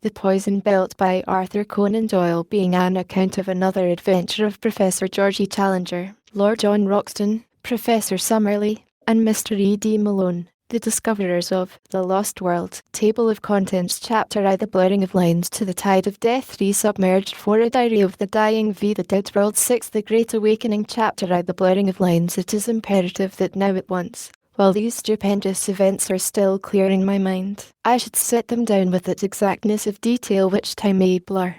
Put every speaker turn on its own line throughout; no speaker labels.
The Poison Belt by Arthur Conan Doyle being an account of another adventure of Professor George E. Challenger, Lord John Roxton, Professor Summerlee, and Mr. E.D. Malone, the discoverers of The Lost World. Table of Contents. Chapter I. The Blurring of Lines to the Tide of Death. 3. Submerged. 4. A Diary of the Dying. V. The Dead World. 6. The Great Awakening. Chapter I. The Blurring of Lines. It is imperative that now at once, while these stupendous events are still clear in my mind, I should set them down with its exactness of detail which time may blur.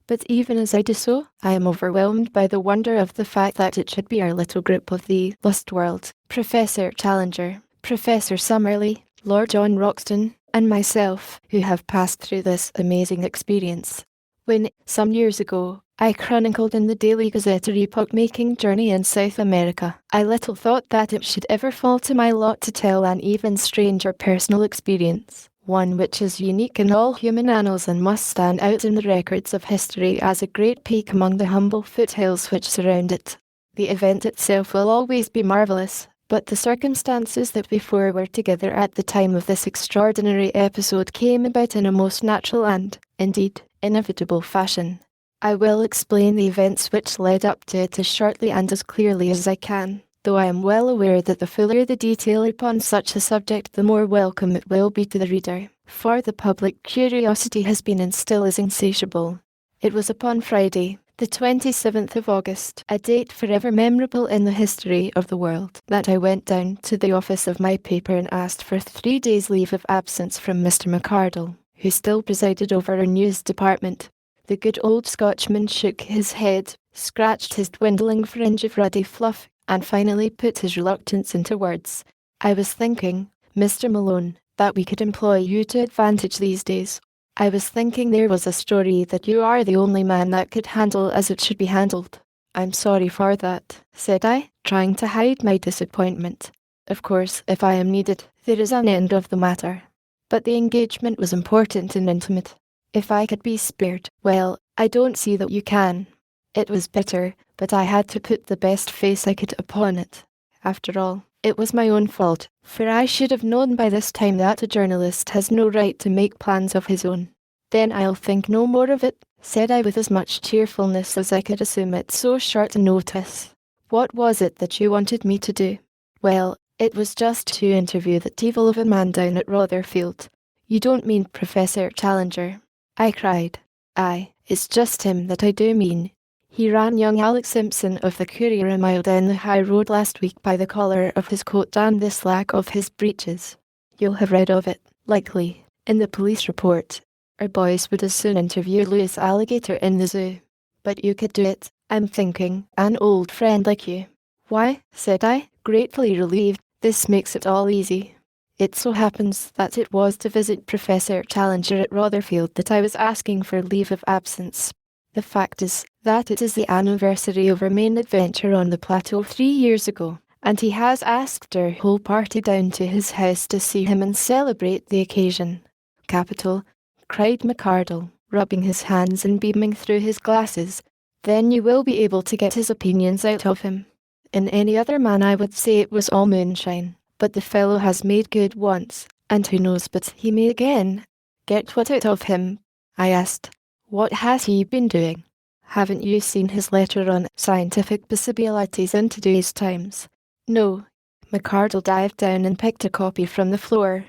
But even as I do so, I am overwhelmed by the wonder of the fact that it should be our little group of the Lost World, Professor Challenger, Professor Summerlee, Lord John Roxton, and myself, who have passed through this amazing experience. When, some years ago, I chronicled in the Daily Gazette a epoch-making journey in South America, I little thought that it should ever fall to my lot to tell an even stranger personal experience, one which is unique in all human annals and must stand out in the records of history as a great peak among the humble foothills which surround it. The event itself will always be marvellous, but the circumstances that we four were together at the time of this extraordinary episode came about in a most natural and, indeed, inevitable fashion. I will explain the events which led up to it as shortly and as clearly as I can, though I am well aware that the fuller the detail upon such a subject the more welcome it will be to the reader, for the public curiosity has been and still is insatiable. It was upon Friday, the 27th of August, a date forever memorable in the history of the world, that I went down to the office of my paper and asked for 3 days' leave of absence from Mr. McArdle, who still presided over our news department. The good old Scotchman shook his head, scratched his dwindling fringe of ruddy fluff, and finally put his reluctance into words. I was thinking, Mr. Malone, that we could employ you to advantage these days. I was thinking there was a story that you are the only man that could handle as it should be handled. I'm sorry for that, said I, trying to hide my disappointment. Of course, if I am needed, there is an end of the matter. But the engagement was important and intimate. If I could be spared, well, I don't see that you can. It was bitter, but I had to put the best face I could upon it. After all, it was my own fault, for I should have known by this time that a journalist has no right to make plans of his own. Then I'll think no more of it, said I with as much cheerfulness as I could assume at so short a notice. What was it that you wanted me to do? Well, it was just to interview that devil of a man down at Rotherfield. You don't mean Professor Challenger? I cried. Aye, it's just him that I do mean. He ran young Alex Simpson of the Courier a mile down the high road last week by the collar of his coat and the slack of his breeches. You'll have read of it, likely, in the police report. Our boys would as soon interview Louis Alligator in the zoo. But you could do it, I'm thinking, an old friend like you. Why, said I, gratefully relieved, this makes it all easy. It so happens that it was to visit Professor Challenger at Rotherfield that I was asking for leave of absence. The fact is that it is the anniversary of our main adventure on the plateau 3 years ago, and he has asked our whole party down to his house to see him and celebrate the occasion. Capital, cried McArdle, rubbing his hands and beaming through his glasses. Then you will be able to get his opinions out of him. In any other man I would say it was all moonshine. But the fellow has made good once, and who knows but he may again. Get what out of him? I asked. What has he been doing? Haven't you seen his letter on scientific possibilities in today's Times? No. McArdle dived down and picked a copy from the floor.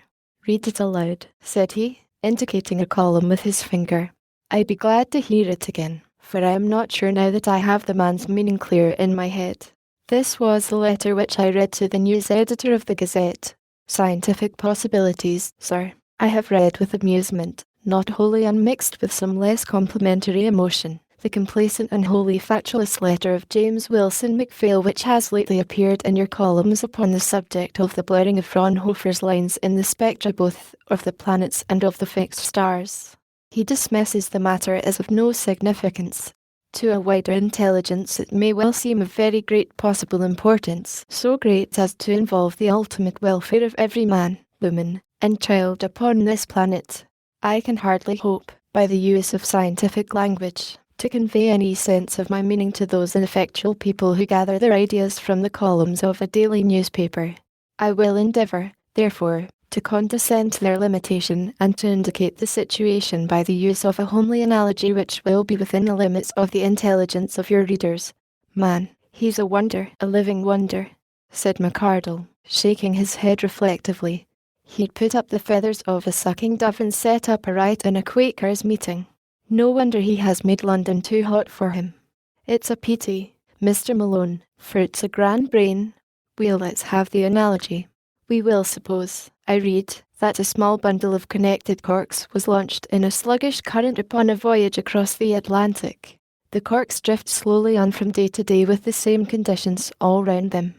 Read it aloud, said he, indicating a column with his finger. I'd be glad to hear it again, for I am not sure now that I have the man's meaning clear in my head. This was the letter which I read to the news editor of the Gazette. Scientific possibilities, sir, I have read with amusement, not wholly unmixed with some less complimentary emotion, the complacent and wholly fatuous letter of James Wilson MacPhail which has lately appeared in your columns upon the subject of the blurring of Fraunhofer's lines in the spectra both of the planets and of the fixed stars. He dismisses the matter as of no significance. To a wider intelligence it may well seem of very great possible importance, so great as to involve the ultimate welfare of every man, woman, and child upon this planet. I can hardly hope, by the use of scientific language, to convey any sense of my meaning to those ineffectual people who gather their ideas from the columns of a daily newspaper. I will endeavour, therefore, to condescend to their limitation and to indicate the situation by the use of a homely analogy which will be within the limits of the intelligence of your readers. Man, he's a wonder, a living wonder, said McArdle, shaking his head reflectively. He'd put up the feathers of a sucking dove and set up a riot in a Quakers' meeting. No wonder he has made London too hot for him. It's a pity, Mr. Malone, for it's a grand brain. Well, let's have the analogy. We will suppose, I read, that a small bundle of connected corks was launched in a sluggish current upon a voyage across the Atlantic. The corks drift slowly on from day to day with the same conditions all round them.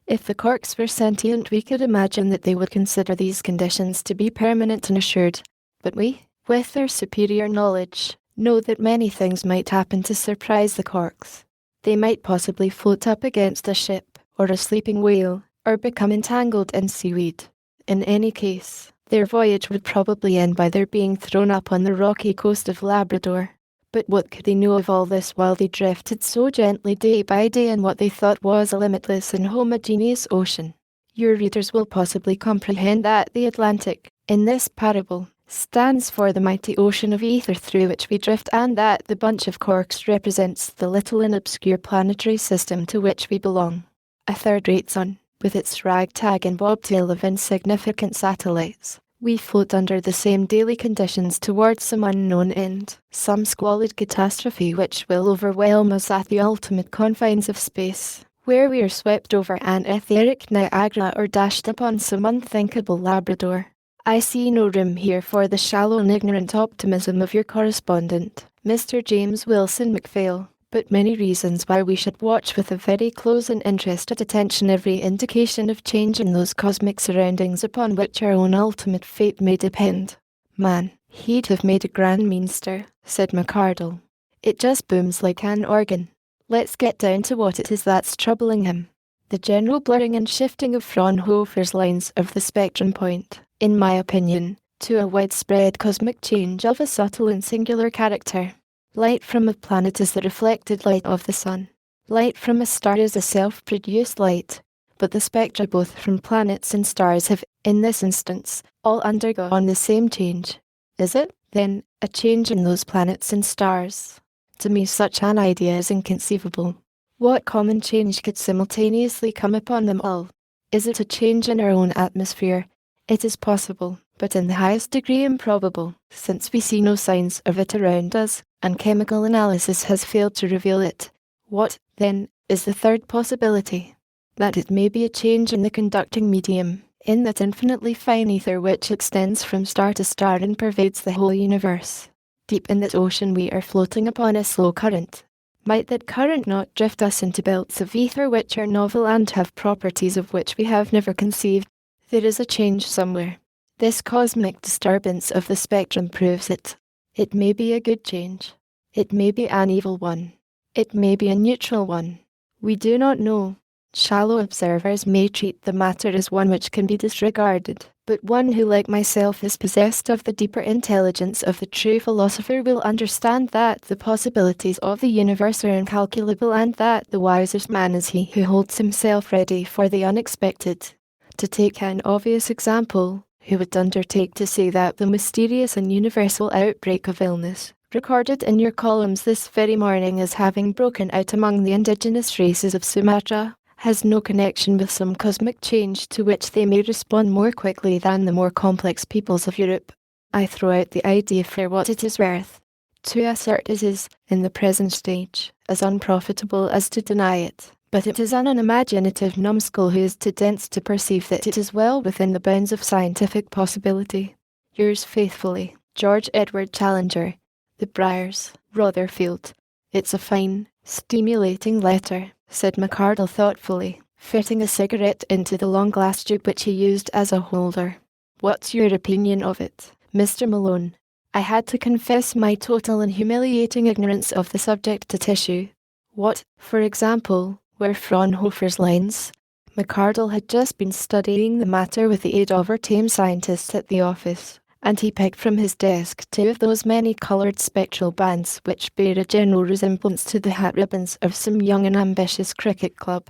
If the corks were sentient, we could imagine that they would consider these conditions to be permanent and assured. But we, with their superior knowledge, know that many things might happen to surprise the corks. They might possibly float up against a ship, or a sleeping whale, or become entangled in seaweed. In any case, their voyage would probably end by their being thrown up on the rocky coast of Labrador. But what could they know of all this while they drifted so gently day by day in what they thought was a limitless and homogeneous ocean? Your readers will possibly comprehend that the Atlantic, in this parable, stands for the mighty ocean of ether through which we drift, and that the bunch of corks represents the little and obscure planetary system to which we belong. A third-rate sun, with its ragtag and bobtail of insignificant satellites. We float under the same daily conditions towards some unknown end, some squalid catastrophe which will overwhelm us at the ultimate confines of space, where we are swept over an etheric Niagara or dashed upon some unthinkable Labrador. I see no room here for the shallow and ignorant optimism of your correspondent, Mr. James Wilson MacPhail, but many reasons why we should watch with a very close and interested attention every indication of change in those cosmic surroundings upon which our own ultimate fate may depend. Man, he'd have made a grand meanster, said McArdle. It just booms like an organ. Let's get down to what it is that's troubling him. The general blurring and shifting of Fraunhofer's lines of the spectrum point, in my opinion, to a widespread cosmic change of a subtle and singular character. Light from a planet is the reflected light of the sun. Light from a star is a self-produced light, but the spectra both from planets and stars have, in this instance, all undergone the same change. Is it, then, a change in those planets and stars? To me such an idea is inconceivable. What common change could simultaneously come upon them all? Is it a change in our own atmosphere? It is possible, but in the highest degree improbable, since we see no signs of it around us, and chemical analysis has failed to reveal it. What, then, is the third possibility? That it may be a change in the conducting medium, in that infinitely fine ether which extends from star to star and pervades the whole universe. Deep in that ocean we are floating upon a slow current. Might that current not drift us into belts of ether which are novel and have properties of which we have never conceived? There is a change somewhere. This cosmic disturbance of the spectrum proves it. It may be a good change. It may be an evil one. It may be a neutral one. We do not know. Shallow observers may treat the matter as one which can be disregarded, but one who, like myself, is possessed of the deeper intelligence of the true philosopher will understand that the possibilities of the universe are incalculable, and that the wisest man is he who holds himself ready for the unexpected. To take an obvious example, who would undertake to say that the mysterious and universal outbreak of illness, recorded in your columns this very morning as having broken out among the indigenous races of Sumatra, has no connection with some cosmic change to which they may respond more quickly than the more complex peoples of Europe? I throw out the idea for what it is worth. To assert it is, in the present stage, as unprofitable as to deny it. But it is an unimaginative numbskull who is too dense to perceive that it is well within the bounds of scientific possibility. Yours faithfully, George Edward Challenger, The Briars, Rotherfield. It's a fine, stimulating letter, said McArdle thoughtfully, fitting a cigarette into the long glass tube which he used as a holder. What's your opinion of it, Mr. Malone? I had to confess my total and humiliating ignorance of the subject to Tissue. What, for example, were Fraunhofer's lines? McArdle had just been studying the matter with the aid of our tame scientists at the office, and he picked from his desk two of those many-coloured spectral bands which bear a general resemblance to the hat ribbons of some young and ambitious cricket club.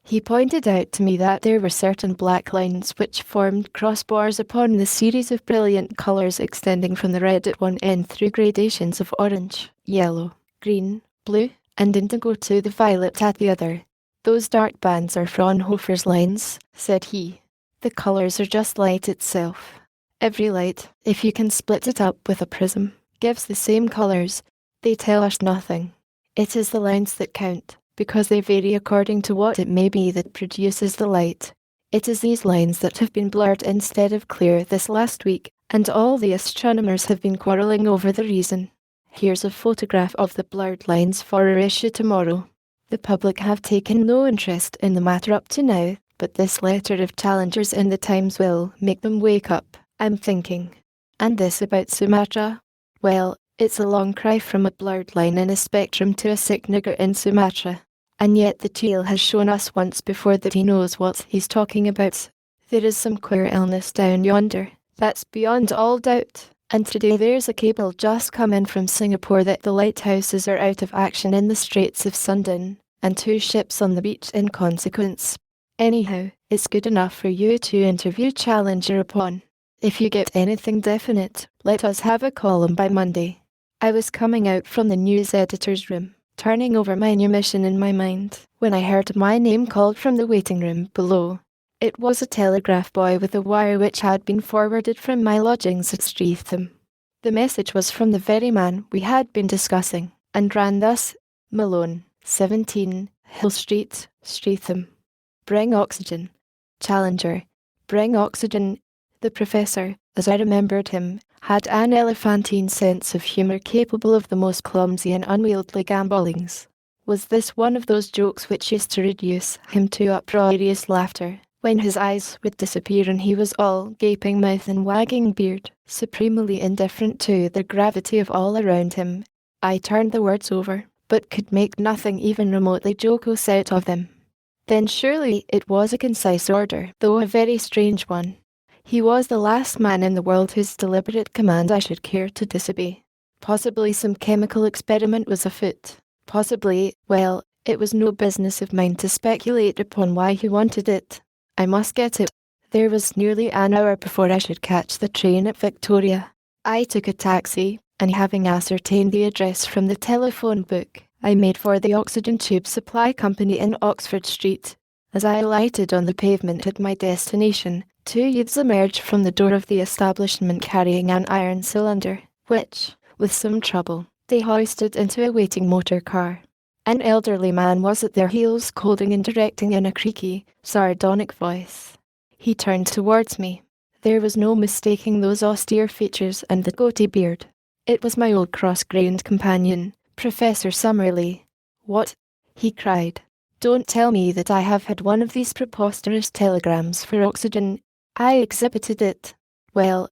He pointed out to me that there were certain black lines which formed crossbars upon the series of brilliant colours extending from the red at one end through gradations of orange, yellow, green, blue, and indigo to the violet at the other. "Those dark bands are Fraunhofer's lines," said he. "The colours are just light itself. Every light, if you can split it up with a prism, gives the same colours. They tell us nothing. It is the lines that count, because they vary according to what it may be that produces the light. It is these lines that have been blurred instead of clear this last week, and all the astronomers have been quarrelling over the reason. Here's a photograph of the blurred lines for our issue tomorrow. The public have taken no interest in the matter up to now, but this letter of Challenger's in the Times will make them wake up, I'm thinking. And this about Sumatra? Well, it's a long cry from a blurred line in a spectrum to a sick nigger in Sumatra. And yet the Teal has shown us once before that he knows what he's talking about. There is some queer illness down yonder, that's beyond all doubt. And today there's a cable just come in from Singapore that the lighthouses are out of action in the Straits of Sundan, and 2 ships on the beach in consequence. Anyhow, it's good enough for you to interview Challenger upon. If you get anything definite, let us have a column by Monday." I was coming out from the news editor's room, turning over my new mission in my mind, when I heard my name called from the waiting room below. It was a telegraph boy with a wire which had been forwarded from my lodgings at Streatham. The message was from the very man we had been discussing, and ran thus: "Malone, 17, Hill Street, Streatham. Bring oxygen. Challenger. Bring oxygen." The professor, as I remembered him, had an elephantine sense of humour capable of the most clumsy and unwieldy gambollings. Was this one of those jokes which used to reduce him to uproarious laughter, when his eyes would disappear and he was all gaping mouth and wagging beard, supremely indifferent to the gravity of all around him? I turned the words over, but could make nothing even remotely jocose out of them. Then surely it was a concise order, though a very strange one. He was the last man in the world whose deliberate command I should care to disobey. Possibly some chemical experiment was afoot. Possibly, well, it was no business of mine to speculate upon why he wanted it. I must get it. There was nearly an hour before I should catch the train at Victoria. I took a taxi, and having ascertained the address from the telephone book, I made for the Oxygen Tube Supply Company in Oxford Street. As I alighted on the pavement at my destination, 2 youths emerged from the door of the establishment carrying an iron cylinder, which, with some trouble, they hoisted into a waiting motor car. An elderly man was at their heels, scolding and directing in a creaky, sardonic voice. He turned towards me. There was no mistaking those austere features and the goatee beard. It was my old cross-grained companion, Professor Summerlee. "What?" he cried. "Don't tell me that I have had one of these preposterous telegrams for oxygen." I exhibited it. Well,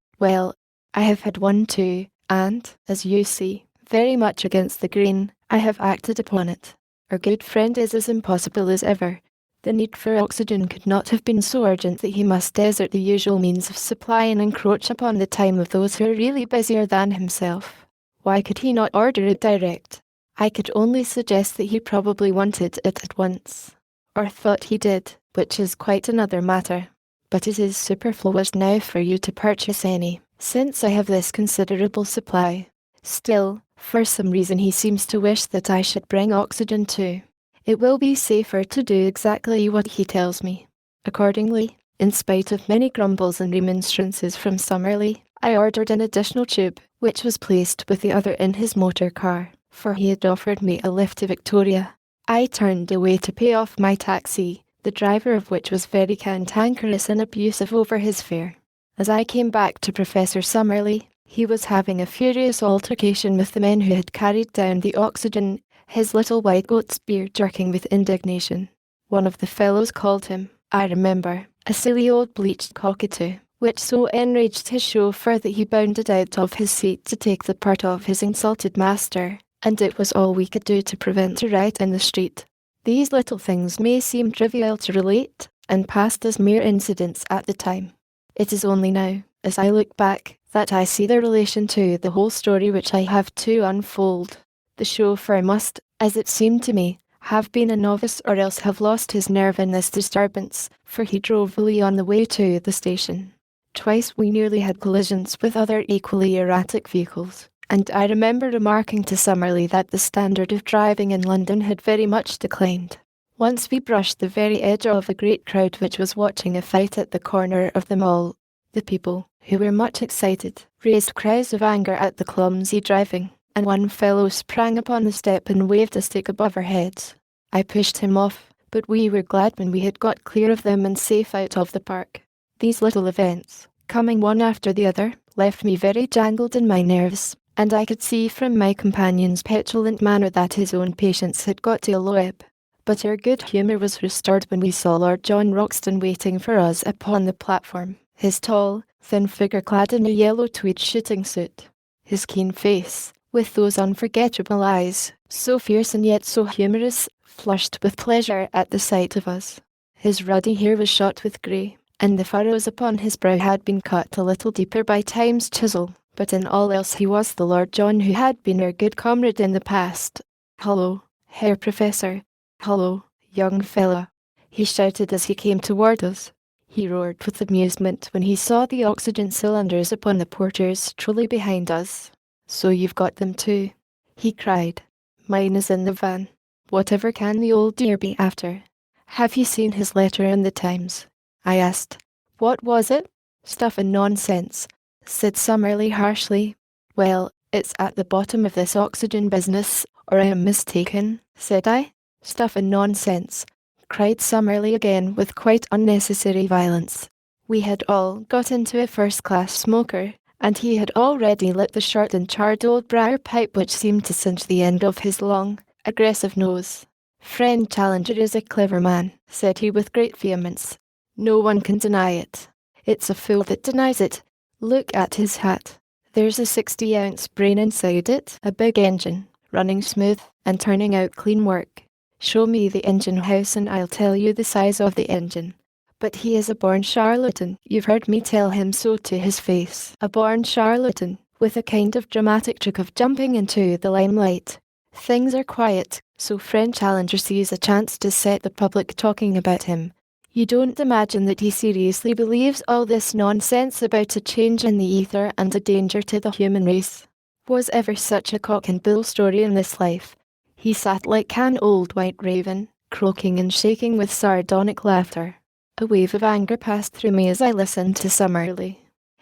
I have had one too, and, as you see, very much against the grain, I have acted upon it. Our good friend is as impossible as ever. The need for oxygen could not have been so urgent that he must desert the usual means of supply and encroach upon the time of those who are really busier than himself. Why could he not order it direct? I could only suggest that he probably wanted it at once, or thought he did, which is quite another matter. But it is superfluous now for you to purchase any, since I have this considerable supply. Still, for some reason he seems to wish that I should bring oxygen too. It will be safer to do exactly what he tells me. Accordingly, in spite of many grumbles and remonstrances from Summerlee, I ordered an additional tube, which was placed with the other in his motor car, for he had offered me a lift to Victoria. I turned away to pay off my taxi, the driver of which was very cantankerous and abusive over his fare. As I came back to Professor Summerlee, he was having a furious altercation with the men who had carried down the oxygen, his little white goat's beard jerking with indignation. One of the fellows called him, I remember, a silly old bleached cockatoo, which so enraged his chauffeur that he bounded out of his seat to take the part of his insulted master, and it was all we could do to prevent a riot in the street. These little things may seem trivial to relate, and passed as mere incidents at the time. It is only now, as I look back, that I see the relation to the whole story which I have to unfold. The chauffeur must, as it seemed to me, have been a novice or else have lost his nerve in this disturbance, for he drove Willie on the way to the station. Twice we nearly had collisions with other equally erratic vehicles, and I remember remarking to Summerlee that the standard of driving in London had very much declined. Once we brushed the very edge of a great crowd which was watching a fight at the corner of the mall. The people, who were much excited, raised cries of anger at the clumsy driving, and one fellow sprang upon the step and waved a stick above our heads. I pushed him off, but we were glad when we had got clear of them and safe out of the park. These little events, coming one after the other, left me very jangled in my nerves, and I could see from my companion's petulant manner that his own patience had got to a low ebb. But our good humour was restored when we saw Lord John Roxton waiting for us upon the platform, his tall, thin figure clad in a yellow tweed shooting suit. His keen face, with those unforgettable eyes, so fierce and yet so humorous, flushed with pleasure at the sight of us. His ruddy hair was shot with grey, and the furrows upon his brow had been cut a little deeper by time's chisel, but in all else he was the Lord John who had been our good comrade in the past. "Hullo, Herr Professor! Hullo, young fella!" he shouted as he came toward us. He roared with amusement when he saw the oxygen cylinders upon the porter's trolley behind us. "So you've got them too," he cried. "Mine is in the van. Whatever can the old dear be after?" "Have you seen his letter in the Times?" I asked. "What was it?" "Stuff and nonsense," said Summerlee harshly. "Well, it's at the bottom of this oxygen business, or I am mistaken," said I. "Stuff and nonsense," cried Summerlee again with quite unnecessary violence. We had all got into a first-class smoker, and he had already lit the short and charred old briar pipe which seemed to singe the end of his long, aggressive nose. "Friend Challenger is a clever man," said he with great vehemence. "No one can deny it. It's a fool that denies it. Look at his hat. There's a 60-ounce brain inside it, a big engine, running smooth, and turning out clean work. Show me the engine house and I'll tell you the size of the engine. But he is a born charlatan, you've heard me tell him so to his face. A born charlatan, with a kind of dramatic trick of jumping into the limelight. Things are quiet, so friend Challenger sees a chance to set the public talking about him. You don't imagine that he seriously believes all this nonsense about a change in the ether and a danger to the human race? Was ever such a cock and bull story in this life? He sat like an old white raven, croaking and shaking with sardonic laughter. A wave of anger passed through me as I listened to Summerlee.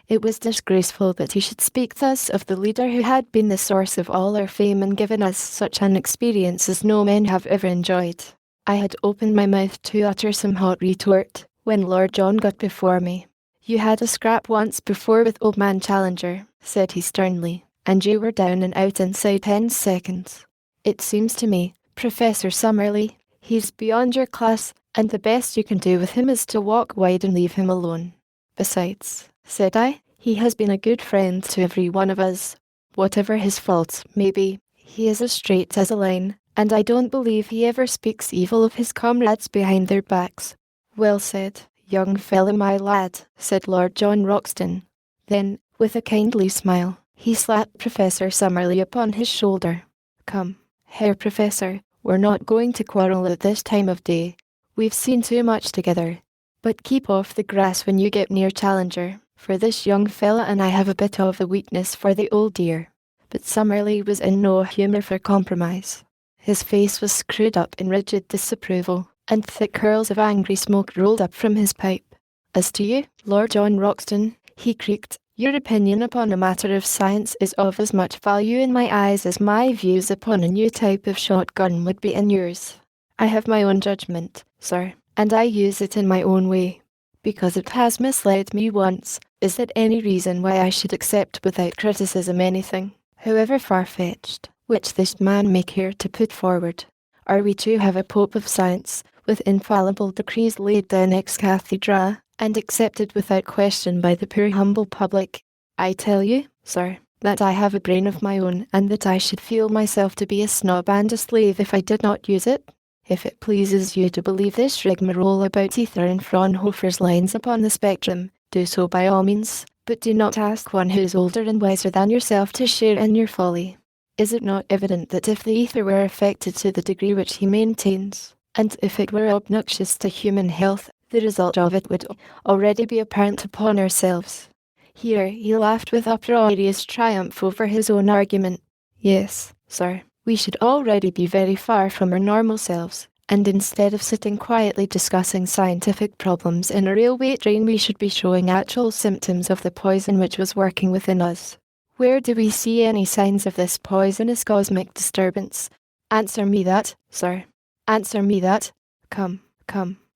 It was disgraceful that he should speak thus of the leader who had been the source of all our fame and given us such an experience as no men have ever enjoyed. I had opened my mouth to utter some hot retort, when Lord John got before me. "You had a scrap once before with old man Challenger," said he sternly, "and you were down and out inside 10 seconds. It seems to me, Professor Summerlee, he's beyond your class, and the best you can do with him is to walk wide and leave him alone. Besides," said I, "he has been a good friend to every one of us. Whatever his faults may be, he is as straight as a line, and I don't believe he ever speaks evil of his comrades behind their backs." "Well said, young fellow my lad," said Lord John Roxton. Then, with a kindly smile, he slapped Professor Summerlee upon his shoulder. "Come, Herr Professor, we're not going to quarrel at this time of day. We've seen too much together. But keep off the grass when you get near Challenger, for this young fella and I have a bit of a weakness for the old dear." But Summerlee was in no humour for compromise. His face was screwed up in rigid disapproval, and thick curls of angry smoke rolled up from his pipe. "As to you, Lord John Roxton," he creaked, "your opinion upon a matter of science is of as much value in my eyes as my views upon a new type of shotgun would be in yours. I have my own judgment, sir, and I use it in my own way. Because it has misled me once, is it any reason why I should accept without criticism anything, however far-fetched, which this man may care to put forward? Are we to have a Pope of Science, with infallible decrees laid down ex cathedra, and accepted without question by the poor humble public? I tell you, sir, that I have a brain of my own, and that I should feel myself to be a snob and a slave if I did not use it. If it pleases you to believe this rigmarole about ether and Fraunhofer's lines upon the spectrum, do so by all means, but do not ask one who is older and wiser than yourself to share in your folly. Is it not evident that if the ether were affected to the degree which he maintains, and if it were obnoxious to human health, the result of it would already be apparent upon ourselves? Here he laughed with uproarious triumph over his own argument. Yes, sir, we should already be very far from our normal selves, and instead of sitting quietly discussing scientific problems in a railway train, we should be showing actual symptoms of the poison which was working within us. Where do we see any signs of this poisonous cosmic disturbance? Answer me that, sir. Answer me that. Come,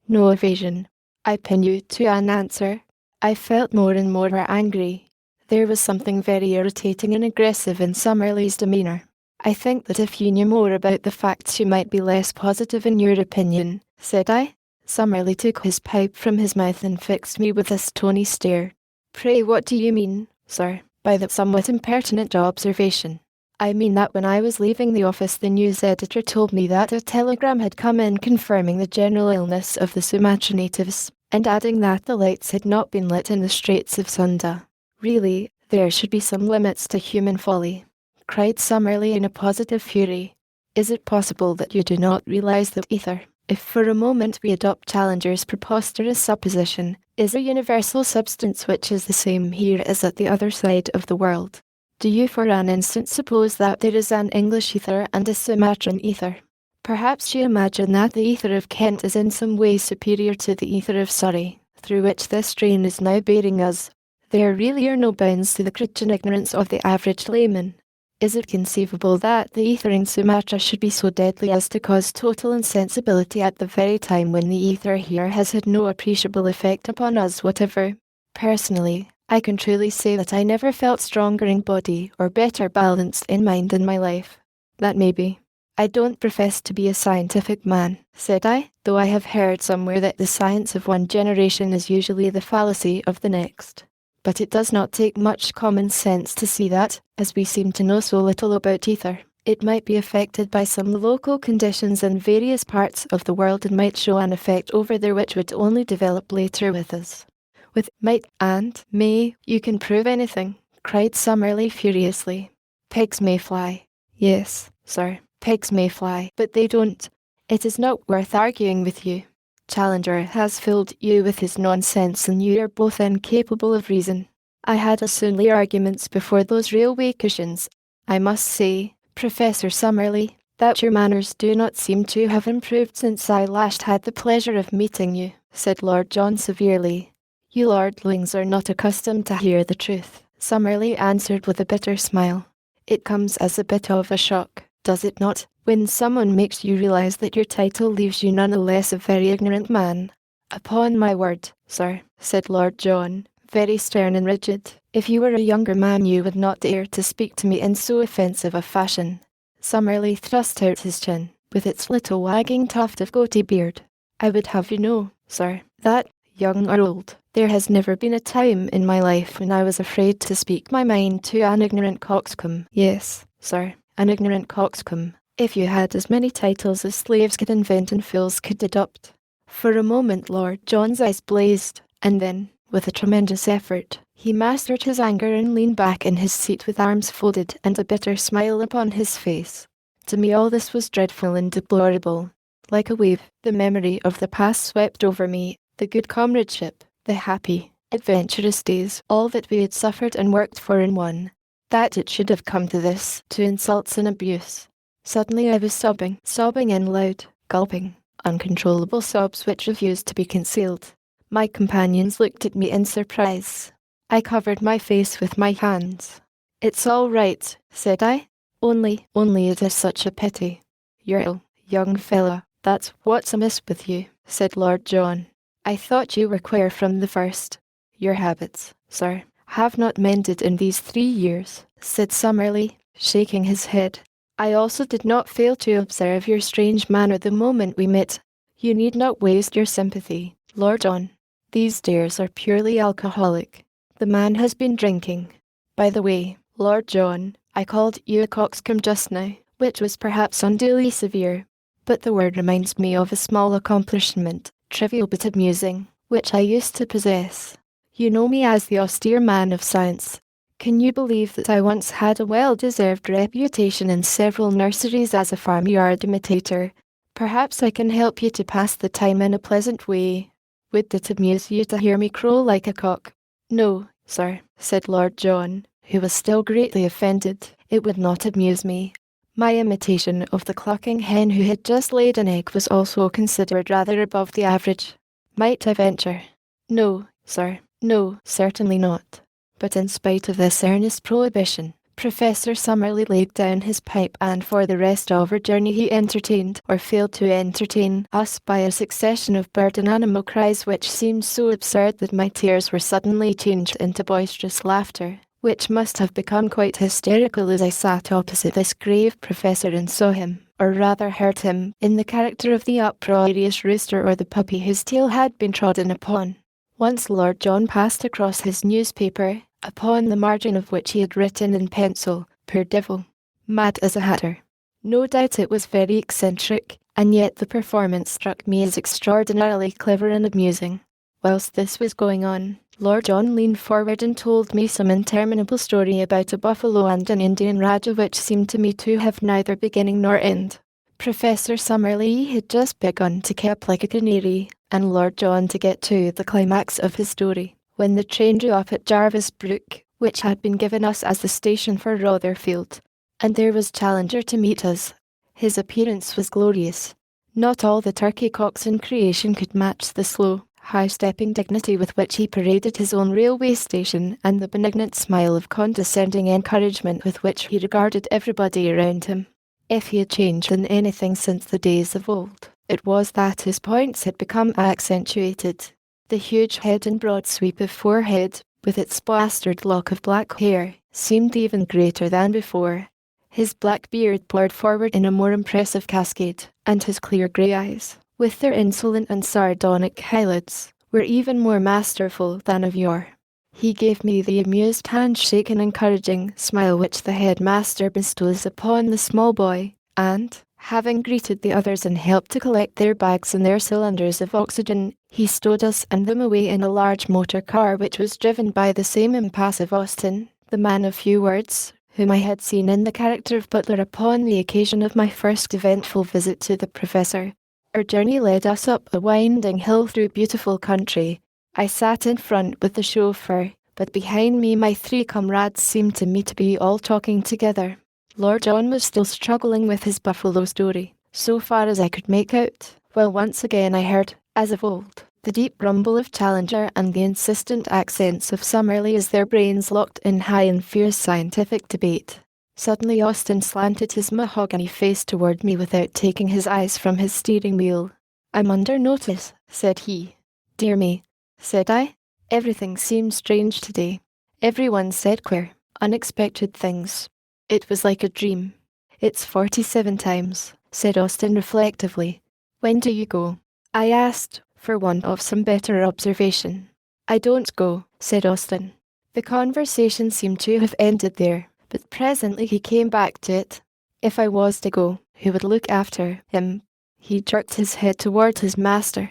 no evasion. I pin you to an answer. I felt more and more angry. There was something very irritating and aggressive in Summerlee's demeanour. I think that if you knew more about the facts you might be less positive in your opinion, said I. Summerlee took his pipe from his mouth and fixed me with a stony stare. Pray, what do you mean, sir, by that somewhat impertinent observation? I mean that when I was leaving the office, the news editor told me that a telegram had come in confirming the general illness of the Sumatra natives, and adding that the lights had not been lit in the Straits of Sunda. Really, there should be some limits to human folly, cried Summerlee in a positive fury. Is it possible that you do not realize that ether, if for a moment we adopt Challenger's preposterous supposition, is a universal substance which is the same here as at the other side of the world? Do you for an instant suppose that there is an English ether and a Sumatran ether? Perhaps you imagine that the ether of Kent is in some way superior to the ether of Surrey, through which this train is now bearing us. There really are no bounds to the Christian ignorance of the average layman. Is it conceivable that the ether in Sumatra should be so deadly as to cause total insensibility at the very time when the ether here has had no appreciable effect upon us whatever? Personally, I can truly say that I never felt stronger in body or better balanced in mind in my life. That may be. I don't profess to be a scientific man, said I, though I have heard somewhere that the science of one generation is usually the fallacy of the next. But it does not take much common sense to see that, as we seem to know so little about ether, it might be affected by some local conditions in various parts of the world and might show an effect over there which would only develop later with us. With might and may, you can prove anything, cried Summerlee furiously. Pigs may fly. Yes, sir, pigs may fly, but they don't. It is not worth arguing with you. Challenger has filled you with his nonsense and you are both incapable of reason. I had only arguments before those railway cushions. I must say, Professor Summerlee, that your manners do not seem to have improved since I last had the pleasure of meeting you, said Lord John severely. You lordlings are not accustomed to hear the truth, Summerlee answered with a bitter smile. It comes as a bit of a shock, does it not, when someone makes you realize that your title leaves you none the less a very ignorant man? Upon my word, sir, said Lord John, very stern and rigid, if you were a younger man you would not dare to speak to me in so offensive a fashion. Summerlee thrust out his chin, with its little wagging tuft of goatee beard. I would have you know, sir, that, young or old, there has never been a time in my life when I was afraid to speak my mind to an ignorant coxcomb. Yes, sir, an ignorant coxcomb. If you had as many titles as slaves could invent and fools could adopt. For a moment Lord John's eyes blazed, and then, with a tremendous effort, he mastered his anger and leaned back in his seat with arms folded and a bitter smile upon his face. To me all this was dreadful and deplorable. Like a wave, the memory of the past swept over me, the good comradeship, the happy, adventurous days, all that we had suffered and worked for in one. That it should have come to this, to insults and abuse. Suddenly I was sobbing in loud, gulping, uncontrollable sobs which refused to be concealed. My companions looked at me in surprise. I covered my face with my hands. It's all right, said I. Only it is such a pity. You're ill, young fella, that's what's amiss with you, said Lord John. I thought you were queer from the first. Your habits, sir, have not mended in these 3 years, said Summerlee, shaking his head. I also did not fail to observe your strange manner the moment we met. You need not waste your sympathy, Lord John. These stares are purely alcoholic. The man has been drinking. By the way, Lord John, I called you a coxcomb just now, which was perhaps unduly severe. But the word reminds me of a small accomplishment, trivial but amusing, which I used to possess. You know me as the austere man of science. Can you believe that I once had a well-deserved reputation in several nurseries as a farmyard imitator? Perhaps I can help you to pass the time in a pleasant way. Would it amuse you to hear me crow like a cock? No, sir, said Lord John, who was still greatly offended. It would not amuse me. My imitation of the clucking hen who had just laid an egg was also considered rather above the average. Might I venture? No, sir, no, certainly not. But in spite of this earnest prohibition, Professor Summerlee laid down his pipe, and for the rest of our journey he entertained, or failed to entertain, us by a succession of bird and animal cries which seemed so absurd that my tears were suddenly changed into boisterous laughter, which must have become quite hysterical as I sat opposite this grave professor and saw him, or rather heard him, in the character of the uproarious rooster or the puppy whose tail had been trodden upon. Once Lord John passed across his newspaper, upon the margin of which he had written in pencil, "Poor devil, mad as a hatter." No doubt it was very eccentric, and yet the performance struck me as extraordinarily clever and amusing. Whilst this was going on, Lord John leaned forward and told me some interminable story about a buffalo and an Indian Rajah which seemed to me to have neither beginning nor end. Professor Summerlee had just begun to cap like a canary, and Lord John to get to the climax of his story, when the train drew up at Jarvis Brook, which had been given us as the station for Rotherfield, and there was Challenger to meet us. His appearance was glorious. Not all the turkey cocks in creation could match the slow, high-stepping dignity with which he paraded his own railway station, and the benignant smile of condescending encouragement with which he regarded everybody around him. If he had changed in anything since the days of old, it was that his points had become accentuated. The huge head and broad sweep of forehead, with its plastered lock of black hair, seemed even greater than before. His black beard poured forward in a more impressive cascade, and his clear grey eyes, with their insolent and sardonic eyelids, were even more masterful than of yore. He gave me the amused handshake and encouraging smile which the headmaster bestows upon the small boy, and, having greeted the others and helped to collect their bags and their cylinders of oxygen, he stowed us and them away in a large motor car which was driven by the same impassive Austin, the man of few words, whom I had seen in the character of butler upon the occasion of my first eventful visit to the professor. Our journey led us up a winding hill through beautiful country. I sat in front with the chauffeur, but behind me my three comrades seemed to me to be all talking together. Lord John was still struggling with his buffalo story, so far as I could make out, while once again I heard, as of old, the deep rumble of Challenger and the insistent accents of Summerlee as their brains locked in high and fierce scientific debate. Suddenly Austin slanted his mahogany face toward me without taking his eyes from his steering wheel. "I'm under notice," said he. "Dear me," said I. "Everything seems strange today. Everyone said queer, unexpected things. It was like a dream." "It's 47 times," said Austin reflectively. "When do you go?" I asked, for want of some better observation. "I don't go," said Austin. The conversation seemed to have ended there, but presently he came back to it. If I was to go, who would look after him? He jerked his head toward his master.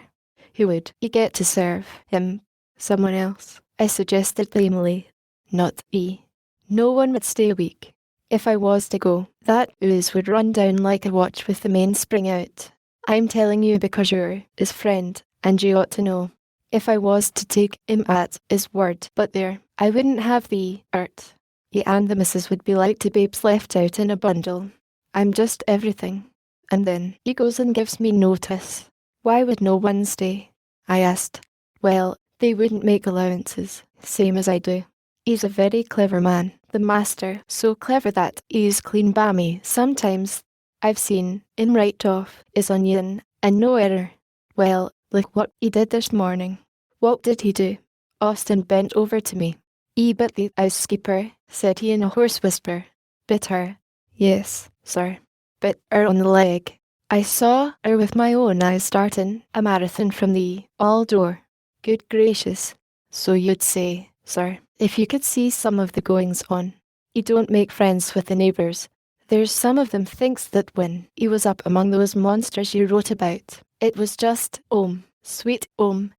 Who would he get to serve him? Someone else, I suggested lamely. Not he. No one would stay a week. If I was to go, that ooze would run down like a watch with the mainspring out. I'm telling you because you're his friend, and you ought to know. If I was to take him at his word, but there, I wouldn't have the art. He and the missus would be like two babes left out in a bundle. I'm just everything. And then he goes and gives me notice. Why would no one stay? I asked. Well, they wouldn't make allowances, same as I do. He's a very clever man, the master, so clever that he's clean balmy sometimes. I've seen him right off his onion, and no error. Well, look what he did this morning. What did he do? Austin bent over to me. He bit the housekeeper, said he in a hoarse whisper. Bit her? Yes, sir. Bit her on the leg. I saw her with my own eyes starting a marathon from the hall door. Good gracious. So you'd say, sir, if you could see some of the goings on. He don't make friends with the neighbours. There's some of them thinks that when he was up among those monsters you wrote about, it was just sweet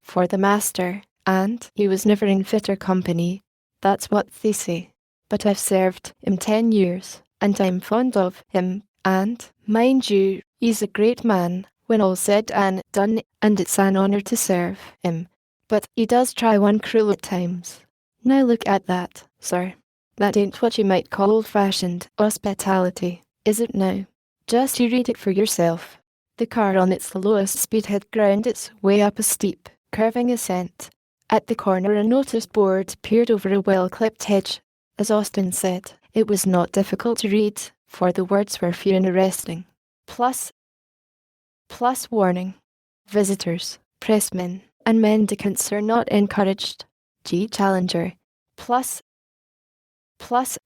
for the master, and he was never in fitter company. That's what they say. but I've served him 10 years, and I'm fond of him, and, mind you, he's a great man, when all's said and done, and it's an honour to serve him. But he does try one cruel at times. Now look at that, sir. That ain't what you might call old-fashioned hospitality, is it now? Just you read it for yourself. The car on its lowest speed had ground its way up a steep, curving ascent. At the corner a notice board peered over a well-clipped hedge. As Austen said, it was not difficult to read, for the words were few and arresting. Plus warning. Visitors, pressmen, and mendicants are not encouraged. G. Challenger. Plus,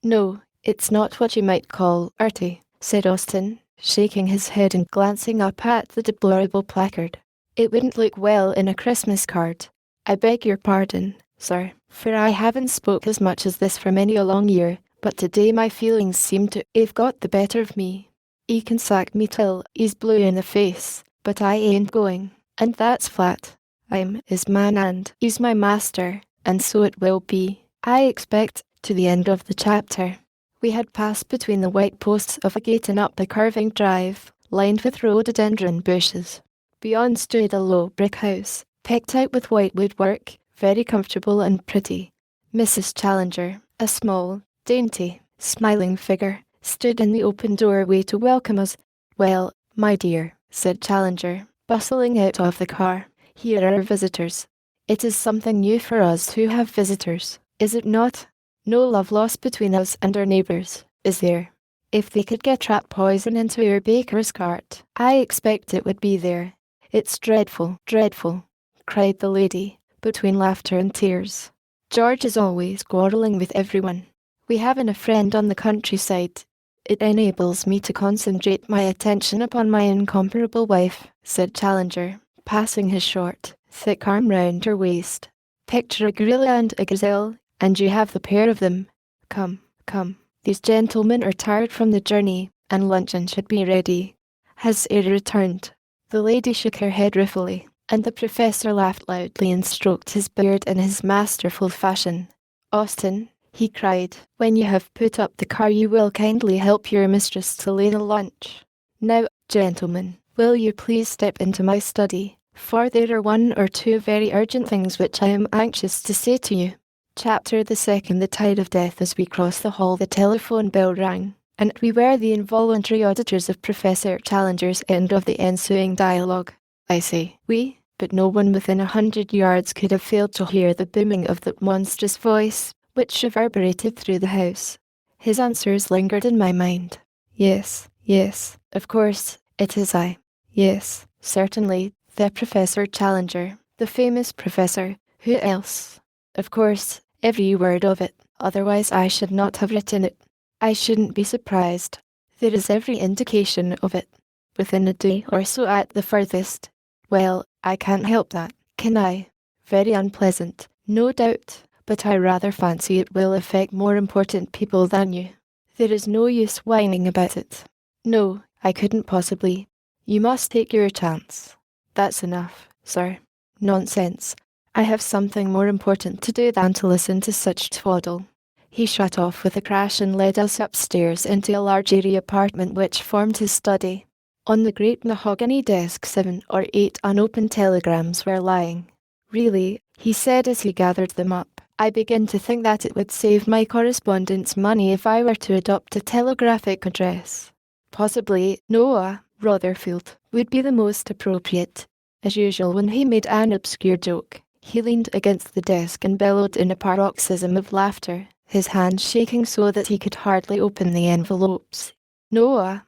no, it's not what you might call arty, said Austen, shaking his head and glancing up at the deplorable placard. It wouldn't look well in a Christmas card. I beg your pardon, sir, for I haven't spoke as much as this for many a long year, but today my feelings seem to 'ave got the better of me. He can sack me till he's blue in the face, but I ain't going, and that's flat. I'm his man and he's my master, and so it will be, I expect, to the end of the chapter. We had passed between the white posts of a gate and up the curving drive, lined with rhododendron bushes. Beyond stood a low brick house, picked out with white woodwork, very comfortable and pretty. Mrs. Challenger, a small, dainty, smiling figure, stood in the open doorway to welcome us. "Well, my dear," said Challenger, bustling out of the car, "here are our visitors. It is something new for us who have visitors, is it not? No love lost between us and our neighbours, is there? If they could get rat poison into our baker's cart, I expect it would be there. It's dreadful, dreadful," cried the lady, between laughter and tears. "George is always quarrelling with everyone. We haven't a friend on the countryside. It enables me to concentrate my attention upon my incomparable wife," said Challenger, passing his short, thick arm round her waist. "Picture a gorilla and a gazelle, and you have the pair of them. Come, come, these gentlemen are tired from the journey, and luncheon should be ready. Has Ada returned?" The lady shook her head ruefully, and the professor laughed loudly and stroked his beard in his masterful fashion. "Austen," he cried, "when you have put up the car you will kindly help your mistress to lay the lunch. Now, gentlemen, will you please step into my study, for there are one or two very urgent things which I am anxious to say to you." Chapter the second. The tide of death. As we crossed the hall the telephone bell rang, and we were the involuntary auditors of Professor Challenger's end of the ensuing dialogue. I say we, but no one within 100 yards could have failed to hear the booming of that monstrous voice, which reverberated through the house. His answers lingered in my mind. "Yes, yes, of course, it is I. Yes, certainly, the Professor Challenger, the famous professor. Who else? Of course, every word of it, otherwise I should not have written it. I shouldn't be surprised. There is every indication of it. Within a day or so at the furthest. Well, I can't help that, can I? Very unpleasant, no doubt, but I rather fancy it will affect more important people than you. There is no use whining about it. No, I couldn't possibly. You must take your chance. That's enough, sir. Nonsense. I have something more important to do than to listen to such twaddle." He shut off with a crash and led us upstairs into a large airy apartment which formed his study. On the great mahogany desk 7 or 8 unopened telegrams were lying. "Really," he said as he gathered them up, "I begin to think that it would save my correspondence money if I were to adopt a telegraphic address. Possibly Noah Rotherfield would be the most appropriate." As usual, when he made an obscure joke, he leaned against the desk and bellowed in a paroxysm of laughter, his hands shaking so that he could hardly open the envelopes. Noah,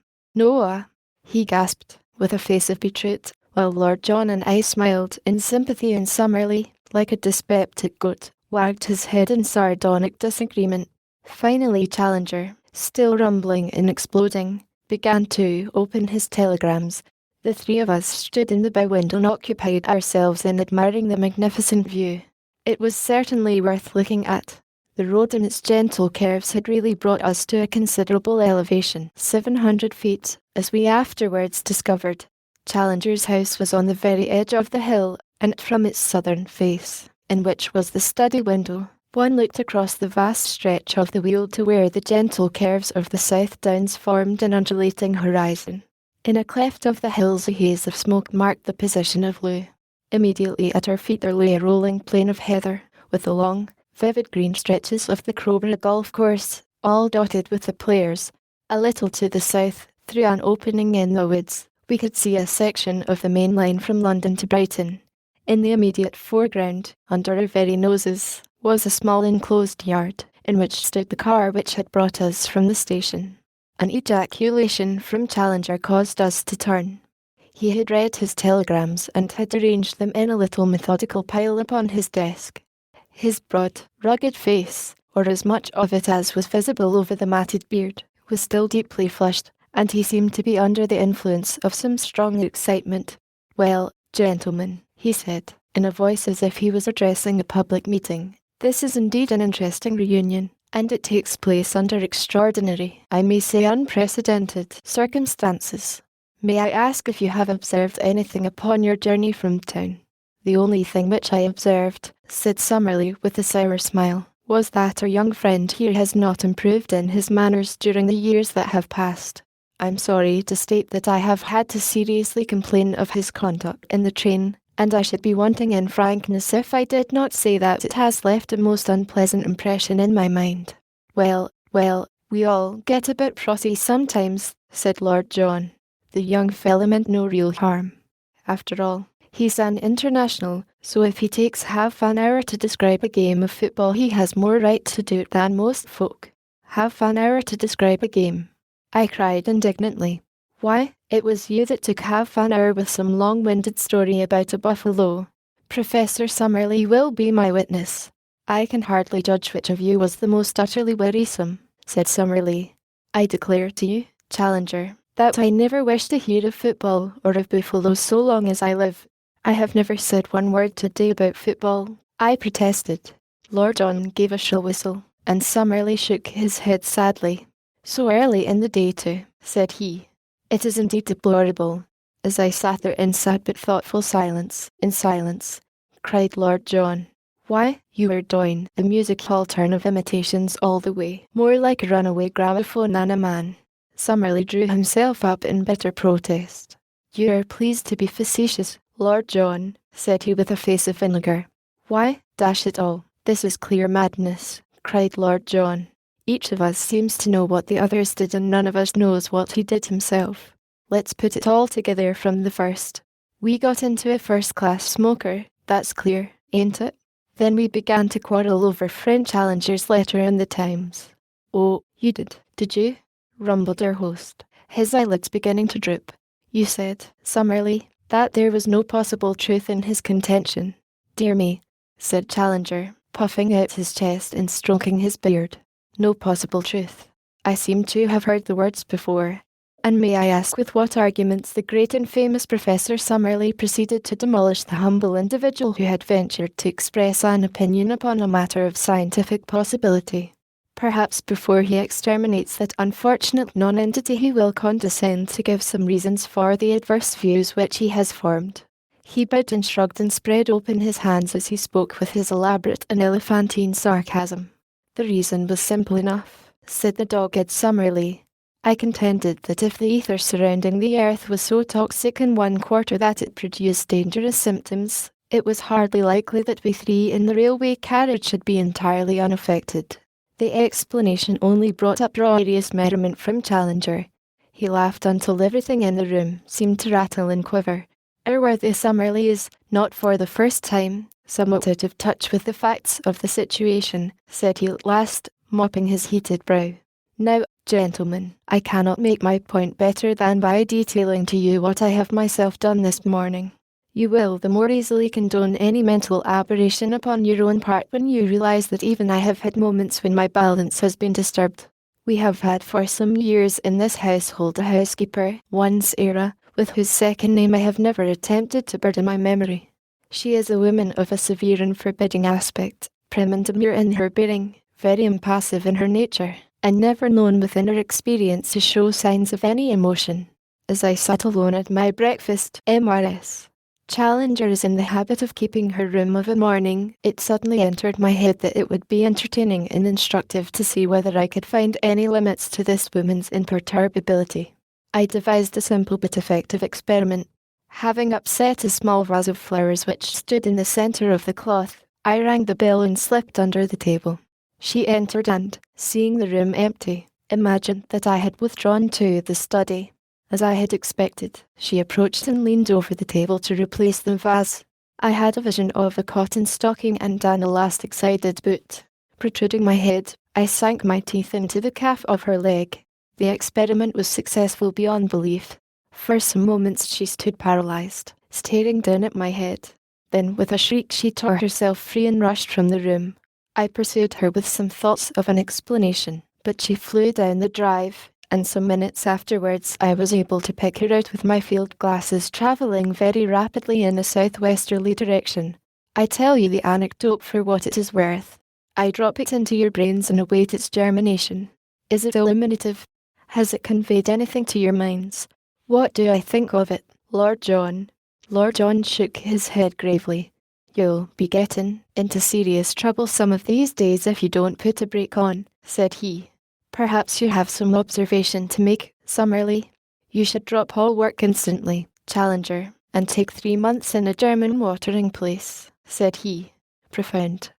he gasped, with a face of betrayal, while Lord John and I smiled in sympathy, and Summerlee, like a dyspeptic goat, wagged his head in sardonic disagreement. Finally Challenger, still rumbling and exploding, began to open his telegrams. The three of us stood in the bow window and occupied ourselves in admiring the magnificent view. It was certainly worth looking at. The road and its gentle curves had really brought us to a considerable elevation, 700 feet, as we afterwards discovered. Challenger's house was on the very edge of the hill, and from its southern face, in which was the study window, One looked across the vast stretch of the weald to where the gentle curves of the South Downs formed an undulating horizon. In a cleft of the hills a haze of smoke marked the position of Lou. Immediately at our feet there lay a rolling plain of heather, with the long, vivid green stretches of the Crowborough golf course, all dotted with the players. A little to the south, through an opening in the woods, we could see a section of the main line from London to Brighton. In the immediate foreground, under our very noses, was a small enclosed yard, in which stood the car which had brought us from the station. An ejaculation from Challenger caused us to turn. He had read his telegrams and had arranged them in a little methodical pile upon his desk. His broad, rugged face, or as much of it as was visible over the matted beard, was still deeply flushed, and he seemed to be under the influence of some strong excitement. "Well, gentlemen," he said, in a voice as if he was addressing a public meeting, "this is indeed an interesting reunion, and it takes place under extraordinary, I may say unprecedented, circumstances. May I ask if you have observed anything upon your journey from town?" "The only thing which I observed," said Summerlee with a sour smile, "was that our young friend here has not improved in his manners during the years that have passed. I'm sorry to state that I have had to seriously complain of his conduct in the train, and I should be wanting in frankness if I did not say that it has left a most unpleasant impression in my mind." Well, we all get a bit frothy sometimes," said Lord John. "The young fellow meant no real harm. After all, he's an international, so if he takes half an hour to describe a game of football he has more right to do it than most folk." "Half an hour to describe a game!" I cried indignantly. "Why, it was you that took half an hour with some long-winded story about a buffalo. Professor Summerlee will be my witness." "I can hardly judge which of you was the most utterly wearisome," said Summerlee. "I declare to you, Challenger, that I never wish to hear of football or of buffaloes so long as I live." "I have never said one word today about football," I protested. Lord John gave a shrill whistle, and Summerlee shook his head sadly. "So early in the day too," said he. "It is indeed deplorable." As I sat there in sad but thoughtful silence, cried Lord John, "Why, you are doing the music hall turn of imitations all the way, more like a runaway gramophone than a man." Summerlee drew himself up in bitter protest. "You are pleased to be facetious, Lord John," said he with a face of vinegar. "Why, dash it all, this is clear madness," cried Lord John. "Each of us seems to know what the others did and none of us knows what he did himself. Let's put it all together from the first. We got into a first-class smoker, that's clear, ain't it? Then we began to quarrel over friend Challenger's letter in the Times." "Oh, you did you?" rumbled our host, his eyelids beginning to droop. "You said, Summerlee, that there was no possible truth in his contention." "Dear me," said Challenger, puffing out his chest and stroking his beard. "No possible truth. I seem to have heard the words before. And may I ask with what arguments the great and famous Professor Summerlee proceeded to demolish the humble individual who had ventured to express an opinion upon a matter of scientific possibility? Perhaps before he exterminates that unfortunate non-entity he will condescend to give some reasons for the adverse views which he has formed." He bowed and shrugged and spread open his hands as he spoke with his elaborate and elephantine sarcasm. "The reason was simple enough," said the dogged Summerlee. "I contended that if the ether surrounding the earth was so toxic in one quarter that it produced dangerous symptoms, it was hardly likely that we three in the railway carriage should be entirely unaffected." The explanation only brought uproarious merriment from Challenger. He laughed until everything in the room seemed to rattle and quiver. Our worthy Summerlee is, not for the first time, somewhat out of touch with the facts of the situation, said he at last, mopping his heated brow. "Now, gentlemen, I cannot make my point better than by detailing to you what I have myself done this morning. You will the more easily condone any mental aberration upon your own part when you realize that even I have had moments when my balance has been disturbed. We have had for some years in this household a housekeeper, one Sarah, with whose second name I have never attempted to burden my memory. She is a woman of a severe and forbidding aspect, prim and demure in her bearing, very impassive in her nature, and never known within her experience to show signs of any emotion. As I sat alone at my breakfast, Mrs. Challenger is in the habit of keeping her room of a morning. It suddenly entered my head that it would be entertaining and instructive to see whether I could find any limits to this woman's imperturbability. I devised a simple but effective experiment. Having upset a small vase of flowers which stood in the centre of the cloth, I rang the bell and slipped under the table. She entered and, seeing the room empty, imagined that I had withdrawn to the study. As I had expected, she approached and leaned over the table to replace the vase. I had a vision of a cotton stocking and an elastic-sided boot. Protruding my head, I sank my teeth into the calf of her leg. The experiment was successful beyond belief. For some moments she stood paralyzed, staring down at my head. Then with a shriek she tore herself free and rushed from the room. I pursued her with some thoughts of an explanation, but she flew down the drive, and some minutes afterwards I was able to pick her out with my field glasses travelling very rapidly in a southwesterly direction. I tell you the anecdote for what it is worth. I drop it into your brains and await its germination. Is it illuminative? Has it conveyed anything to your minds? What do I think of it, Lord John? Lord John shook his head gravely. You'll be getting into serious trouble some of these days if you don't put a brake on, said he. Perhaps you have some observation to make, Summerlee. You should drop all work instantly, Challenger, and take 3 months in a German watering place, said he. Profound,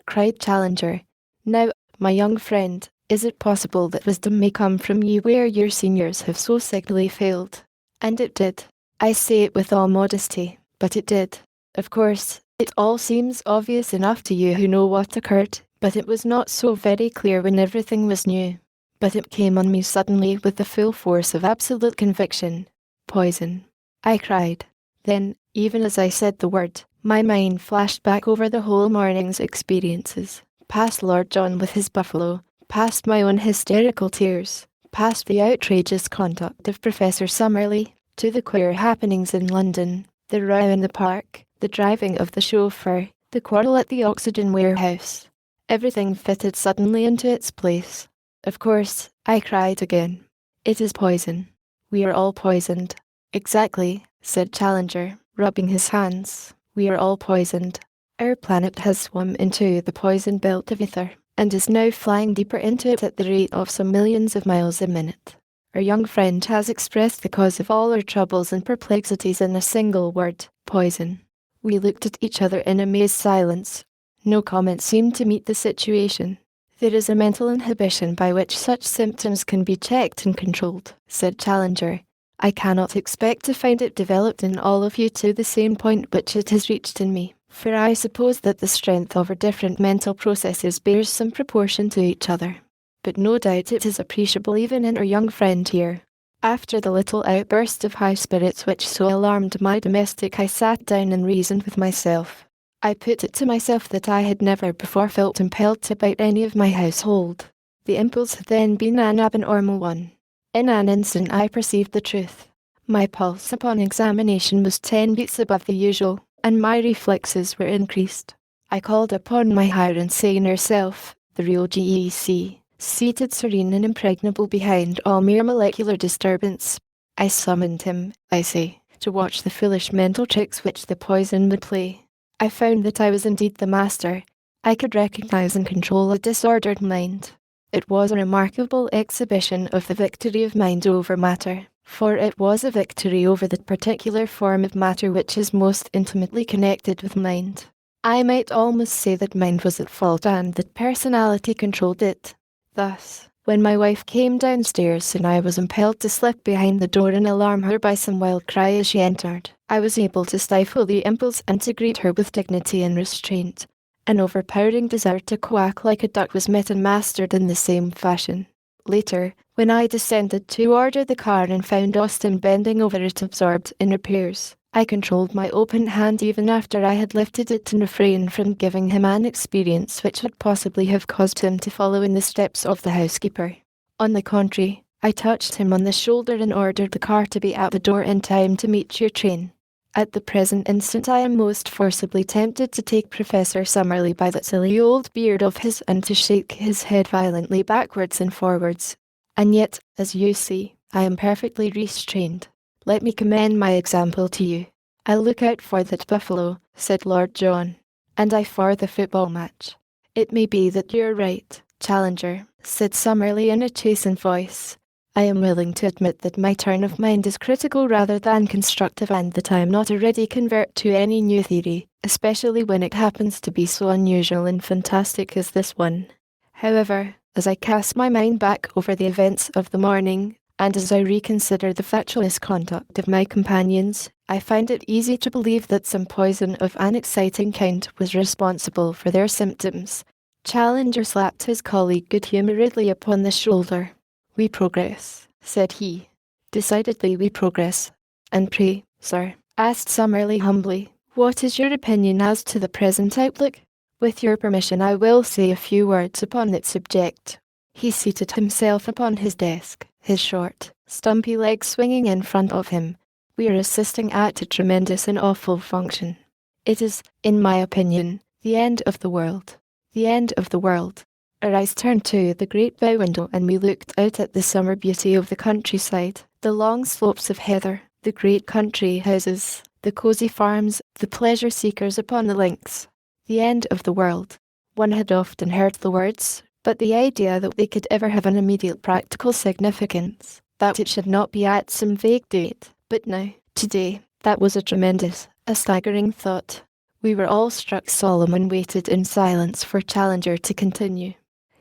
cried Challenger. Now, my young friend, is it possible that wisdom may come from you where your seniors have so signally failed? And it did. I say it with all modesty, but it did. Of course, it all seems obvious enough to you who know what occurred, but it was not so very clear when everything was new. But it came on me suddenly with the full force of absolute conviction. Poison, I cried. Then, even as I said the word, my mind flashed back over the whole morning's experiences, past Lord John with his buffalo, past my own hysterical tears, past the outrageous conduct of Professor Summerlee, to the queer happenings in London, the row in the park, the driving of the chauffeur, the quarrel at the oxygen warehouse. Everything fitted suddenly into its place. Of course, I cried again. It is poison. We are all poisoned. Exactly, said Challenger, rubbing his hands. We are all poisoned. Our planet has swum into the poison belt of ether, and is now flying deeper into it at the rate of some millions of miles a minute. Our young friend has expressed the cause of all our troubles and perplexities in a single word, poison. We looked at each other in amazed silence. No comment seemed to meet the situation. There is a mental inhibition by which such symptoms can be checked and controlled, said Challenger. I cannot expect to find it developed in all of you to the same point which it has reached in me, for I suppose that the strength of our different mental processes bears some proportion to each other. But no doubt it is appreciable even in our young friend here. After the little outburst of high spirits which so alarmed my domestic, I sat down and reasoned with myself. I put it to myself that I had never before felt impelled to bite any of my household. The impulse had then been an abnormal one. In an instant I perceived the truth. My pulse upon examination was 10 beats above the usual, and my reflexes were increased. I called upon my higher and saner self, the real GEC, seated serene and impregnable behind all mere molecular disturbance. I summoned him, I say, to watch the foolish mental tricks which the poison would play. I found that I was indeed the master. I could recognize and control a disordered mind. It was a remarkable exhibition of the victory of mind over matter, for it was a victory over the particular form of matter which is most intimately connected with mind. I might almost say that mind was at fault and that personality controlled it. Thus, when my wife came downstairs and I was impelled to slip behind the door and alarm her by some wild cry as she entered, I was able to stifle the impulse and to greet her with dignity and restraint. An overpowering desire to quack like a duck was met and mastered in the same fashion. Later, when I descended to order the car and found Austin bending over it absorbed in repairs, I controlled my open hand even after I had lifted it to refrain from giving him an experience which would possibly have caused him to follow in the steps of the housekeeper. On the contrary, I touched him on the shoulder and ordered the car to be at the door in time to meet your train. At the present instant I am most forcibly tempted to take Professor Summerlee by that silly old beard of his and to shake his head violently backwards and forwards. And yet, as you see, I am perfectly restrained. Let me commend my example to you. "I'll look out for that buffalo," said Lord John. "And I for the football match." "It may be that you're right, Challenger," said Summerlee in a chastened voice. "I am willing to admit that my turn of mind is critical rather than constructive, and that I am not a ready convert to any new theory, especially when it happens to be so unusual and fantastic as this one. However, as I cast my mind back over the events of the morning, and as I reconsider the factual misconduct of my companions, I find it easy to believe that some poison of an exciting kind was responsible for their symptoms." Challenger slapped his colleague good-humouredly upon the shoulder. "We progress," said he. "Decidedly we progress. And pray, sir," asked Summerlee humbly, "what is your opinion as to the present outlook? With your permission I will say a few words upon that subject." He seated himself upon his desk, his short, stumpy legs swinging in front of him. "We are assisting at a tremendous and awful function. It is, in my opinion, the end of the world. The end of the world." Our eyes turned to the great bow window and we looked out at the summer beauty of the countryside, the long slopes of heather, the great country houses, the cosy farms, the pleasure seekers upon the links. The end of the world. One had often heard the words, but the idea that they could ever have an immediate practical significance, that it should not be at some vague date, but now, today, that was a tremendous, a staggering thought. We were all struck. Solomon waited in silence for Challenger to continue.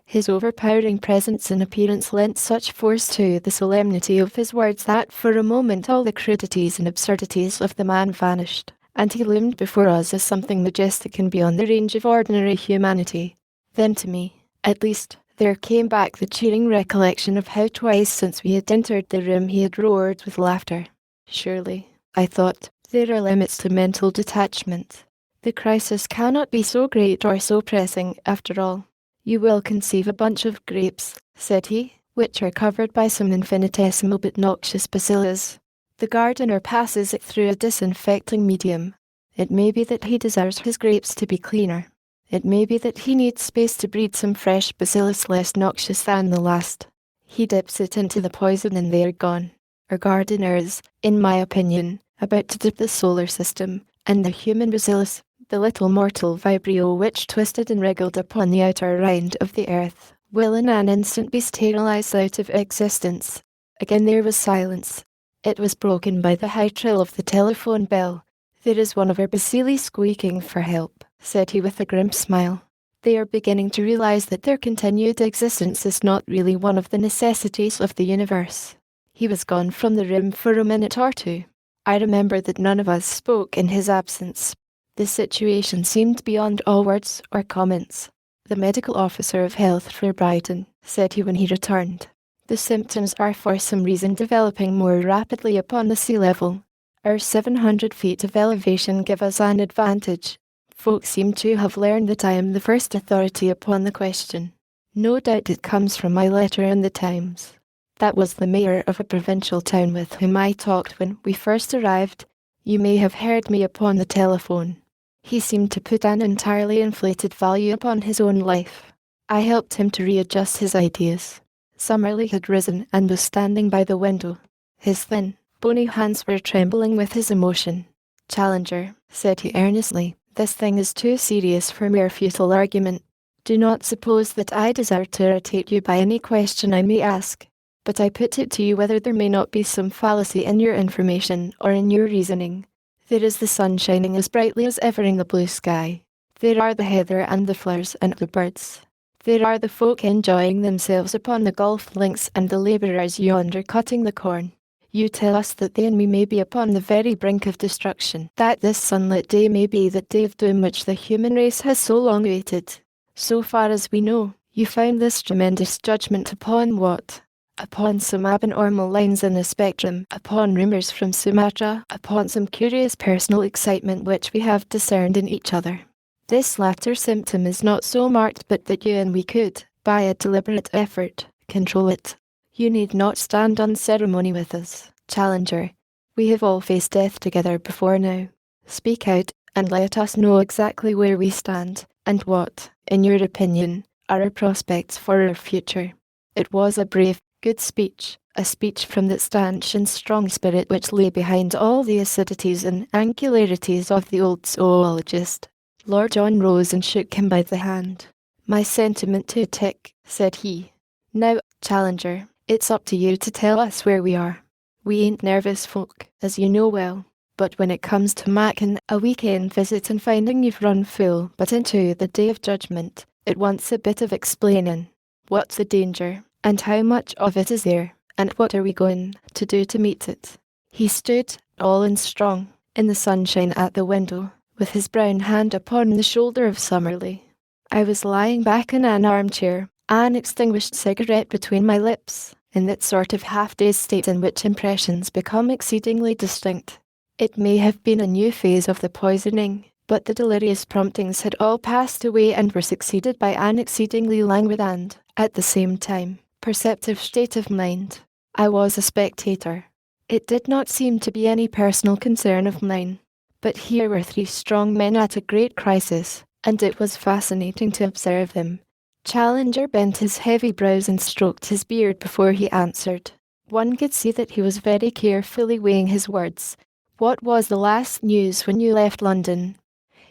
His overpowering presence and appearance lent such force to the solemnity of his words that for a moment all the crudities and absurdities of the man vanished, and he loomed before us as something majestic and beyond the range of ordinary humanity. Then to me, at least, there came back the cheering recollection of how twice since we had entered the room he had roared with laughter. Surely, I thought, there are limits to mental detachment. The crisis cannot be so great or so pressing after all. "You will conceive a bunch of grapes," said he, "which are covered by some infinitesimal but noxious bacillus. The gardener passes it through a disinfecting medium. It may be that he desires his grapes to be cleaner. It may be that he needs space to breed some fresh bacillus less noxious than the last. He dips it into the poison and they are gone. Our gardener is, in my opinion, about to dip the solar system, and the human bacillus, the little mortal vibrio which twisted and wriggled upon the outer rind of the earth, will in an instant be sterilized out of existence." Again there was silence. It was broken by the high trill of the telephone bell. "There is one of our bacilli squeaking for help," said he with a grim smile. "They are beginning to realize that their continued existence is not really one of the necessities of the universe." He was gone from the room for a minute or two. I remember that none of us spoke in his absence. The situation seemed beyond all words or comments. "The medical officer of health for Brighton," said he when he returned. "The symptoms are for some reason developing more rapidly upon the sea level. Our 700 feet of elevation give us an advantage. Folks seem to have learned that I am the first authority upon the question. No doubt it comes from my letter in the Times." That was the mayor of a provincial town with whom I talked when we first arrived. You may have heard me upon the telephone. He seemed to put an entirely inflated value upon his own life. I helped him to readjust his ideas. Summerlee had risen and was standing by the window. His thin, bony hands were trembling with his emotion. "Challenger," said he earnestly, "this thing is too serious for mere futile argument. Do not suppose that I desire to irritate you by any question I may ask, but I put it to you whether there may not be some fallacy in your information or in your reasoning. There is the sun shining as brightly as ever in the blue sky. There are the heather and the flowers and the birds. There are the folk enjoying themselves upon the golf links and the labourers yonder cutting the corn. You tell us that they and we may be upon the very brink of destruction, that this sunlit day may be that day of doom which the human race has so long waited. So far as we know, you found this tremendous judgment upon what? Upon some abnormal lines in the spectrum, upon rumours from Sumatra, upon some curious personal excitement which we have discerned in each other. This latter symptom is not so marked but that you and we could, by a deliberate effort, control it. You need not stand on ceremony with us, Challenger. We have all faced death together before now. Speak out, and let us know exactly where we stand, and what, in your opinion, are our prospects for our future." It was a brave, good speech, a speech from that stanch and strong spirit which lay behind all the acidities and angularities of the old zoologist. Lord John rose and shook him by the hand. "My sentiment to a tick," said he. "Now, Challenger, it's up to you to tell us where we are. We ain't nervous folk, as you know well, but when it comes to making a weekend visit and finding you've run full but into the day of judgment, it wants a bit of explaining. What's the danger, and how much of it is there, and what are we going to do to meet it?" He stood, all and strong, in the sunshine at the window, with his brown hand upon the shoulder of Summerlee. I was lying back in an armchair, an extinguished cigarette between my lips, in that sort of half-dazed state in which impressions become exceedingly distinct. It may have been a new phase of the poisoning, but the delirious promptings had all passed away and were succeeded by an exceedingly languid and, at the same time, perceptive state of mind. I was a spectator. It did not seem to be any personal concern of mine. But here were three strong men at a great crisis, and it was fascinating to observe them. Challenger bent his heavy brows and stroked his beard before he answered. One could see that he was very carefully weighing his words. "What was the last news when you left London?"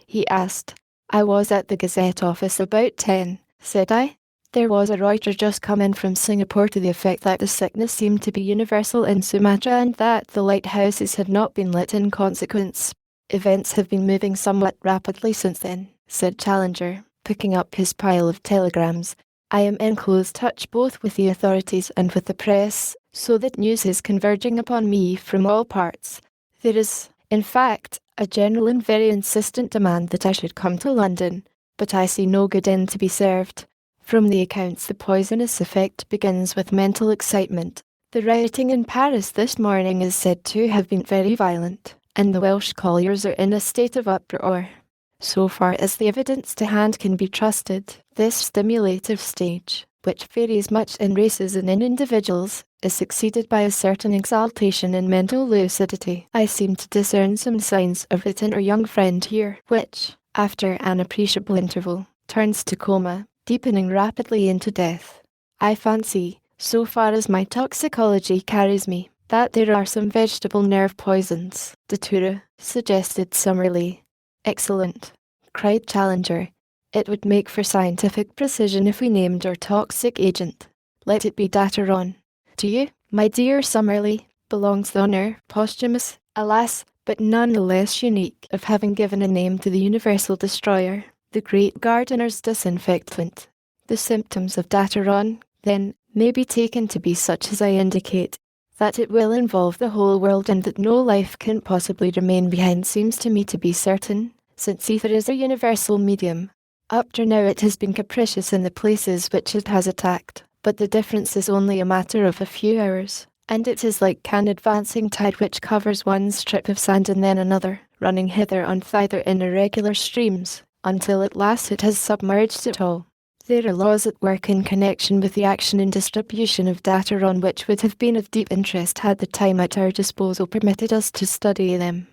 he asked. "I was at the Gazette office about 10, said I. There was a writer just come in from Singapore to the effect that the sickness seemed to be universal in Sumatra and that the lighthouses had not been lit in consequence. Events have been moving somewhat rapidly since then," said Challenger, picking up his pile of telegrams. "I am in close touch both with the authorities and with the press, so that news is converging upon me from all parts. There is, in fact, a general and very insistent demand that I should come to London, but I see no good end to be served. From the accounts, the poisonous effect begins with mental excitement. The rioting in Paris this morning is said to have been very violent, and the Welsh colliers are in a state of uproar. So far as the evidence to hand can be trusted, this stimulative stage, which varies much in races and in individuals, is succeeded by a certain exaltation in mental lucidity. I seem to discern some signs of it in our young friend here, which, after an appreciable interval, turns to coma, deepening rapidly into death. I fancy, so far as my toxicology carries me, that there are some vegetable nerve poisons," Datura suggested Summerlee. "Excellent," cried Challenger. "It would make for scientific precision if we named our toxic agent. Let it be Dataron. To you, my dear Summerlee, belongs the honour, posthumous, alas, but none the less unique, of having given a name to the universal destroyer, the great gardener's disinfectant. The symptoms of Dataron, then, may be taken to be such as I indicate. That it will involve the whole world and that no life can possibly remain behind seems to me to be certain, since ether is a universal medium. Up to now it has been capricious in the places which it has attacked, but the difference is only a matter of a few hours, and it is like an advancing tide which covers one strip of sand and then another, running hither and thither in irregular streams, until at last it has submerged it all. There are laws at work in connection with the action and distribution of Dataron which would have been of deep interest had the time at our disposal permitted us to study them.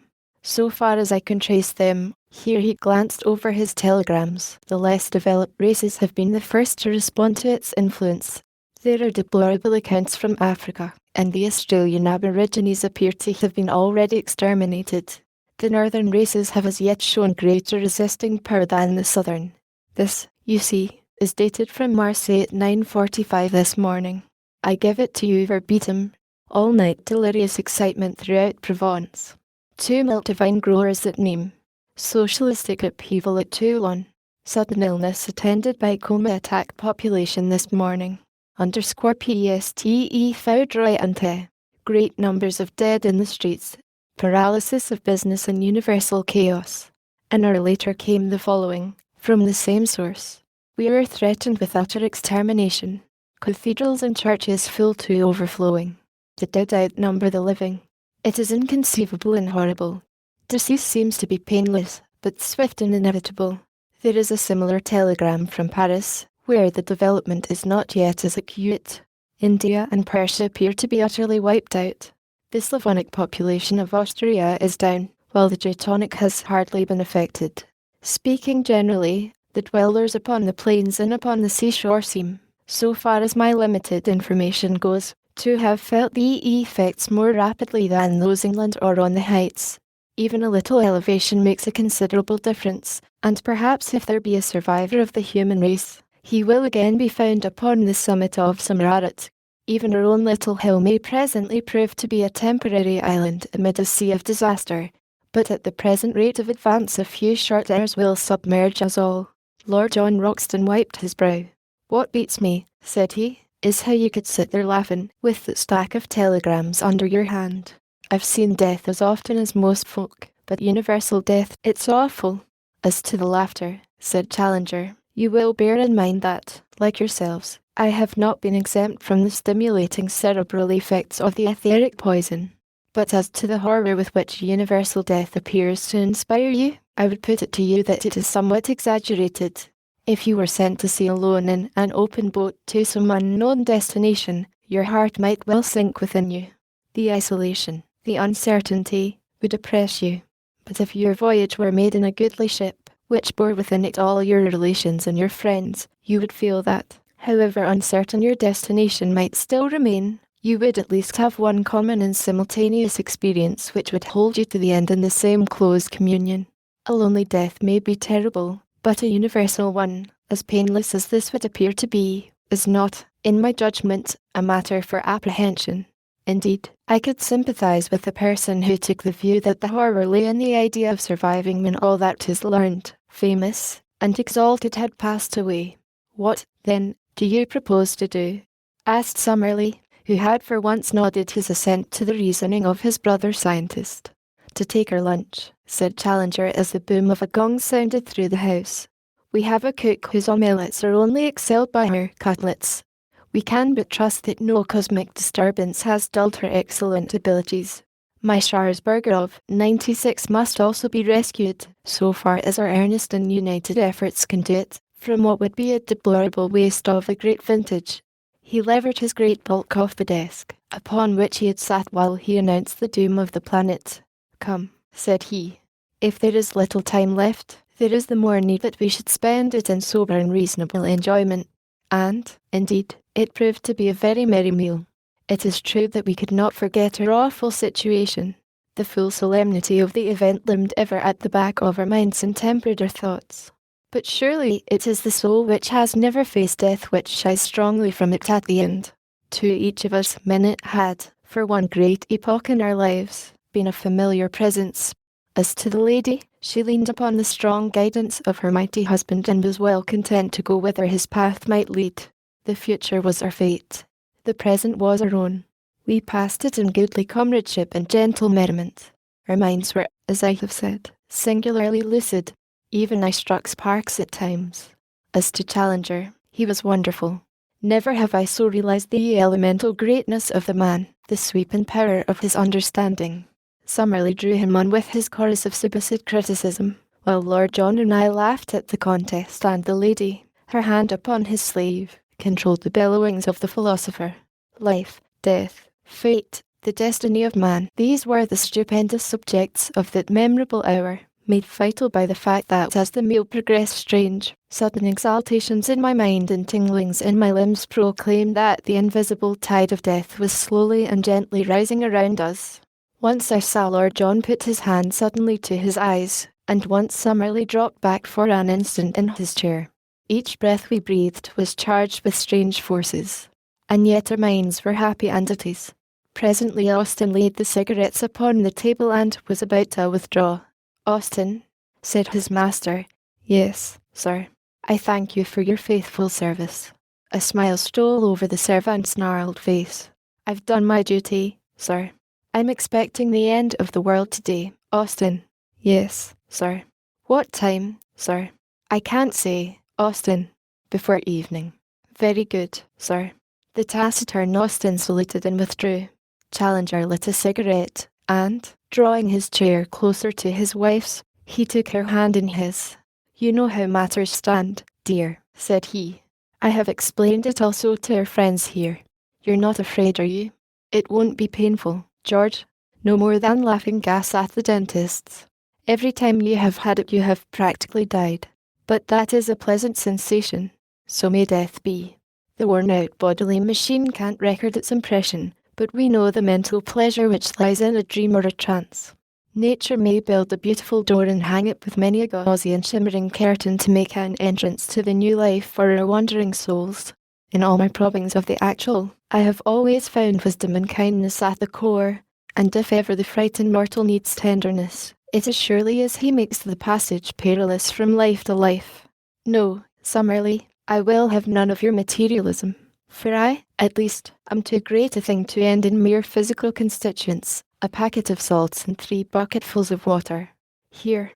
So far as I can trace them," here he glanced over his telegrams, "the less developed races have been the first to respond to its influence. There are deplorable accounts from Africa, and the Australian Aborigines appear to have been already exterminated. The northern races have as yet shown greater resisting power than the southern. This, you see, is dated from Marseille at 9:45 this morning. I give it to you verbatim. All night delirious excitement throughout Provence. Tumult of vine growers at Nîmes. Socialistic upheaval at Toulon. Sudden illness attended by coma attack population this morning. Underscore PSTE Foudroy ante. Great numbers of dead in the streets. Paralysis of business and universal chaos." An hour later came the following, from the same source. "We are threatened with utter extermination. Cathedrals and churches full to overflowing. The dead outnumber the living. It is inconceivable and horrible. Decease seems to be painless, but swift and inevitable." There is a similar telegram from Paris, where the development is not yet as acute. India and Persia appear to be utterly wiped out. The Slavonic population of Austria is down, while the Teutonic has hardly been affected. Speaking generally, the dwellers upon the plains and upon the seashore seem, so far as my limited information goes, to have felt the effects more rapidly than those inland or on the heights. Even a little elevation makes a considerable difference, and perhaps if there be a survivor of the human race, he will again be found upon the summit of some Ararat. Even our own little hill may presently prove to be a temporary island amid a sea of disaster, but at the present rate of advance a few short hours will submerge us all. Lord John Roxton wiped his brow. "What beats me," said he, "is how you could sit there laughing, with the stack of telegrams under your hand. I've seen death as often as most folk, but universal death, it's awful." "As to the laughter," said Challenger, "you will bear in mind that, like yourselves, I have not been exempt from the stimulating cerebral effects of the etheric poison. But as to the horror with which universal death appears to inspire you, I would put it to you that it is somewhat exaggerated. If you were sent to sea alone in an open boat to some unknown destination, your heart might well sink within you. The isolation, the uncertainty, would oppress you. But if your voyage were made in a goodly ship, which bore within it all your relations and your friends, you would feel that, however uncertain your destination might still remain, you would at least have one common and simultaneous experience which would hold you to the end in the same close communion. A lonely death may be terrible, but a universal one, as painless as this would appear to be, is not, in my judgment, a matter for apprehension. Indeed, I could sympathize with the person who took the view that the horror lay in the idea of surviving when all that is learned, famous, and exalted had passed away. What, then, do you propose to do?" asked Summerlee, who had for once nodded his assent to the reasoning of his brother scientist. "To take our lunch," said Challenger as the boom of a gong sounded through the house. "We have a cook whose omelettes are only excelled by her cutlets. We can but trust that no cosmic disturbance has dulled her excellent abilities. My Scharsberger of 96 must also be rescued, so far as our earnest and united efforts can do it, from what would be a deplorable waste of a great vintage." He levered his great bulk off the desk, upon which he had sat while he announced the doom of the planet. "Come," said he. "If there is little time left, there is the more need that we should spend it in sober and reasonable enjoyment." And, indeed, it proved to be a very merry meal. It is true that we could not forget our awful situation. The full solemnity of the event loomed ever at the back of our minds and tempered our thoughts. But surely it is the soul which has never faced death which shies strongly from it at the end. To each of us minute had, for one great epoch in our lives, been a familiar presence. As to the lady, she leaned upon the strong guidance of her mighty husband and was well content to go whither his path might lead. The future was our fate. The present was our own. We passed it in goodly comradeship and gentle merriment. Our minds were, as I have said, singularly lucid. Even I struck sparks at times. As to Challenger, he was wonderful. Never have I so realized the elemental greatness of the man, the sweeping power of his understanding. Summerlee drew him on with his chorus of subacid criticism, while Lord John and I laughed at the contest, and the lady, her hand upon his sleeve, controlled the bellowings of the philosopher. Life, death, fate, the destiny of man, these were the stupendous subjects of that memorable hour, made vital by the fact that as the meal progressed strange, sudden exaltations in my mind and tinglings in my limbs proclaimed that the invisible tide of death was slowly and gently rising around us. Once I saw Lord John put his hand suddenly to his eyes, and once Summerlee dropped back for an instant in his chair. Each breath we breathed was charged with strange forces, and yet our minds were happy and at ease. Presently Austin laid the cigarettes upon the table and was about to withdraw. "Austin," said his master. "Yes, sir. I thank you for your faithful service." A smile stole over the servant's gnarled face. "I've done my duty, sir. I'm expecting the end of the world today, Austin." "Yes, sir." "What time, sir?" "I can't say, Austin." "Before evening." "Very good, sir." The taciturn Austin saluted and withdrew. Challenger lit a cigarette, and, drawing his chair closer to his wife's, he took her hand in his. "You know how matters stand, dear," said he. "I have explained it also to our friends here. You're not afraid, are you? It won't be painful, George. No more than laughing gas at the dentist's. Every time you have had it you have practically died. But that is a pleasant sensation. So may death be." The worn-out bodily machine can't record its impression, but we know the mental pleasure which lies in a dream or a trance. Nature may build a beautiful door and hang it with many a gauzy and shimmering curtain to make an entrance to the new life for our wandering souls. In all my probings of the actual, I have always found wisdom and kindness at the core, and if ever the frightened mortal needs tenderness, it is surely as he makes the passage perilous from life to life. No, Summerlee, I will have none of your materialism, for I, at least, am too great a thing to end in mere physical constituents, a packet of salts and 3 bucketfuls of water. Here,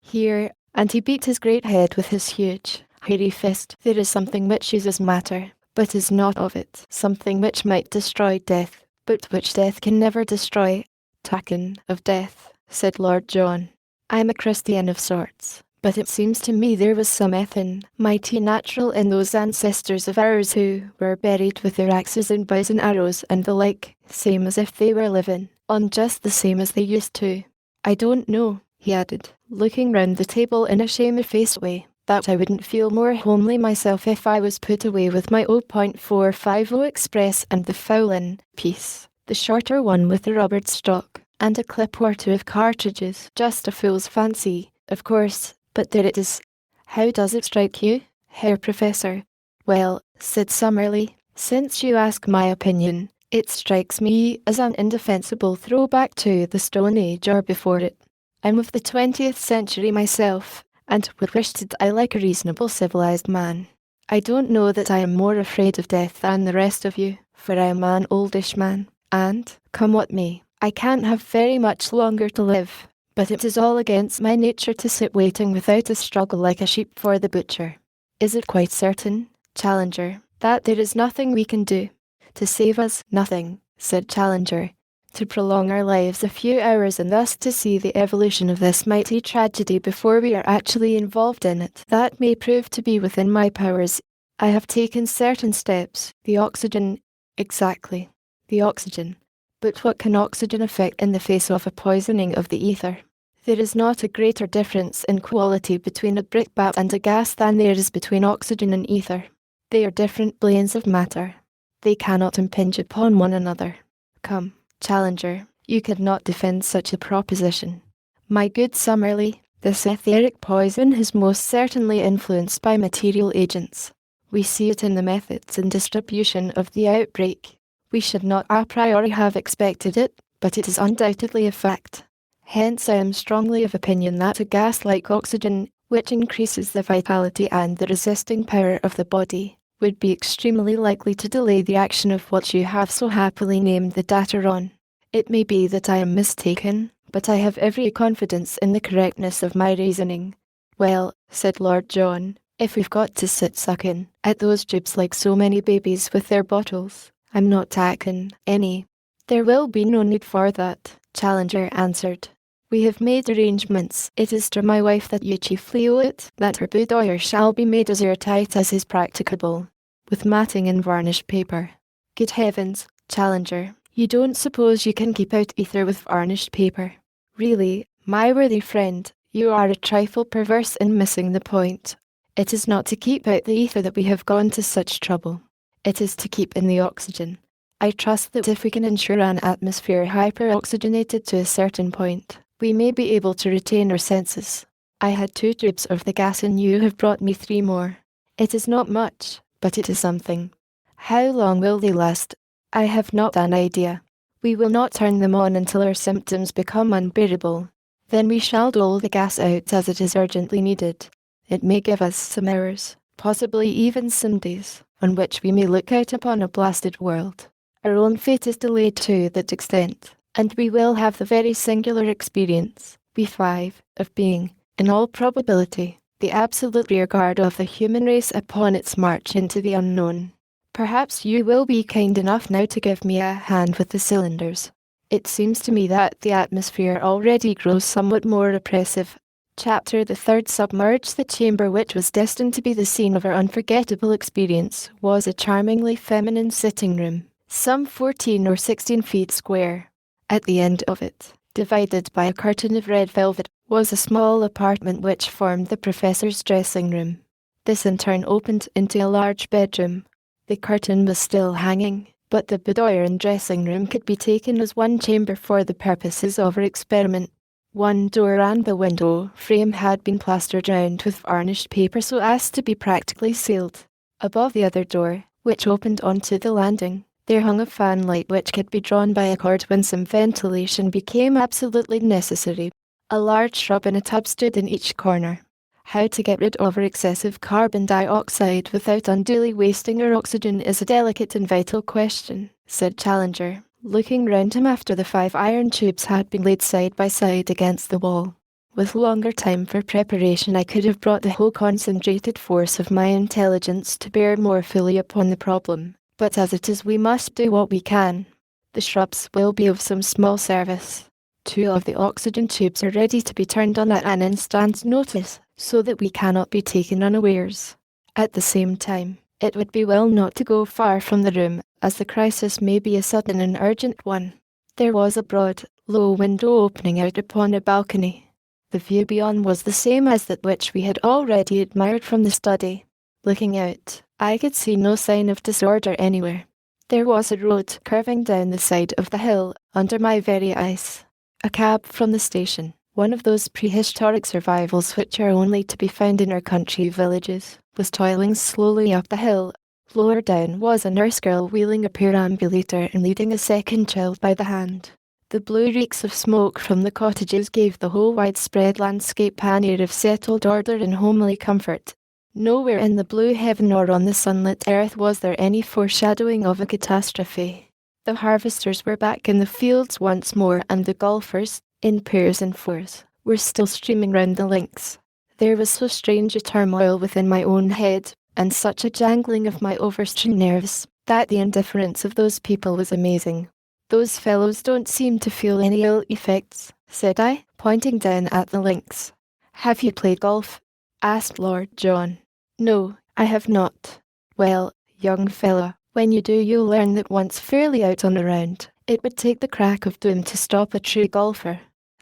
and he beat his great head with his huge, hairy fist. There is something which uses matter, but is not of it, something which might destroy death, but which death can never destroy. Talking of death, said Lord John, I am a Christian of sorts, but it seems to me there was some ethin mighty natural in those ancestors of ours who were buried with their axes and bows and arrows and the like, same as if they were living, on just the same as they used to. I don't know, he added, looking round the table in a shamefaced way, that I wouldn't feel more homely myself if I was put away with my 0.450 Express and the Fowlin piece, the shorter one with the rubbered stock, and a clip or 2 of cartridges. Just a fool's fancy, of course, but there it is. How does it strike you, Herr Professor? Well, said Summerlee, since you ask my opinion, it strikes me as an indefensible throwback to the Stone Age or before it. I'm of the 20th century myself, and would wish to die like a reasonable civilized man. I don't know that I am more afraid of death than the rest of you, for I am an oldish man, and, come what may, I can't have very much longer to live, but it is all against my nature to sit waiting without a struggle like a sheep for the butcher. Is it quite certain, Challenger, that there is nothing we can do to save us? Nothing, said Challenger. To prolong our lives a few hours and thus to see the evolution of this mighty tragedy before we are actually involved in it, that may prove to be within my powers. I have taken certain steps. The oxygen, exactly, the oxygen. But what can oxygen effect in the face of a poisoning of the ether? There is not a greater difference in quality between a brickbat and a gas than there is between oxygen and ether. They are different planes of matter. They cannot impinge upon one another. Come, Challenger, you could not defend such a proposition. My good Summerlee, this etheric poison is most certainly influenced by material agents. We see it in the methods and distribution of the outbreak. We should not a priori have expected it, but it is undoubtedly a fact. Hence I am strongly of opinion that a gas like oxygen, which increases the vitality and the resisting power of the body, would be extremely likely to delay the action of what you have so happily named the dataron. It may be that I am mistaken, but I have every confidence in the correctness of my reasoning. Well, said Lord John, if we've got to sit sucking at those tubes like so many babies with their bottles, I'm not taking any. There will be no need for that, Challenger answered. We have made arrangements. It is to my wife that you chiefly owe it, that her boudoir shall be made as airtight as is practicable, with matting and varnished paper. Good heavens, Challenger, you don't suppose you can keep out ether with varnished paper? Really, my worthy friend, you are a trifle perverse in missing the point. It is not to keep out the ether that we have gone to such trouble. It is to keep in the oxygen. I trust that if we can ensure an atmosphere hyperoxygenated to a certain point, we may be able to retain our senses. I had 2 tubes of the gas and you have brought me 3 more. It is not much, but it is something. How long will they last? I have not an idea. We will not turn them on until our symptoms become unbearable. Then we shall dole the gas out as it is urgently needed. It may give us some hours, possibly even some days, on which we may look out upon a blasted world. Our own fate is delayed to that extent, and we will have the very singular experience, we 5, of being, in all probability, the absolute rearguard of the human race upon its march into the unknown. Perhaps you will be kind enough now to give me a hand with the cylinders. It seems to me that the atmosphere already grows somewhat more oppressive. Chapter the 3rd. Submerged. The chamber which was destined to be the scene of our unforgettable experience was a charmingly feminine sitting room, some 14 or 16 feet square. At the end of it, divided by a curtain of red velvet, was a small apartment which formed the professor's dressing room. This in turn opened into a large bedroom, The curtain was still hanging, but the boudoir and dressing room could be taken as one chamber for the purposes of our experiment. One door and the window frame had been plastered round with varnished paper so as to be practically sealed. Above the other door, which opened onto the landing, there hung a fan light which could be drawn by a cord when some ventilation became absolutely necessary. A large shrub in a tub stood in each corner. How to get rid of our excessive carbon dioxide without unduly wasting our oxygen is a delicate and vital question, said Challenger, looking round him after the 5 iron tubes had been laid side by side against the wall. With longer time for preparation I could have brought the whole concentrated force of my intelligence to bear more fully upon the problem, but as it is we must do what we can. The shrubs will be of some small service. 2 of the oxygen tubes are ready to be turned on at an instant's notice, so that we cannot be taken unawares. At the same time, it would be well not to go far from the room, as the crisis may be a sudden and urgent one. There was a broad, low window opening out upon a balcony. The view beyond was the same as that which we had already admired from the study. Looking out, I could see no sign of disorder anywhere. There was a road curving down the side of the hill, under my very eyes. A cab from the station, one of those prehistoric survivals which are only to be found in our country villages, was toiling slowly up the hill. Lower down was a nurse girl wheeling a perambulator and leading a second child by the hand. The blue reeks of smoke from the cottages gave the whole widespread landscape an air of settled order and homely comfort. Nowhere in the blue heaven or on the sunlit earth was there any foreshadowing of a catastrophe. The harvesters were back in the fields once more, and the golfers, in pairs and fours, were still streaming round the links. There was so strange a turmoil within my own head, and such a jangling of my overstrained nerves, that the indifference of those people was amazing. "Those fellows don't seem to feel any ill effects," said I, pointing down at the links. "Have you played golf?" asked Lord John. "No, I have not." "Well, young fellow, when you do you'll learn that once fairly out on the round, it would take the crack of doom to stop a true golfer.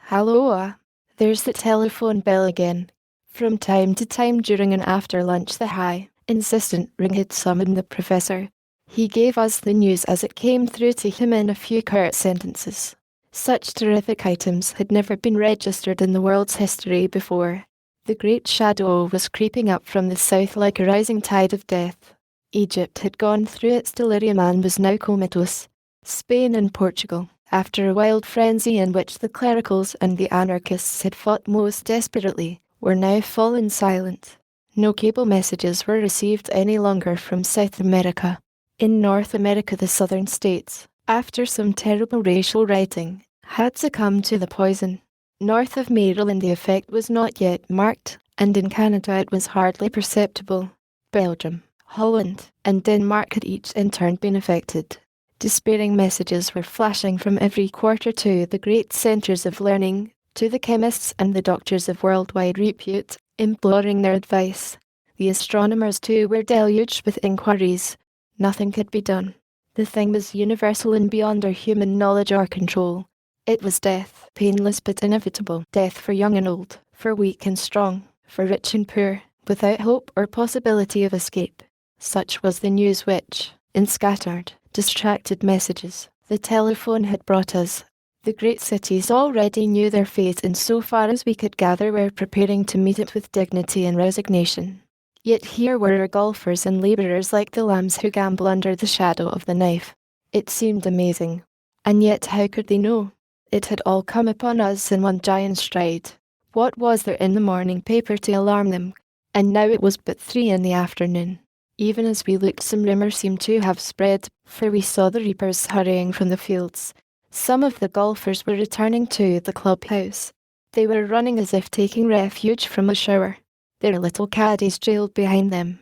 Halloa! There's the telephone bell again." From time to time during and after lunch the high, insistent ring had summoned the professor. He gave us the news as it came through to him in a few curt sentences. Such terrific items had never been registered in the world's history before. The great shadow was creeping up from the south like a rising tide of death. Egypt had gone through its delirium and was now comatose. Spain and Portugal, after a wild frenzy in which the clericals and the anarchists had fought most desperately, were now fallen silent. No cable messages were received any longer from South America. In North America the southern states, after some terrible racial rioting, had succumbed to the poison. North of Maryland the effect was not yet marked, and in Canada it was hardly perceptible. Belgium, Holland, and Denmark had each in turn been affected. Despairing messages were flashing from every quarter to the great centres of learning, to the chemists and the doctors of worldwide repute, imploring their advice. The astronomers too were deluged with inquiries. Nothing could be done. The thing was universal and beyond our human knowledge or control. It was death, painless but inevitable, death for young and old, for weak and strong, for rich and poor, without hope or possibility of escape. Such was the news which, in scattered, distracted messages, the telephone had brought us. The great cities already knew their fate and so far as we could gather were preparing to meet it with dignity and resignation. Yet here were our golfers and labourers like the lambs who gamble under the shadow of the knife. It seemed amazing. And yet how could they know? It had all come upon us in one giant stride. What was there in the morning paper to alarm them? And now it was but 3 in the afternoon. Even as we looked some rumour seemed to have spread, for we saw the reapers hurrying from the fields. Some of the golfers were returning to the clubhouse. They were running as if taking refuge from a shower, their little caddies trailed behind them.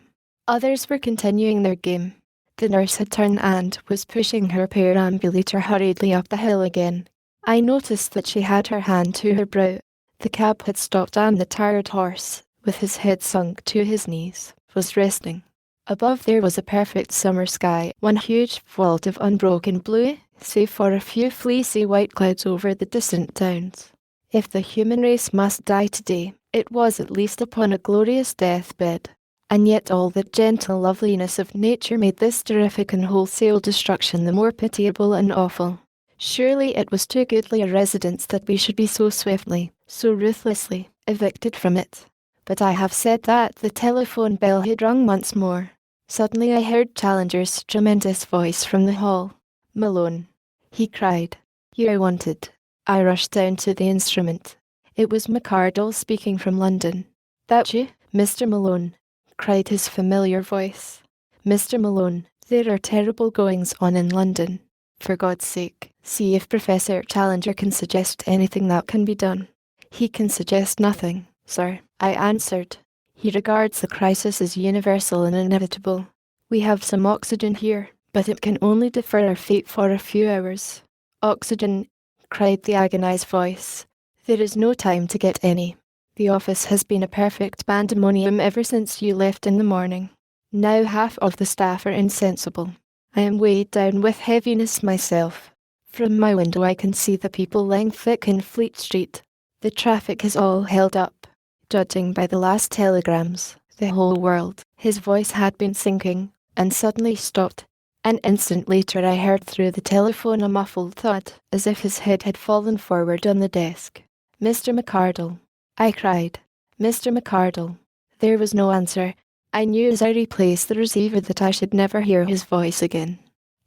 Others were continuing their game. The nurse had turned and was pushing her perambulator hurriedly up the hill again. I noticed that she had her hand to her brow. The cab had stopped and the tired horse, with his head sunk to his knees, was resting. Above there was a perfect summer sky, one huge vault of unbroken blue, save for a few fleecy white clouds over the distant downs. If the human race must die today, it was at least upon a glorious deathbed. And yet all the gentle loveliness of nature made this terrific and wholesale destruction the more pitiable and awful. Surely it was too goodly a residence that we should be so swiftly, so ruthlessly, evicted from it. But I have said that. The telephone bell had rung once more. Suddenly I heard Challenger's tremendous voice from the hall. "Malone," he cried. "You are wanted." I rushed down to the instrument. It was McArdle speaking from London. "That you, Mr. Malone?" cried his familiar voice. "Mr. Malone, there are terrible goings on in London. For God's sake, see if Professor Challenger can suggest anything that can be done." "He can suggest nothing, sir," I answered. "He regards the crisis as universal and inevitable. We have some oxygen here, but it can only defer our fate for a few hours." "Oxygen!" cried the agonized voice. "There is no time to get any. The office has been a perfect pandemonium ever since you left in the morning. Now half of the staff are insensible. I am weighed down with heaviness myself. From my window I can see the people lying thick in Fleet Street. The traffic is all held up. Judging by the last telegrams, the whole world." His voice had been sinking, and suddenly stopped. An instant later I heard through the telephone a muffled thud, as if his head had fallen forward on the desk. "Mr. McArdle," I cried. "Mr. McArdle." There was no answer. I knew as I replaced the receiver that I should never hear his voice again.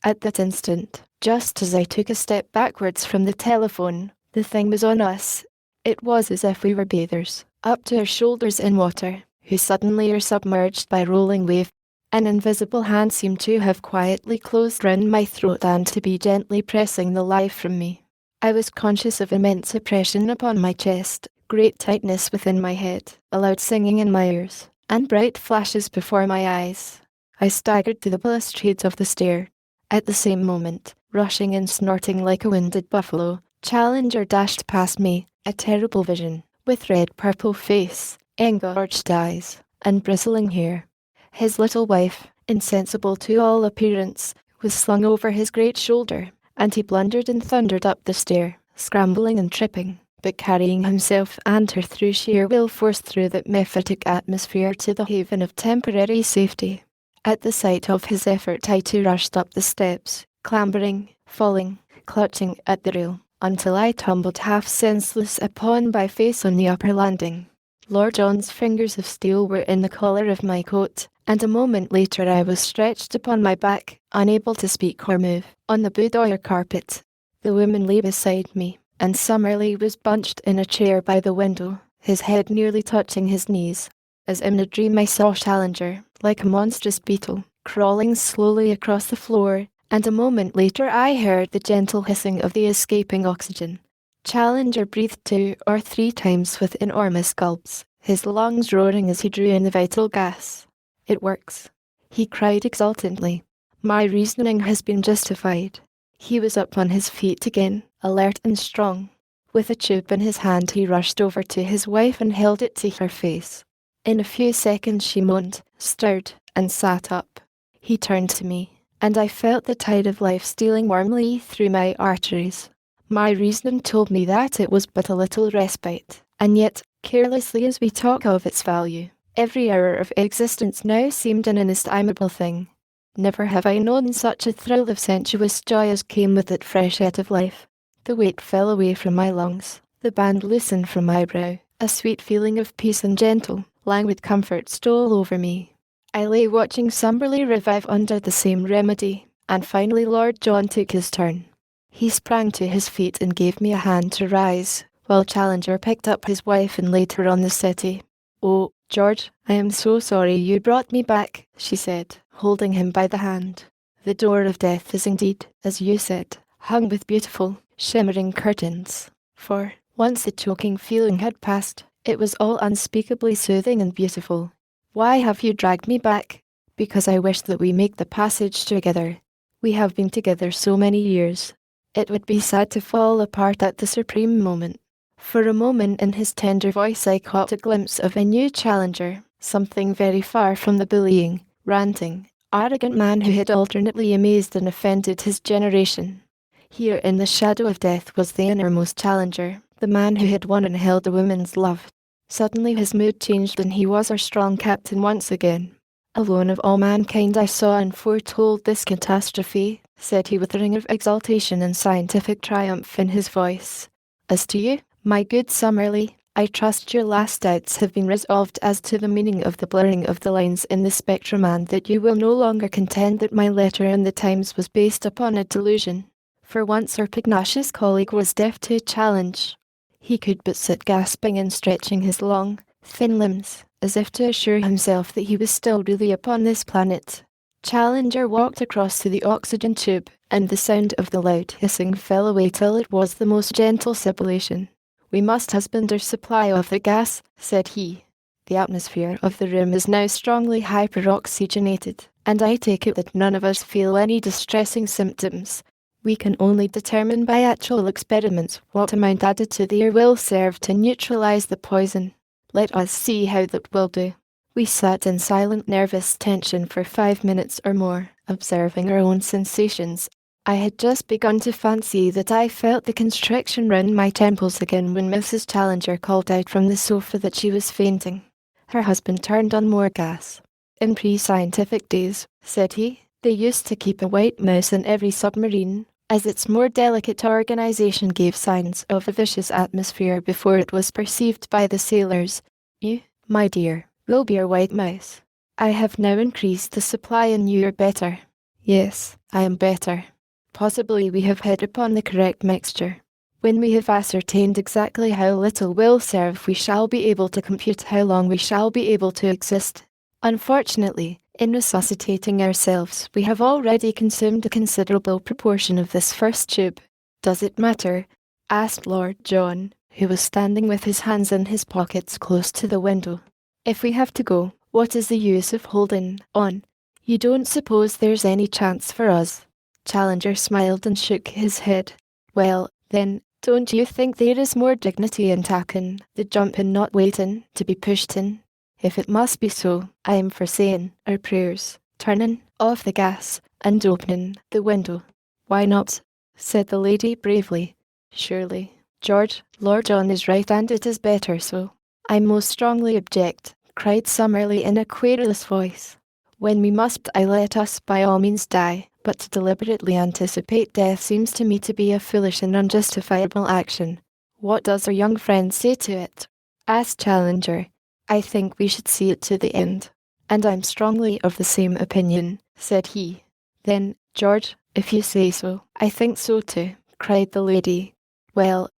At that instant, just as I took a step backwards from the telephone, the thing was on us. It was as if we were bathers, up to our shoulders in water, who suddenly are submerged by rolling wave. An invisible hand seemed to have quietly closed round my throat and to be gently pressing the life from me. I was conscious of immense oppression upon my chest, great tightness within my head, a loud singing in my ears, and bright flashes before my eyes. I staggered to the balustrades of the stair. At the same moment, rushing and snorting like a winded buffalo, Challenger dashed past me, a terrible vision, with red-purple face, engorged eyes, and bristling hair. His little wife, insensible to all appearance, was slung over his great shoulder, and he blundered and thundered up the stair, scrambling and tripping, but carrying himself and her through sheer will force through that mephitic atmosphere to the haven of temporary safety. At the sight of his effort I too rushed up the steps, clambering, falling, clutching at the rail, until I tumbled half senseless upon my face on the upper landing. Lord John's fingers of steel were in the collar of my coat, and a moment later I was stretched upon my back, unable to speak or move, on the boudoir carpet. The woman lay beside me, and Summerlee was bunched in a chair by the window, his head nearly touching his knees. As in a dream I saw Challenger, like a monstrous beetle, crawling slowly across the floor, and a moment later I heard the gentle hissing of the escaping oxygen. Challenger breathed 2 or 3 times with enormous gulps, his lungs roaring as he drew in the vital gas. "It works," he cried exultantly. "My reasoning has been justified." He was up on his feet again, alert and strong. With a tube in his hand he rushed over to his wife and held it to her face. In a few seconds she moaned, stirred, and sat up. He turned to me, and I felt the tide of life stealing warmly through my arteries. My reasoning told me that it was but a little respite, and yet, carelessly as we talk of its value, every hour of existence now seemed an inestimable thing. Never have I known such a thrill of sensuous joy as came with that freshet of life. The weight fell away from my lungs, the band loosened from my brow, a sweet feeling of peace and gentle, languid comfort stole over me. I lay watching Summerlee revive under the same remedy, and finally Lord John took his turn. He sprang to his feet and gave me a hand to rise, while Challenger picked up his wife and laid her on the settee. "Oh, George, I am so sorry you brought me back," she said, holding him by the hand. "The door of death is indeed, as you said, hung with beautiful, shimmering curtains. For, once the choking feeling had passed, it was all unspeakably soothing and beautiful. Why have you dragged me back? Because I wish that we make the passage together. We have been together so many years. It would be sad to fall apart at the supreme moment." For a moment in his tender voice I caught a glimpse of a new Challenger, something very far from the bullying, ranting, arrogant man who had alternately amazed and offended his generation. Here in the shadow of death was the innermost Challenger, the man who had won and held a woman's love. Suddenly his mood changed and he was our strong captain once again. Alone of all mankind I saw and foretold this catastrophe, said he with a ring of exultation and scientific triumph in his voice. As to you, my good Summerlee, I trust your last doubts have been resolved as to the meaning of the blurring of the lines in the spectrum, and that you will no longer contend that my letter in the Times was based upon a delusion. For once our pugnacious colleague was deaf to a challenge. He could but sit gasping and stretching his long, thin limbs, as if to assure himself that he was still really upon this planet. Challenger walked across to the oxygen tube, and the sound of the loud hissing fell away till it was the most gentle sibilation. We must husband our supply of the gas, said he. The atmosphere of the room is now strongly hyperoxygenated, and I take it that none of us feel any distressing symptoms. We can only determine by actual experiments what amount added to the air will serve to neutralize the poison. Let us see how that will do. We sat in silent nervous tension for 5 minutes or more, observing our own sensations. I had just begun to fancy that I felt the constriction round my temples again when Mrs. Challenger called out from the sofa that she was fainting. Her husband turned on more gas. In pre-scientific days, said he, they used to keep a white mouse in every submarine, as its more delicate organization gave signs of a vicious atmosphere before it was perceived by the sailors. You, my dear, will be our white mouse. I have now increased the supply and you are better. Yes, I am better. Possibly we have hit upon the correct mixture. When we have ascertained exactly how little will serve, we shall be able to compute how long we shall be able to exist. Unfortunately, in resuscitating ourselves, we have already consumed a considerable proportion of this first tube. Does it matter? Asked Lord John, who was standing with his hands in his pockets close to the window. If we have to go, what is the use of holding on? You don't suppose there's any chance for us? Challenger smiled and shook his head. Well, then, don't you think there is more dignity in taking the jump and not waiting to be pushed in? If it must be so, I am for saying our prayers, turning off the gas, and opening the window. Why not? Said the lady bravely. Surely, George, Lord John is right, and it is better so. I most strongly object, cried Summerlee in a querulous voice. When we must die, let us by all means die, but to deliberately anticipate death seems to me to be a foolish and unjustifiable action. What does our young friend say to it? Asked Challenger. I think we should see it to the end. And I'm strongly of the same opinion, said he. Then, George, if you say so, I think so too, cried the lady. Well,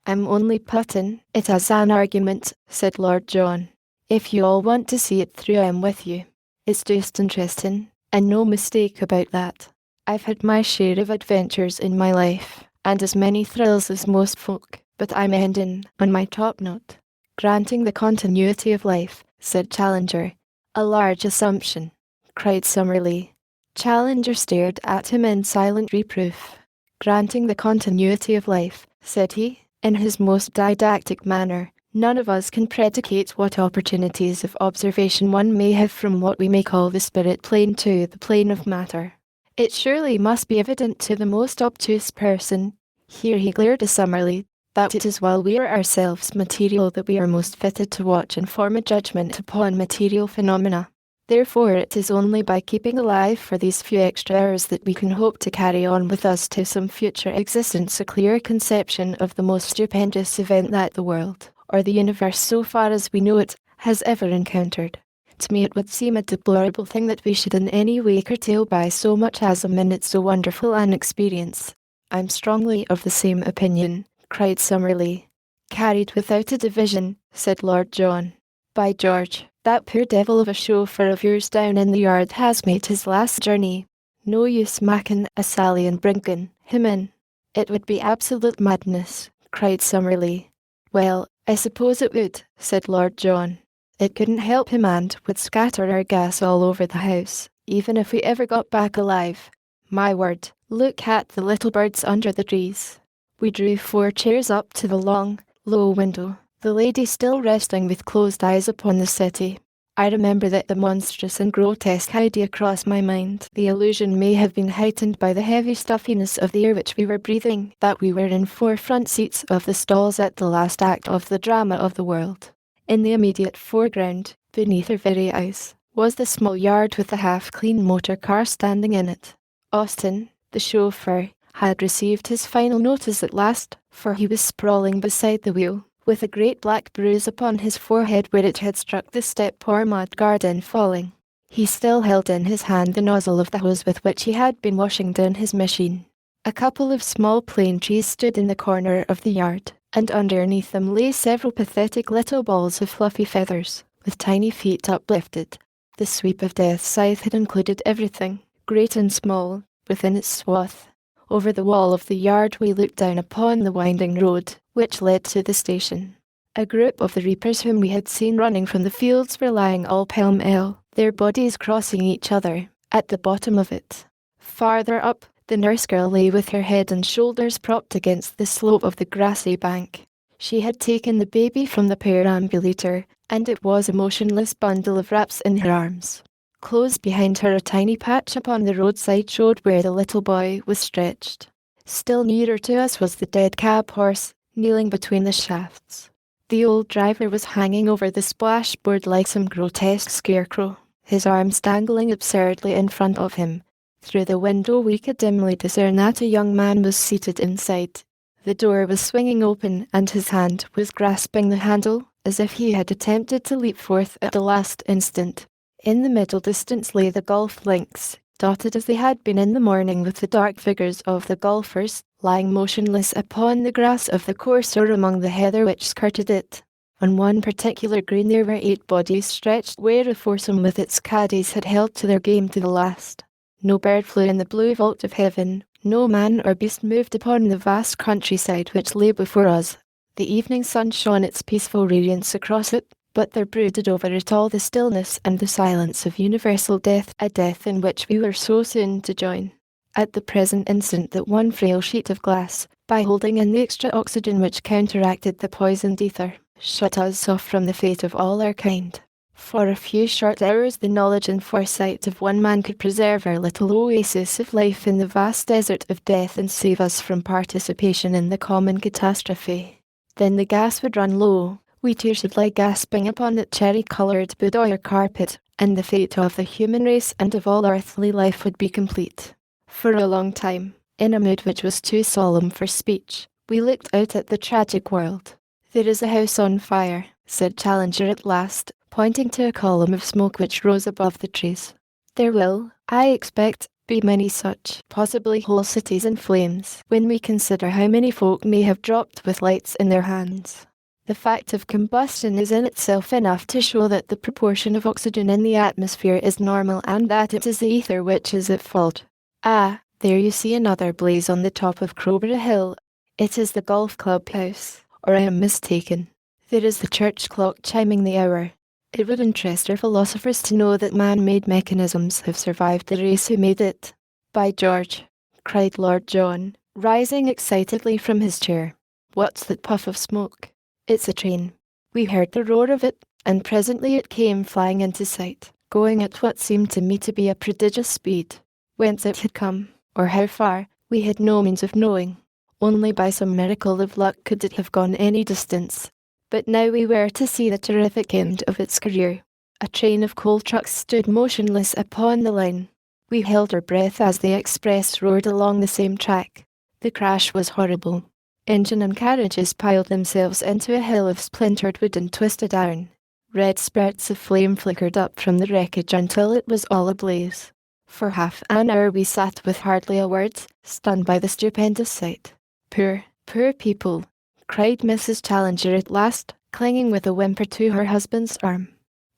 I'm only putting it as an argument, said Lord John. If you all want to see it through, I'm with you. It's just interesting, and no mistake about that. I've had my share of adventures in my life, and as many thrills as most folk, but I'm ending on my top note. Granting the continuity of life, said Challenger. A large assumption, cried Summerlee. Challenger stared at him in silent reproof. Granting the continuity of life, said he, in his most didactic manner, none of us can predicate what opportunities of observation one may have from what we may call the spirit plane to the plane of matter. It surely must be evident to the most obtuse person, here he glared at Summerlee, that it is while we are ourselves material that we are most fitted to watch and form a judgment upon material phenomena. Therefore it is only by keeping alive for these few extra hours that we can hope to carry on with us to some future existence a clear conception of the most stupendous event that the world, or the universe so far as we know it, has ever encountered. To me it would seem a deplorable thing that we should in any way curtail by so much as a minute so wonderful an experience. I'm strongly of the same opinion, cried Summerlee. Carried without a division, said Lord John. By George, that poor devil of a chauffeur of yours down in the yard has made his last journey. No use macking a Sally and bringing him in. It would be absolute madness, cried Summerlee. Well, I suppose it would, said Lord John. It couldn't help him and would scatter our gas all over the house, even if we ever got back alive. My word, look at the little birds under the trees. We drew 4 chairs up to the long, low window, the lady still resting with closed eyes upon the city. I remember that the monstrous and grotesque idea crossed my mind. The illusion may have been heightened by the heavy stuffiness of the air which we were breathing, that we were in 4 front seats of the stalls at the last act of the drama of the world. In the immediate foreground, beneath our very eyes, was the small yard with the half-clean motor car standing in it. Austin, the chauffeur, had received his final notice at last, for he was sprawling beside the wheel, with a great black bruise upon his forehead where it had struck the step or mud guard in falling. He still held in his hand the nozzle of the hose with which he had been washing down his machine. A couple of small plane trees stood in the corner of the yard, and underneath them lay several pathetic little balls of fluffy feathers, with tiny feet uplifted. The sweep of Death's scythe had included everything, great and small, within its swath. Over the wall of the yard we looked down upon the winding road, which led to the station. A group of the reapers whom we had seen running from the fields were lying all pell-mell, their bodies crossing each other, at the bottom of it. Farther up, the nurse girl lay with her head and shoulders propped against the slope of the grassy bank. She had taken the baby from the perambulator, and it was a motionless bundle of wraps in her arms. Close behind her a tiny patch upon the roadside showed where the little boy was stretched. Still nearer to us was the dead cab horse, kneeling between the shafts. The old driver was hanging over the splashboard like some grotesque scarecrow, his arms dangling absurdly in front of him. Through the window we could dimly discern that a young man was seated inside. The door was swinging open and his hand was grasping the handle, as if he had attempted to leap forth at the last instant. In the middle distance lay the golf links, dotted as they had been in the morning with the dark figures of the golfers, lying motionless upon the grass of the course or among the heather which skirted it. On one particular green there were 8 bodies stretched where a foursome with its caddies had held to their game to the last. No bird flew in the blue vault of heaven, no man or beast moved upon the vast countryside which lay before us. The evening sun shone its peaceful radiance across it, but there brooded over it all the stillness and the silence of universal death, a death in which we were so soon to join. At the present instant that one frail sheet of glass, by holding in the extra oxygen which counteracted the poisoned ether, shut us off from the fate of all our kind. For a few short hours the knowledge and foresight of one man could preserve our little oasis of life in the vast desert of death and save us from participation in the common catastrophe. Then the gas would run low, we too should lie gasping upon that cherry-coloured boudoir carpet, and the fate of the human race and of all earthly life would be complete. For a long time, in a mood which was too solemn for speech, we looked out at the tragic world. "There is a house on fire," said Challenger at last, pointing to a column of smoke which rose above the trees. "There will, I expect, be many such, possibly whole cities in flames, when we consider how many folk may have dropped with lights in their hands. The fact of combustion is in itself enough to show that the proportion of oxygen in the atmosphere is normal and that it is the ether which is at fault. Ah, there you see another blaze on the top of Crowborough Hill. It is the golf club house, or I am mistaken. There is the church clock chiming the hour. It would interest our philosophers to know that man-made mechanisms have survived the race who made it. By George!" cried Lord John, rising excitedly from his chair. "What's that puff of smoke? It's a train." We heard the roar of it, and presently it came flying into sight, going at what seemed to me to be a prodigious speed. Whence it had come, or how far, we had no means of knowing. Only by some miracle of luck could it have gone any distance. But now we were to see the terrific end of its career. A train of coal trucks stood motionless upon the line. We held our breath as the express roared along the same track. The crash was horrible. Engine and carriages piled themselves into a hill of splintered wood and twisted iron. Red spurts of flame flickered up from the wreckage until it was all ablaze. For half an hour we sat with hardly a word, stunned by the stupendous sight. "Poor, poor people," cried Mrs. Challenger at last, clinging with a whimper to her husband's arm.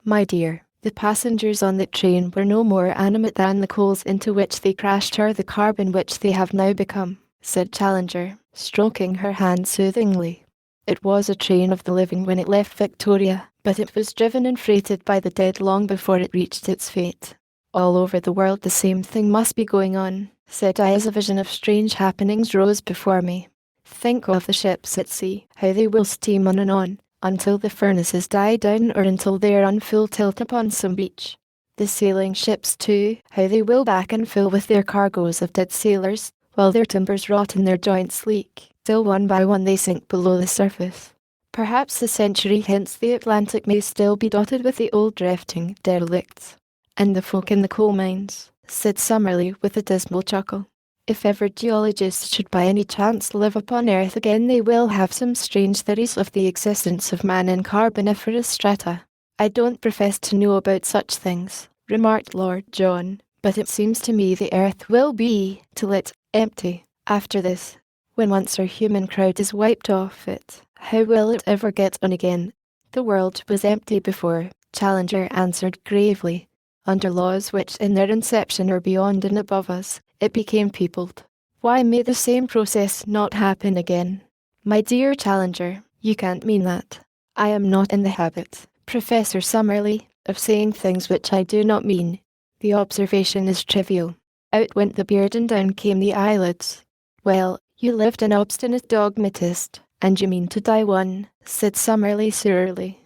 "My dear, the passengers on the train were no more animate than the coals into which they crashed or the carbon which they have now become," said Challenger, stroking her hand soothingly. "It was a train of the living when it left Victoria, but it was driven and freighted by the dead long before it reached its fate. All over the world the same thing must be going on," said I as a vision of strange happenings rose before me. "Think of the ships at sea, how they will steam on and on, until the furnaces die down or until they are on full tilt upon some beach. The sailing ships too, how they will back and fill with their cargoes of dead sailors, while their timbers rot and their joints leak, till one by one they sink below the surface. Perhaps a century hence the Atlantic may still be dotted with the old drifting derelicts. And the folk in the coal mines, said Summerlee with a dismal chuckle. If ever geologists should by any chance live upon Earth again, they will have some strange theories of the existence of man in carboniferous strata. I don't profess to know about such things, remarked Lord John, but it seems to me the Earth will be, till it, empty, after this. When once our human crowd is wiped off it, how will it ever get on again? The world was empty before, Challenger answered gravely. Under laws which in their inception are beyond and above us, it became peopled. Why may the same process not happen again? My dear Challenger, you can't mean that. I am not in the habit, Professor Summerlee, of saying things which I do not mean. The observation is trivial. Out went the beard and down came the eyelids. Well, you lived an obstinate dogmatist, and you mean to die one, said Summerlee surlily.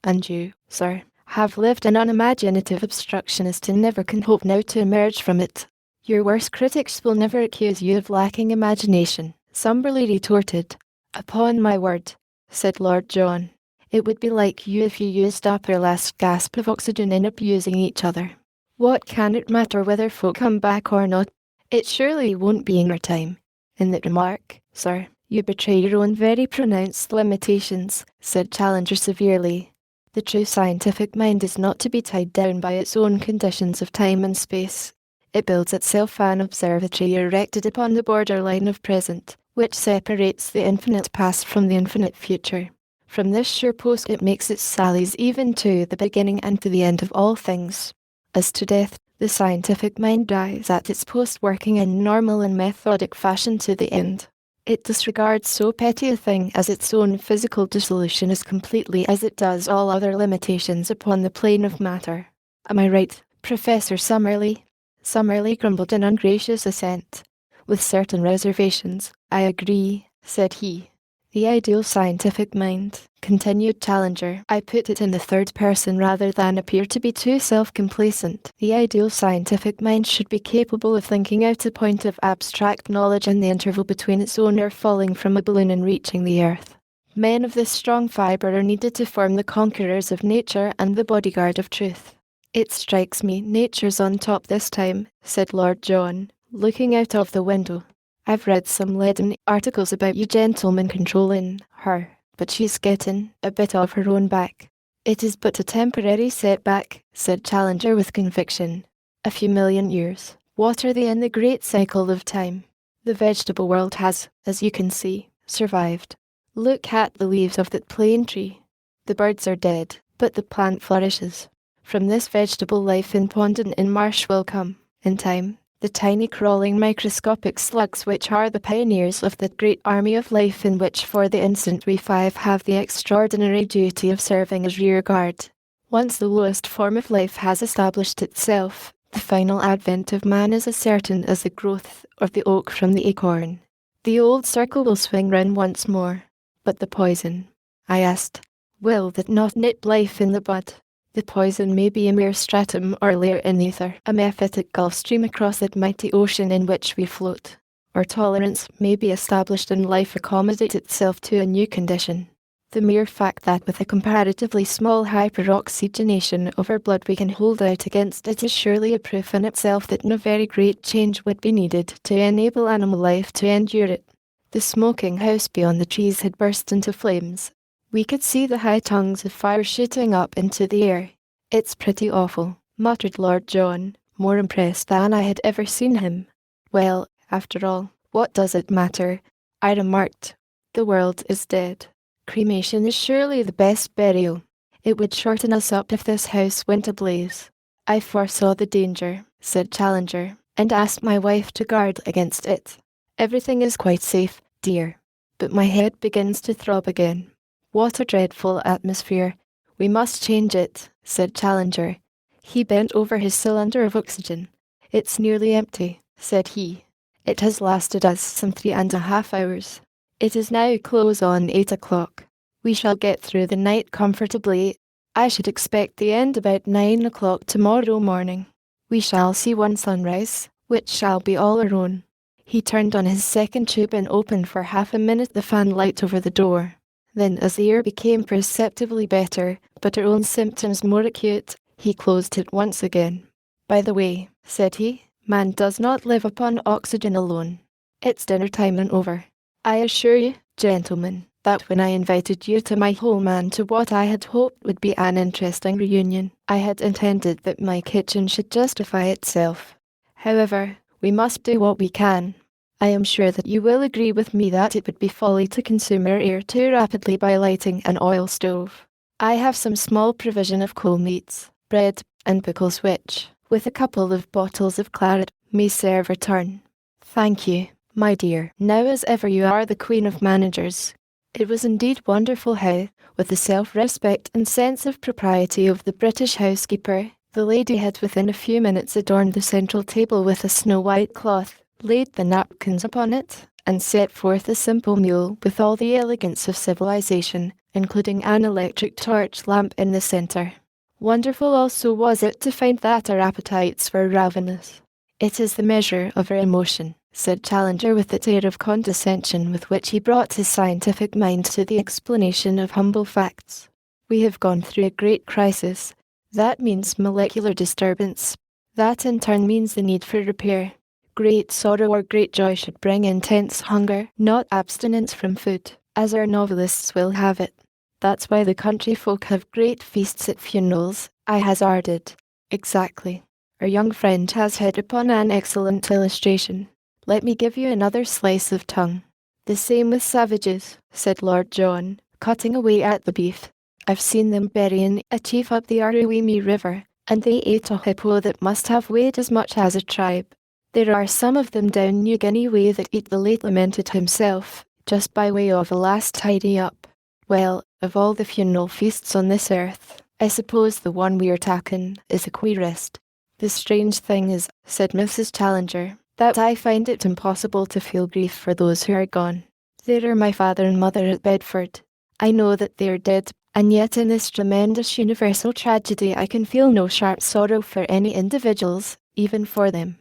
And you, sir, have lived an unimaginative obstructionist and never can hope now to emerge from it. Your worst critics will never accuse you of lacking imagination, Summerlee retorted. Upon my word, said Lord John, it would be like you if you used up your last gasp of oxygen in abusing each other. What can it matter whether folk come back or not? It surely won't be in our time. In that remark, sir, you betray your own very pronounced limitations, said Challenger severely. The true scientific mind is not to be tied down by its own conditions of time and space. It builds itself an observatory erected upon the borderline of present, which separates the infinite past from the infinite future. From this sure post it makes its sallies even to the beginning and to the end of all things. As to death, the scientific mind dies at its post, working in normal and methodic fashion to the end. It disregards so petty a thing as its own physical dissolution as completely as it does all other limitations upon the plane of matter. Am I right, Professor Summerlee? Summerlee grumbled in ungracious assent. With certain reservations, I agree, said he. The ideal scientific mind, continued Challenger. I put it in the third person rather than appear to be too self-complacent. The ideal scientific mind should be capable of thinking out a point of abstract knowledge in the interval between its owner falling from a balloon and reaching the earth. Men of this strong fibre are needed to form the conquerors of nature and the bodyguard of truth. It strikes me nature's on top this time, said Lord John, looking out of the window. I've read some leaden articles about you gentlemen controlling her, but she's getting a bit off her own back. It is but a temporary setback, said Challenger with conviction. A few million years. What are they in the great cycle of time? The vegetable world has, as you can see, survived. Look at the leaves of that plane tree. The birds are dead, but the plant flourishes. From this vegetable life in pond and in marsh will come, in time, the tiny crawling microscopic slugs which are the pioneers of that great army of life in which for the instant we five have the extraordinary duty of serving as rear guard. Once the lowest form of life has established itself, the final advent of man is as certain as the growth of the oak from the acorn. The old circle will swing round once more. But the poison, I asked, will that not nip life in the bud? The poison may be a mere stratum or layer in ether, a mephitic gulf stream across that mighty ocean in which we float. Or tolerance may be established and life accommodate itself to a new condition. The mere fact that with a comparatively small hyperoxygenation of our blood we can hold out against it is surely a proof in itself that no very great change would be needed to enable animal life to endure it. The smoking house beyond the trees had burst into flames. We could see the high tongues of fire shooting up into the air. It's pretty awful, muttered Lord John, more impressed than I had ever seen him. Well, after all, what does it matter? I remarked. The world is dead. Cremation is surely the best burial. It would shorten us up if this house went ablaze. I foresaw the danger, said Challenger, and asked my wife to guard against it. Everything is quite safe, dear. But my head begins to throb again. What a dreadful atmosphere. We must change it, said Challenger. He bent over his cylinder of oxygen. It's nearly empty, said he. It has lasted us some 3.5 hours. It is now close on 8 o'clock. We shall get through the night comfortably. I should expect the end about 9 o'clock tomorrow morning. We shall see one sunrise, which shall be all our own. He turned on his second tube and opened for half a minute the fan light over the door. Then, as the air became perceptibly better, but her own symptoms more acute, he closed it once again. By the way, said he, man does not live upon oxygen alone. It's dinner time and over. I assure you, gentlemen, that when I invited you to my home and to what I had hoped would be an interesting reunion, I had intended that my kitchen should justify itself. However, we must do what we can. I am sure that you will agree with me that it would be folly to consume our air too rapidly by lighting an oil stove. I have some small provision of cold meats, bread, and pickles which, with a couple of bottles of claret, may serve our turn. Thank you, my dear. Now as ever you are the queen of managers. It was indeed wonderful how, with the self-respect and sense of propriety of the British housekeeper, the lady had within a few minutes adorned the central table with a snow-white cloth, laid the napkins upon it, and set forth a simple meal with all the elegance of civilization, including an electric torch lamp in the centre. Wonderful also was it to find that our appetites were ravenous. It is the measure of our emotion, said Challenger with that air of condescension with which he brought his scientific mind to the explanation of humble facts. We have gone through a great crisis. That means molecular disturbance. That in turn means the need for repair. Great sorrow or great joy should bring intense hunger, not abstinence from food, as our novelists will have it. That's why the country folk have great feasts at funerals, I hazarded. Exactly. Our young friend has hit upon an excellent illustration. Let me give you another slice of tongue. The same with savages, said Lord John, cutting away at the beef. I've seen them burying a chief up the Aruwimi River, and they ate a hippo that must have weighed as much as a tribe. There are some of them down New Guinea way that eat the late lamented himself, just by way of a last tidy up. Well, of all the funeral feasts on this earth, I suppose the one we're takin' is the queerest. The strange thing is, said Mrs. Challenger, that I find it impossible to feel grief for those who are gone. There are my father and mother at Bedford. I know that they are dead, and yet in this tremendous universal tragedy I can feel no sharp sorrow for any individuals, even for them.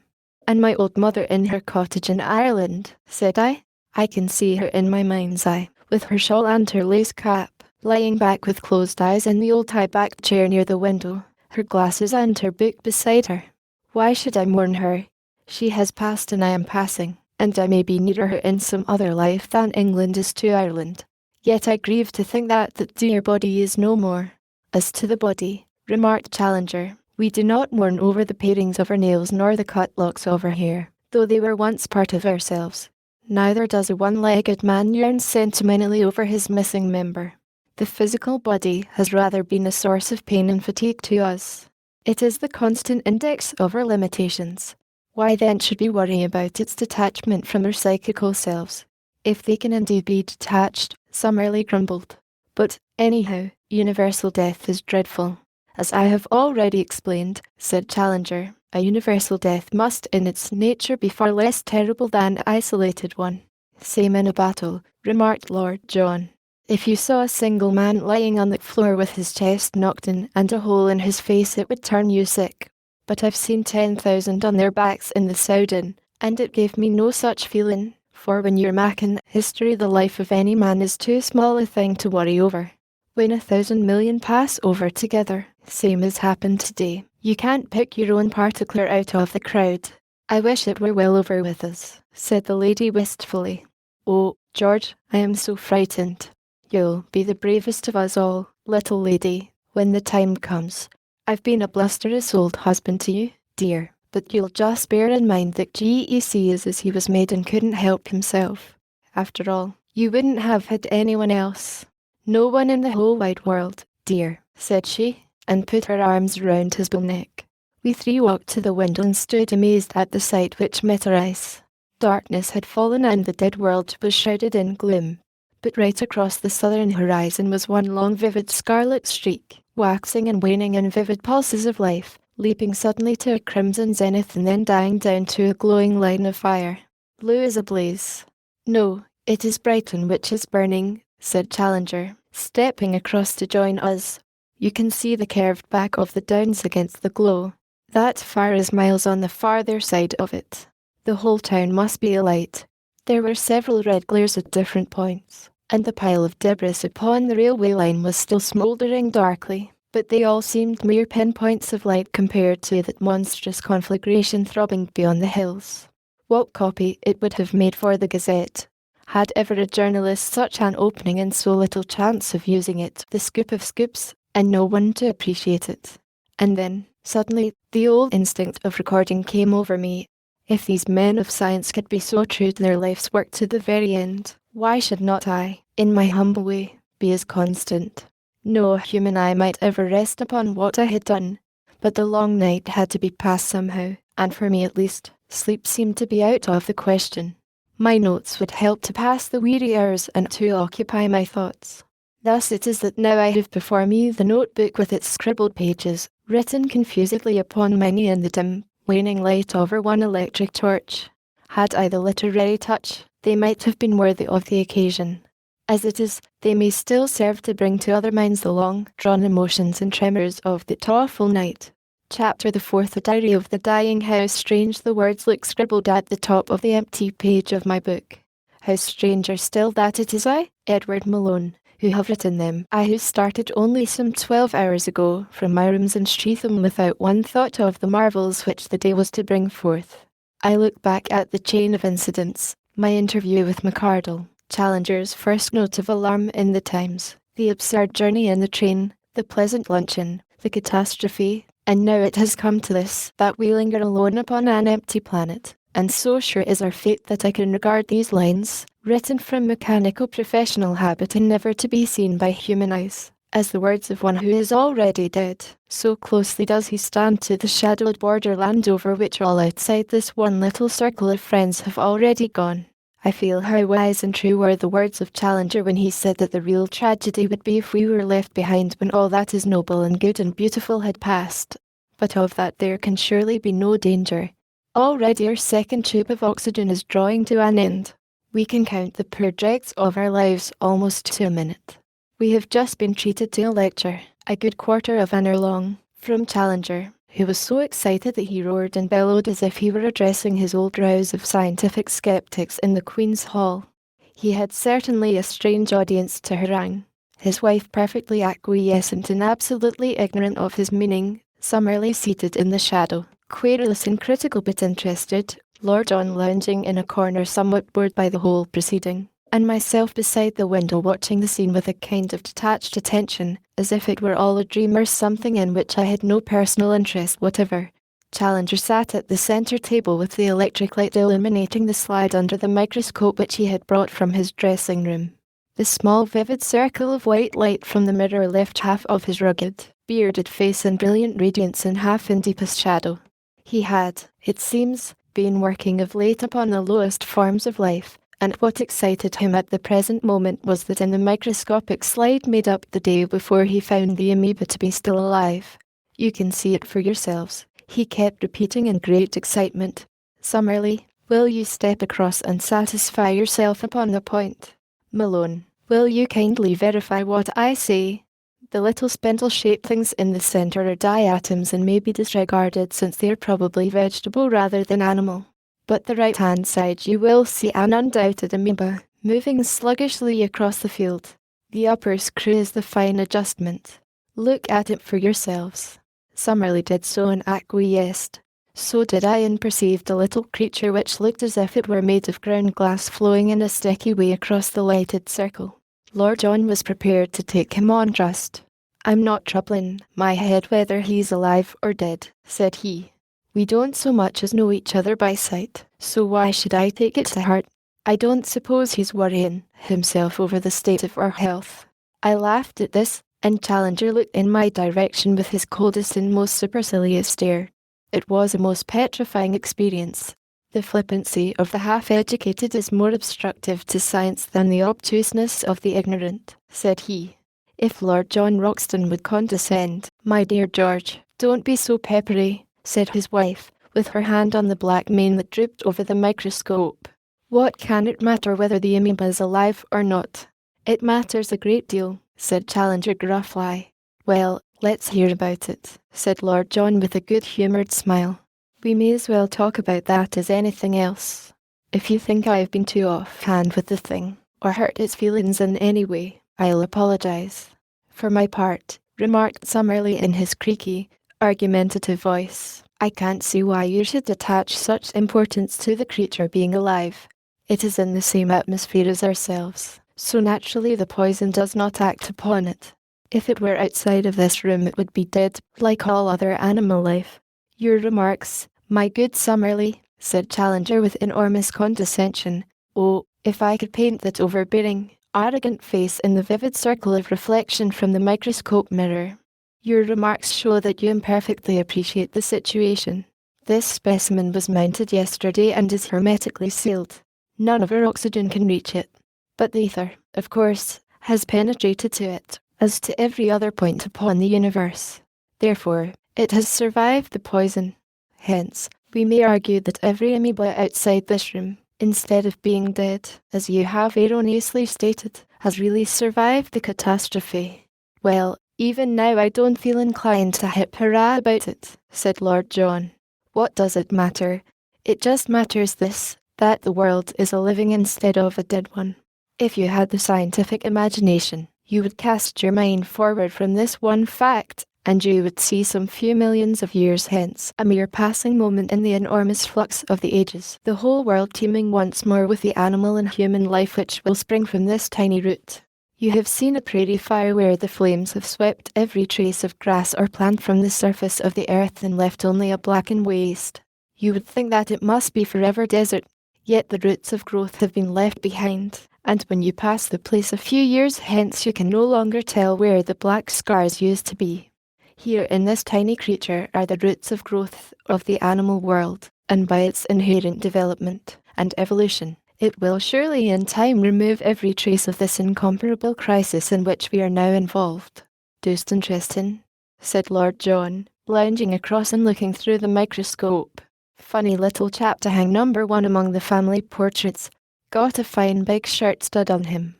And my old mother in her cottage in Ireland, said I can see her in my mind's eye, with her shawl and her lace cap, lying back with closed eyes in the old high-backed chair near the window, her glasses and her book beside her. Why should I mourn her? She has passed and I am passing, and I may be nearer her in some other life than England is to Ireland. Yet I grieve to think that dear body is no more. As to the body, remarked Challenger, we do not mourn over the parings of our nails nor the cut locks of our hair, though they were once part of ourselves. Neither does a one-legged man yearn sentimentally over his missing member. The physical body has rather been a source of pain and fatigue to us. It is the constant index of our limitations. Why then should we worry about its detachment from our psychical selves? If they can indeed be detached, Summerlee grumbled. But, anyhow, universal death is dreadful. As I have already explained, said Challenger, a universal death must in its nature be far less terrible than an isolated one. Same in a battle, remarked Lord John. If you saw a single man lying on the floor with his chest knocked in and a hole in his face it would turn you sick. But I've seen 10,000 on their backs in the Soudan, and it gave me no such feeling, for when you're making history the life of any man is too small a thing to worry over. When 1,000 million pass over together, same as happened today, you can't pick your own particular out of the crowd. I wish it were well over with us, said the lady wistfully. Oh, George, I am so frightened. You'll be the bravest of us all, little lady, when the time comes. I've been a blusterous old husband to you, dear, but you'll just bear in mind that GEC is as he was made and couldn't help himself. After all, you wouldn't have had anyone else. No one in the whole wide world, dear, said she, and put her arms round his bull neck. We three walked to the window and stood amazed at the sight which met our eyes. Darkness had fallen and the dead world was shrouded in gloom. But right across the southern horizon was one long vivid scarlet streak, waxing and waning in vivid pulses of life, leaping suddenly to a crimson zenith and then dying down to a glowing line of fire. Blue is ablaze. No, it is Brighton which is burning, said Challenger, stepping across to join us. You can see the curved back of the downs against the glow. That fire is miles on the farther side of it. The whole town must be alight. There were several red glares at different points, and the pile of debris upon the railway line was still smouldering darkly. but they all seemed mere pinpoints of light compared to that monstrous conflagration throbbing beyond the hills. What copy it would have made for the Gazette! Had ever a journalist such an opening and so little chance of using it, the scoop of scoops, and no one to appreciate it? And then, suddenly, the old instinct of recording came over me. If these men of science could be so true to their life's work to the very end, why should not I, in my humble way, be as constant? No human eye might ever rest upon what I had done, but the long night had to be passed somehow, and for me at least, sleep seemed to be out of the question. My notes would help to pass the weary hours and to occupy my thoughts. Thus it is that now I have before me the notebook with its scribbled pages, written confusedly upon my knee in the dim, waning light over one electric torch. Had I the literary touch, they might have been worthy of the occasion. As it is, they may still serve to bring to other minds the long-drawn emotions and tremors of that awful night. Chapter the 4th. The Diary of the Dying. How strange the words look scribbled at the top of the empty page of my book. How stranger still that it is I, Edward Malone, who have written them. I who started only some 12 hours ago from my rooms in Streatham without one thought of the marvels which the day was to bring forth. I look back at the chain of incidents, my interview with McArdle, Challenger's first note of alarm in the Times, the absurd journey in the train, the pleasant luncheon, the catastrophe, and now it has come to this, that we linger alone upon an empty planet, and so sure is our fate that I can regard these lines, written from mechanical professional habit and never to be seen by human eyes, as the words of one who is already dead. So closely does he stand to the shadowed borderland over which all outside this one little circle of friends have already gone. I feel how wise and true were the words of Challenger when he said that the real tragedy would be if we were left behind when all that is noble and good and beautiful had passed. But of that there can surely be no danger. Already our second tube of oxygen is drawing to an end. We can count the poor dregs of our lives almost to a minute. We have just been treated to a lecture, a good quarter of an hour long, from Challenger, who was so excited that he roared and bellowed as if he were addressing his old rows of scientific skeptics in the Queen's Hall. He had certainly a strange audience to harangue, his wife perfectly acquiescent and absolutely ignorant of his meaning, summarily seated in the shadow, querulous and critical but interested, Lord John lounging in a corner somewhat bored by the whole proceeding, and myself beside the window watching the scene with a kind of detached attention, as if it were all a dream or something in which I had no personal interest whatever. Challenger sat at the centre table with the electric light illuminating the slide under the microscope which he had brought from his dressing room. The small vivid circle of white light from the mirror left half of his rugged, bearded face in brilliant radiance and half in deepest shadow. He had, it seems, been working of late upon the lowest forms of life, and what excited him at the present moment was that in the microscopic slide made up the day before he found the amoeba to be still alive. You can see it for yourselves, he kept repeating in great excitement. Summerlee, will you step across and satisfy yourself upon the point? Malone, will you kindly verify what I say? The little spindle-shaped things in the centre are diatoms and may be disregarded since they are probably vegetable rather than animal. But the right-hand side you will see an undoubted amoeba, moving sluggishly across the field. The upper screw is the fine adjustment. Look at it for yourselves. Summerlee did so and acquiesced. So did I, and perceived a little creature which looked as if it were made of ground glass flowing in a sticky way across the lighted circle. Lord John was prepared to take him on trust. I'm not troubling my head whether he's alive or dead, said he. We don't so much as know each other by sight, so why should I take it to heart? I don't suppose he's worrying himself over the state of our health. I laughed at this, and Challenger looked in my direction with his coldest and most supercilious stare. It was a most petrifying experience. The flippancy of the half-educated is more obstructive to science than the obtuseness of the ignorant, said he. If Lord John Roxton would condescend, my dear George, don't be so peppery, said his wife, with her hand on the black mane that drooped over the microscope. What can it matter whether the amoeba is alive or not? It matters a great deal, said Challenger gruffly. Well, let's hear about it, said Lord John with a good-humoured smile. We may as well talk about that as anything else. If you think I have been too offhand with the thing, or hurt its feelings in any way, I'll apologise. For my part, remarked Summerlee in his creaky, argumentative voice. I can't see why you should attach such importance to the creature being alive. It is in the same atmosphere as ourselves, so naturally the poison does not act upon it. If it were outside of this room it would be dead, like all other animal life. Your remarks, my good Summerlee, said Challenger with enormous condescension. Oh, if I could paint that overbearing, arrogant face in the vivid circle of reflection from the microscope mirror. Your remarks show that you imperfectly appreciate the situation. This specimen was mounted yesterday and is hermetically sealed. None of our oxygen can reach it. But the ether, of course, has penetrated to it, as to every other point upon the universe. Therefore, it has survived the poison. Hence, we may argue that every amoeba outside this room, instead of being dead, as you have erroneously stated, has really survived the catastrophe. Well, even now I don't feel inclined to hip hurrah about it, said Lord John. What does it matter? It just matters this, that the world is a living instead of a dead one. If you had the scientific imagination, you would cast your mind forward from this one fact, and you would see some few millions of years hence, a mere passing moment in the enormous flux of the ages, the whole world teeming once more with the animal and human life which will spring from this tiny root. You have seen a prairie fire where the flames have swept every trace of grass or plant from the surface of the earth and left only a blackened waste. You would think that it must be forever desert, yet the roots of growth have been left behind, and when you pass the place a few years hence you can no longer tell where the black scars used to be. Here in this tiny creature are the roots of growth of the animal world, and by its inherent development and evolution, it will surely in time remove every trace of this incomparable crisis in which we are now involved. Deuced interesting, said Lord John, lounging across and looking through the microscope. Funny little chap to hang number 1 among the family portraits. Got a fine big shirt stud on him.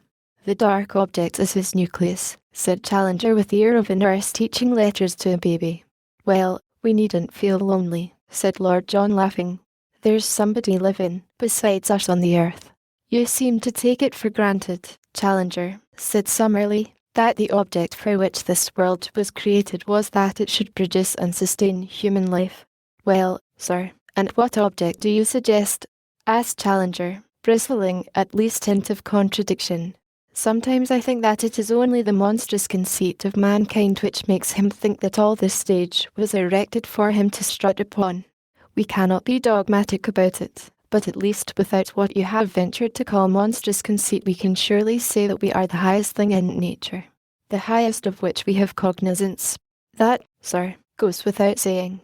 The dark object is his nucleus, said Challenger with the air of a nurse teaching letters to a baby. Well, we needn't feel lonely, said Lord John laughing. There's somebody living, besides us on the earth. You seem to take it for granted, Challenger, said Summerlee, that the object for which this world was created was that it should produce and sustain human life. Well, sir, and what object do you suggest? Asked Challenger, bristling at least hint of contradiction. Sometimes I think that it is only the monstrous conceit of mankind which makes him think that all this stage was erected for him to strut upon. We cannot be dogmatic about it, but at least without what you have ventured to call monstrous conceit we can surely say that we are the highest thing in nature, the highest of which we have cognizance. That, sir, goes without saying.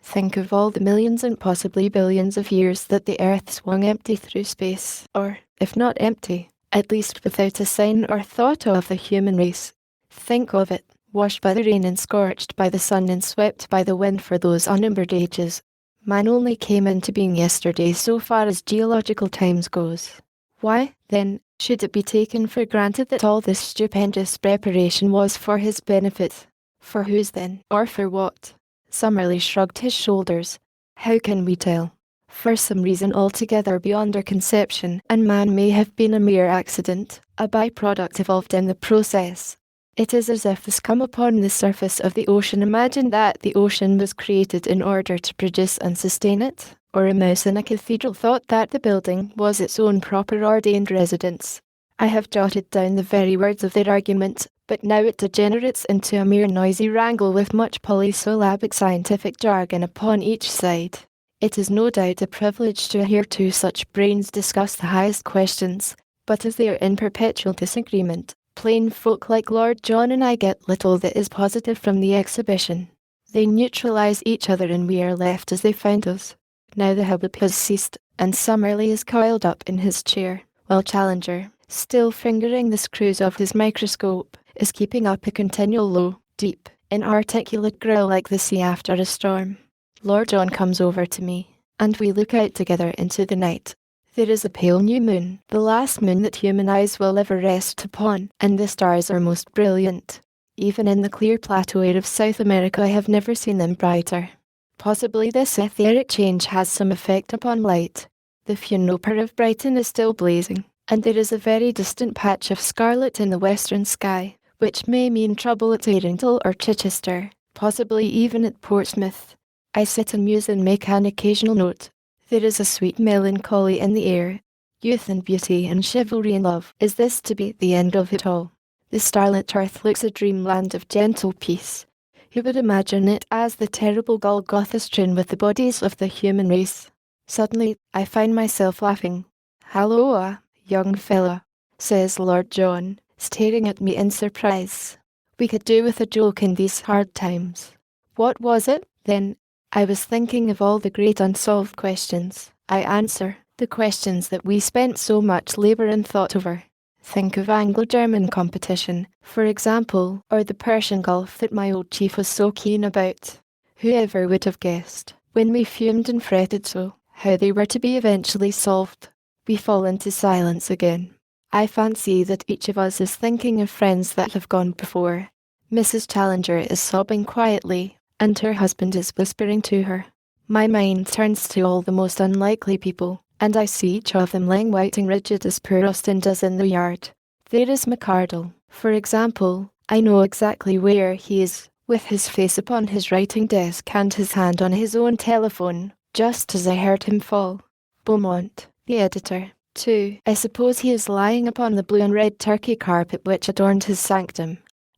Think of all the millions and possibly billions of years that the earth swung empty through space, or, if not empty, at least without a sign or thought of the human race. Think of it, washed by the rain and scorched by the sun and swept by the wind for those unnumbered ages. Man only came into being yesterday so far as geological times goes. Why, then, should it be taken for granted that all this stupendous preparation was for his benefit? For whose then, or for what? Summerlee shrugged his shoulders. How can we tell? For some reason altogether beyond our conception, and man may have been a mere accident, a byproduct evolved in the process. It is as if the scum upon the surface of the ocean imagined that the ocean was created in order to produce and sustain it, or a mouse in a cathedral thought that the building was its own proper ordained residence. I have jotted down the very words of their argument, but now it degenerates into a mere noisy wrangle with much polysyllabic scientific jargon upon each side. It is no doubt a privilege to hear two such brains discuss the highest questions, but as they are in perpetual disagreement, plain folk like Lord John and I get little that is positive from the exhibition. They neutralize each other and we are left as they found us. Now the hubbub has ceased, and Summerlee is coiled up in his chair, while Challenger, still fingering the screws of his microscope, is keeping up a continual low, deep, inarticulate growl like the sea after a storm. Lord John comes over to me, and we look out together into the night. There is a pale new moon, the last moon that human eyes will ever rest upon, and the stars are most brilliant. Even in the clear plateau air of South America I have never seen them brighter. Possibly this etheric change has some effect upon light. The Funoper of Brighton is still blazing, and there is a very distant patch of scarlet in the western sky, which may mean trouble at Arundel or Chichester, possibly even at Portsmouth. I sit and muse and make an occasional note. There is a sweet melancholy in the air. Youth and beauty and chivalry and love. Is this to be the end of it all? The starlit earth looks a dreamland of gentle peace. Who would imagine it as the terrible Golgotha strewn with the bodies of the human race? Suddenly, I find myself laughing. "Halloa, young fella," says Lord John, staring at me in surprise. We could do with a joke in these hard times. What was it, then? I was thinking of all the great unsolved questions. I answer, the questions that we spent so much labour and thought over. Think of Anglo-German competition, for example, or the Persian Gulf that my old chief was so keen about. Whoever would have guessed, when we fumed and fretted so, how they were to be eventually solved? We fall into silence again. I fancy that each of us is thinking of friends that have gone before. Mrs. Challenger is sobbing quietly, and her husband is whispering to her. My mind turns to all the most unlikely people, and I see each of them lying white and rigid as poor Austin does in the yard. There is McArdle, for example. I know exactly where he is, with his face upon his writing desk and his hand on his own telephone, just as I heard him fall. Beaumont, the editor, too. I suppose he is lying upon the blue and red turkey carpet which adorned his sanctum.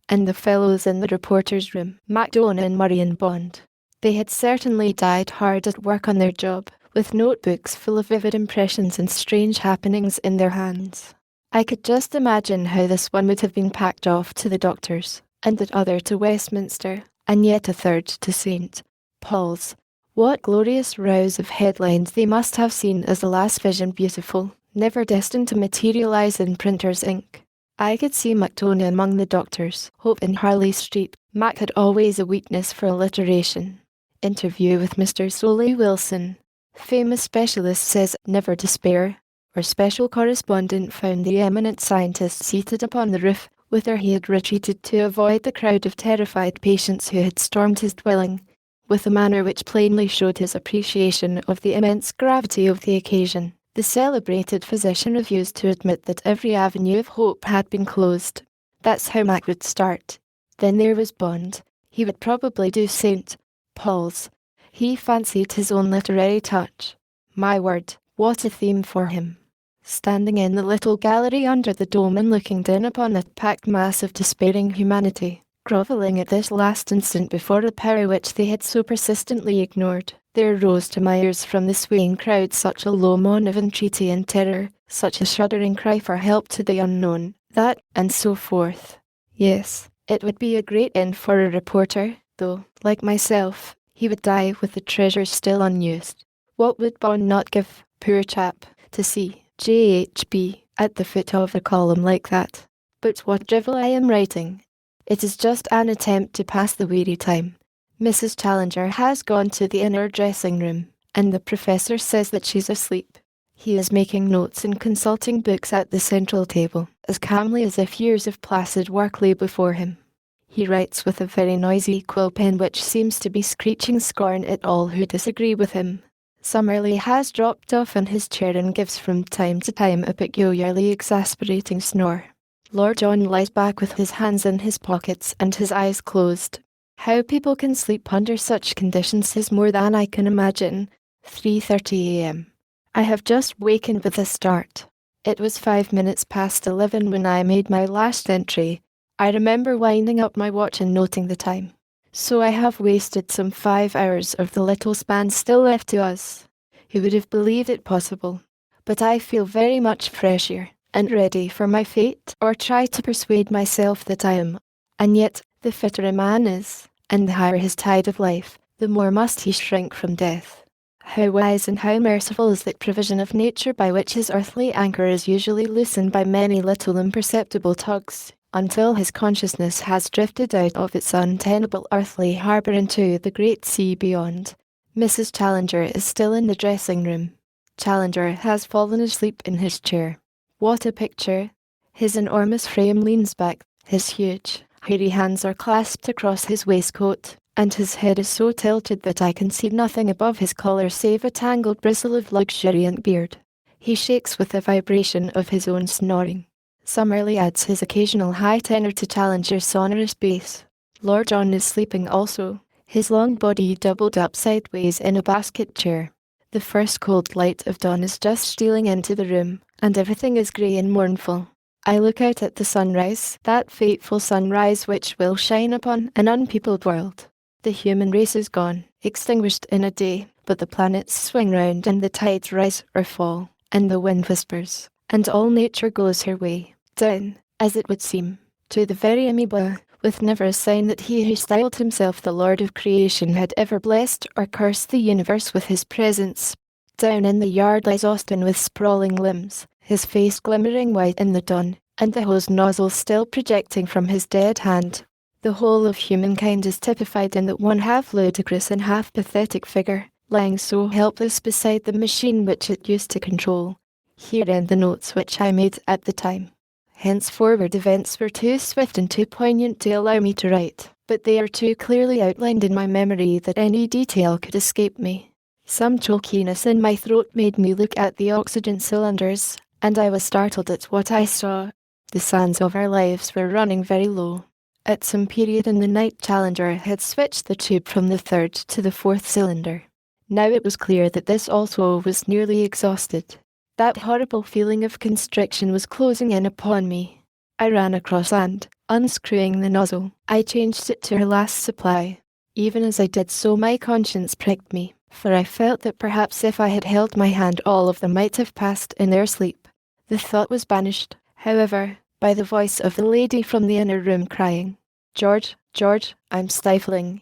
And the fellows in the reporter's room, Macdonagh and Murray and Bond. They had certainly died hard at work on their job, with notebooks full of vivid impressions and strange happenings in their hands. I could just imagine how this one would have been packed off to the doctors, and that other to Westminster, and yet a third to St. Paul's. What glorious rows of headlines they must have seen as the last vision beautiful, never destined to materialise in printer's ink. I could see Macdonagh among the doctors. Hope in Harley Street. Mac had always a weakness for alliteration. Interview with Mr. Solly Wilson. Famous specialist says never despair. Or special correspondent found the eminent scientist seated upon the roof, whither he had retreated to avoid the crowd of terrified patients who had stormed his dwelling, with a manner which plainly showed his appreciation of the immense gravity of the occasion. The celebrated physician refused to admit that every avenue of hope had been closed. That's how Mac would start. Then there was Bond. He would probably do St. Paul's. He fancied his own literary touch. My word, what a theme for him. Standing in the little gallery under the dome and looking down upon the packed mass of despairing humanity, grovelling at this last instant before a power which they had so persistently ignored. There rose to my ears from the swaying crowd such a low moan of entreaty and terror, such a shuddering cry for help to the unknown, that, and so forth. Yes, it would be a great end for a reporter, though, like myself, he would die with the treasure still unused. What would Bond not give, poor chap, to see JHB at the foot of a column like that? But what drivel I am writing. It is just an attempt to pass the weary time. Mrs. Challenger has gone to the inner dressing room, and the professor says that she's asleep. He is making notes and consulting books at the central table, as calmly as if years of placid work lay before him. He writes with a very noisy quill pen which seems to be screeching scorn at all who disagree with him. Summerlee has dropped off in his chair and gives from time to time a peculiarly exasperating snore. Lord John lies back with his hands in his pockets and his eyes closed. How people can sleep under such conditions is more than I can imagine. 3:30 a.m. I have just wakened with a start. It was 5 minutes past 11 when I made my last entry. I remember winding up my watch and noting the time. So I have wasted some 5 hours of the little span still left to us. Who would have believed it possible? But I feel very much fresher and ready for my fate, or try to persuade myself that I am. And yet, the fitter a man is, and the higher his tide of life, the more must he shrink from death. How wise and how merciful is that provision of nature by which his earthly anchor is usually loosened by many little imperceptible tugs, until his consciousness has drifted out of its untenable earthly harbour into the great sea beyond. Mrs. Challenger is still in the dressing room. Challenger has fallen asleep in his chair. What a picture! His enormous frame leans back, his huge, hairy hands are clasped across his waistcoat, and his head is so tilted that I can see nothing above his collar save a tangled bristle of luxuriant beard. He shakes with the vibration of his own snoring. Summerlee adds his occasional high tenor to Challenger's sonorous bass. Lord John is sleeping also, his long body doubled up sideways in a basket chair. The first cold light of dawn is just stealing into the room, and everything is grey and mournful. I look out at the sunrise, that fateful sunrise which will shine upon an unpeopled world. The human race is gone, extinguished in a day, but the planets swing round and the tides rise or fall, and the wind whispers, and all nature goes her way, down, as it would seem, to the very amoeba, with never a sign that he who styled himself the Lord of creation had ever blessed or cursed the universe with his presence. Down in the yard lies Austin with sprawling limbs, his face glimmering white in the dawn, and the hose nozzle still projecting from his dead hand. The whole of humankind is typified in that one half ludicrous and half pathetic figure, lying so helpless beside the machine which it used to control. Here end the notes which I made at the time. Henceforward events were too swift and too poignant to allow me to write, but they are too clearly outlined in my memory that any detail could escape me. Some chokiness in my throat made me look at the oxygen cylinders, and I was startled at what I saw. The sands of our lives were running very low. At some period in the night Challenger had switched the tube from the third to the fourth cylinder. Now it was clear that this also was nearly exhausted. That horrible feeling of constriction was closing in upon me. I ran across and, unscrewing the nozzle, I changed it to her last supply. Even as I did so my conscience pricked me, for I felt that perhaps if I had held my hand all of them might have passed in their sleep. The thought was banished, however, by the voice of the lady from the inner room crying, "George, George, I'm stifling."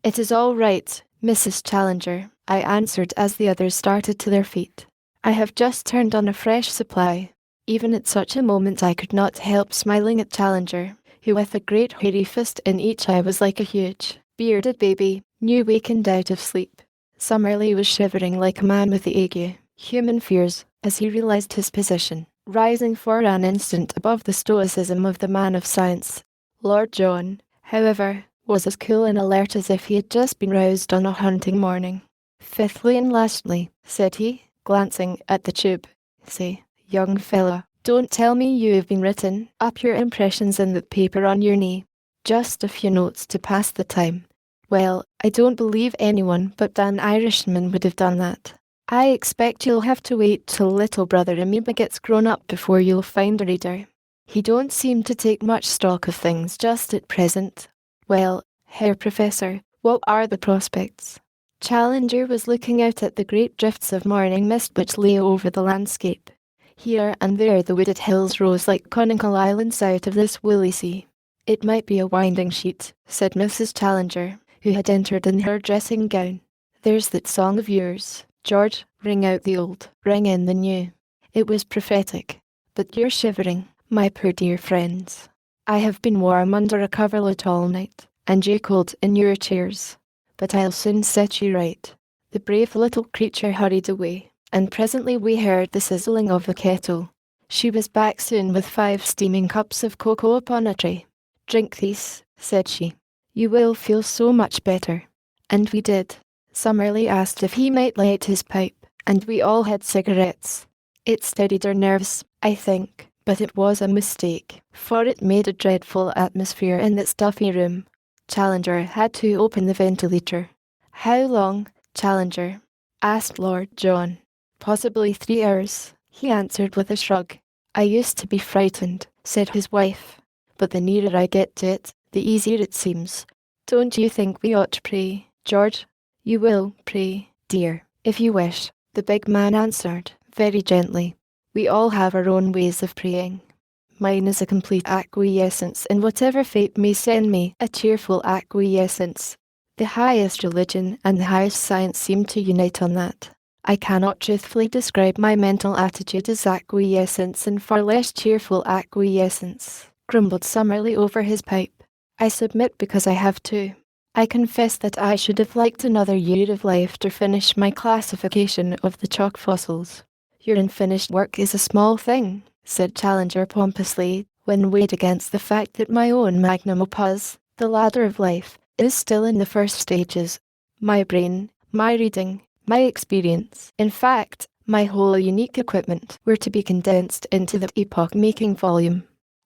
"It is all right, Mrs. Challenger," I answered as the others started to their feet. "I have just turned on a fresh supply." Even at such a moment I could not help smiling at Challenger, who with a great hairy fist in each eye was like a huge, bearded baby, new wakened out of sleep. Summerlee was shivering like a man with the ague, human fears, as he realized his position, rising for an instant above the stoicism of the man of science. Lord John, however, was as cool and alert as if he had just been roused on a hunting morning. "Fifthly and lastly," said he, glancing at the tube, "say, young fella, don't tell me you have been written up your impressions in that paper on your knee. Just a few notes to pass the time. Well, I don't believe anyone but an Irishman would have done that. I expect you'll have to wait till little brother Amoeba gets grown up before you'll find a reader. He don't seem to take much stock of things just at present. Well, Herr Professor, what are the prospects?" Challenger was looking out at the great drifts of morning mist which lay over the landscape. Here and there the wooded hills rose like conical islands out of this woolly sea. "It might be a winding sheet," said Mrs. Challenger, who had entered in her dressing gown. "There's that song of yours, George, ring out the old, ring in the new." It was prophetic. "But you're shivering, my poor dear friends. I have been warm under a coverlet all night, and you cold in your chairs. But I'll soon set you right." The brave little creature hurried away, and presently we heard the sizzling of the kettle. She was back soon with 5 steaming cups of cocoa upon a tray. "Drink these," said she. "You will feel so much better." And we did. Summerlee asked if he might light his pipe, and we all had cigarettes. It steadied our nerves, I think, but it was a mistake, for it made a dreadful atmosphere in that stuffy room. Challenger had to open the ventilator. "How long, Challenger?" asked Lord John. "Possibly 3 hours, he answered with a shrug. "I used to be frightened," said his wife, "but the nearer I get to it, the easier it seems. Don't you think we ought to pray, George?" "You will pray, dear, if you wish," the big man answered, very gently. "We all have our own ways of praying. Mine is a complete acquiescence in whatever fate may send me, a cheerful acquiescence. The highest religion and the highest science seem to unite on that. I cannot truthfully describe my mental attitude as acquiescence, and far less cheerful acquiescence," grumbled Summerlee over his pipe. "I submit because I have to. I confess that I should have liked another year of life to finish my classification of the chalk fossils." "Your unfinished work is a small thing," said Challenger pompously, when weighed against the fact that my own magnum opus, The Ladder of Life, is still in the first stages. My brain, my reading, my experience, in fact, my whole unique equipment were to be condensed into the epoch-making volume.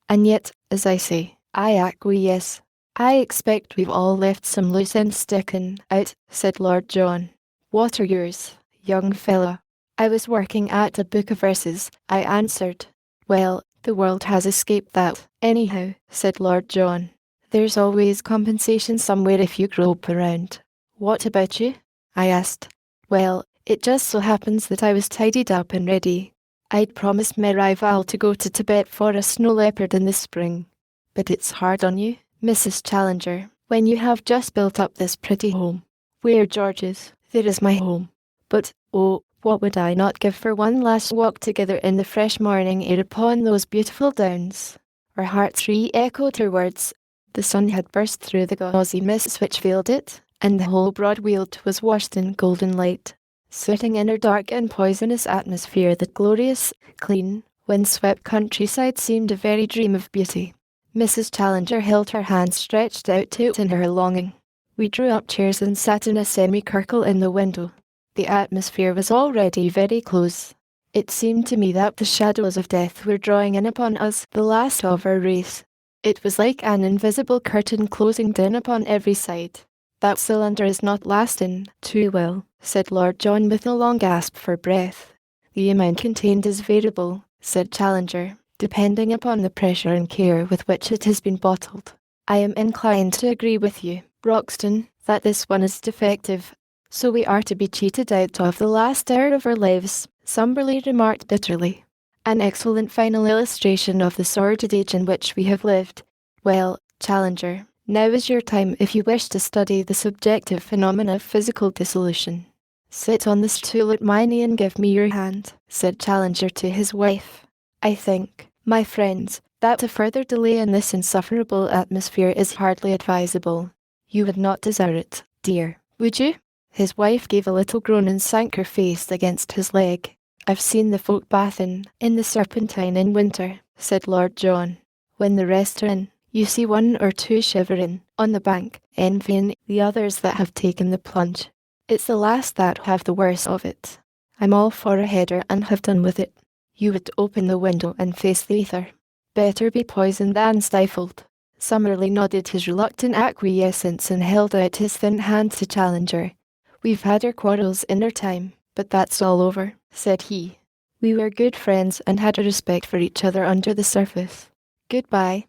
And yet, as I say, I acquiesce. I expect we've all left some loose ends sticking out, said Lord John. What are yours, young fella? I was working at a book of verses, I answered. Well, the world has escaped that, anyhow, said Lord John. There's always compensation somewhere if you grope around. What about you? I asked. Well, it just so happens that I was tidied up and ready. I'd promised my rival to go to Tibet for a snow leopard in the spring. But it's hard on you, Mrs. Challenger, when you have just built up this pretty home. Where George is, there is my home. But, oh, what would I not give for one last walk together in the fresh morning air upon those beautiful downs? Our hearts re-echoed her words. The sun had burst through the gauzy mists which veiled it, and the whole broad weald was washed in golden light. Sitting in her dark and poisonous atmosphere, the glorious, clean, wind-swept countryside seemed a very dream of beauty. Mrs. Challenger held her hands stretched out to it in her longing. We drew up chairs and sat in a semicircle in the window. The atmosphere was already very close. It seemed to me that the shadows of death were drawing in upon us, the last of our race. It was like an invisible curtain closing down upon every side. That cylinder is not lasting too well, said Lord John with a long gasp for breath. The amount contained is variable, said Challenger, depending upon the pressure and care with which it has been bottled. I am inclined to agree with you, Roxton, that this one is defective. So we are to be cheated out of the last hour of our lives, somberly remarked bitterly. An excellent final illustration of the sordid age in which we have lived. Well, Challenger, now is your time if you wish to study the subjective phenomena of physical dissolution. Sit on the stool at my knee and give me your hand, said Challenger to his wife. I think, my friends, that a further delay in this insufferable atmosphere is hardly advisable. You would not desire it, dear, would you? His wife gave a little groan and sank her face against his leg. I've seen the folk bathing in the Serpentine in winter, said Lord John. When the rest are in, you see one or two shivering on the bank, envying the others that have taken the plunge. It's the last that have the worst of it. I'm all for a header and have done with it. You would open the window and face the ether. Better be poisoned than stifled. Summerlee nodded his reluctant acquiescence and held out his thin hand to Challenger. We've had our quarrels in our time, but that's all over, said he. We were good friends and had a respect for each other under the surface. Goodbye,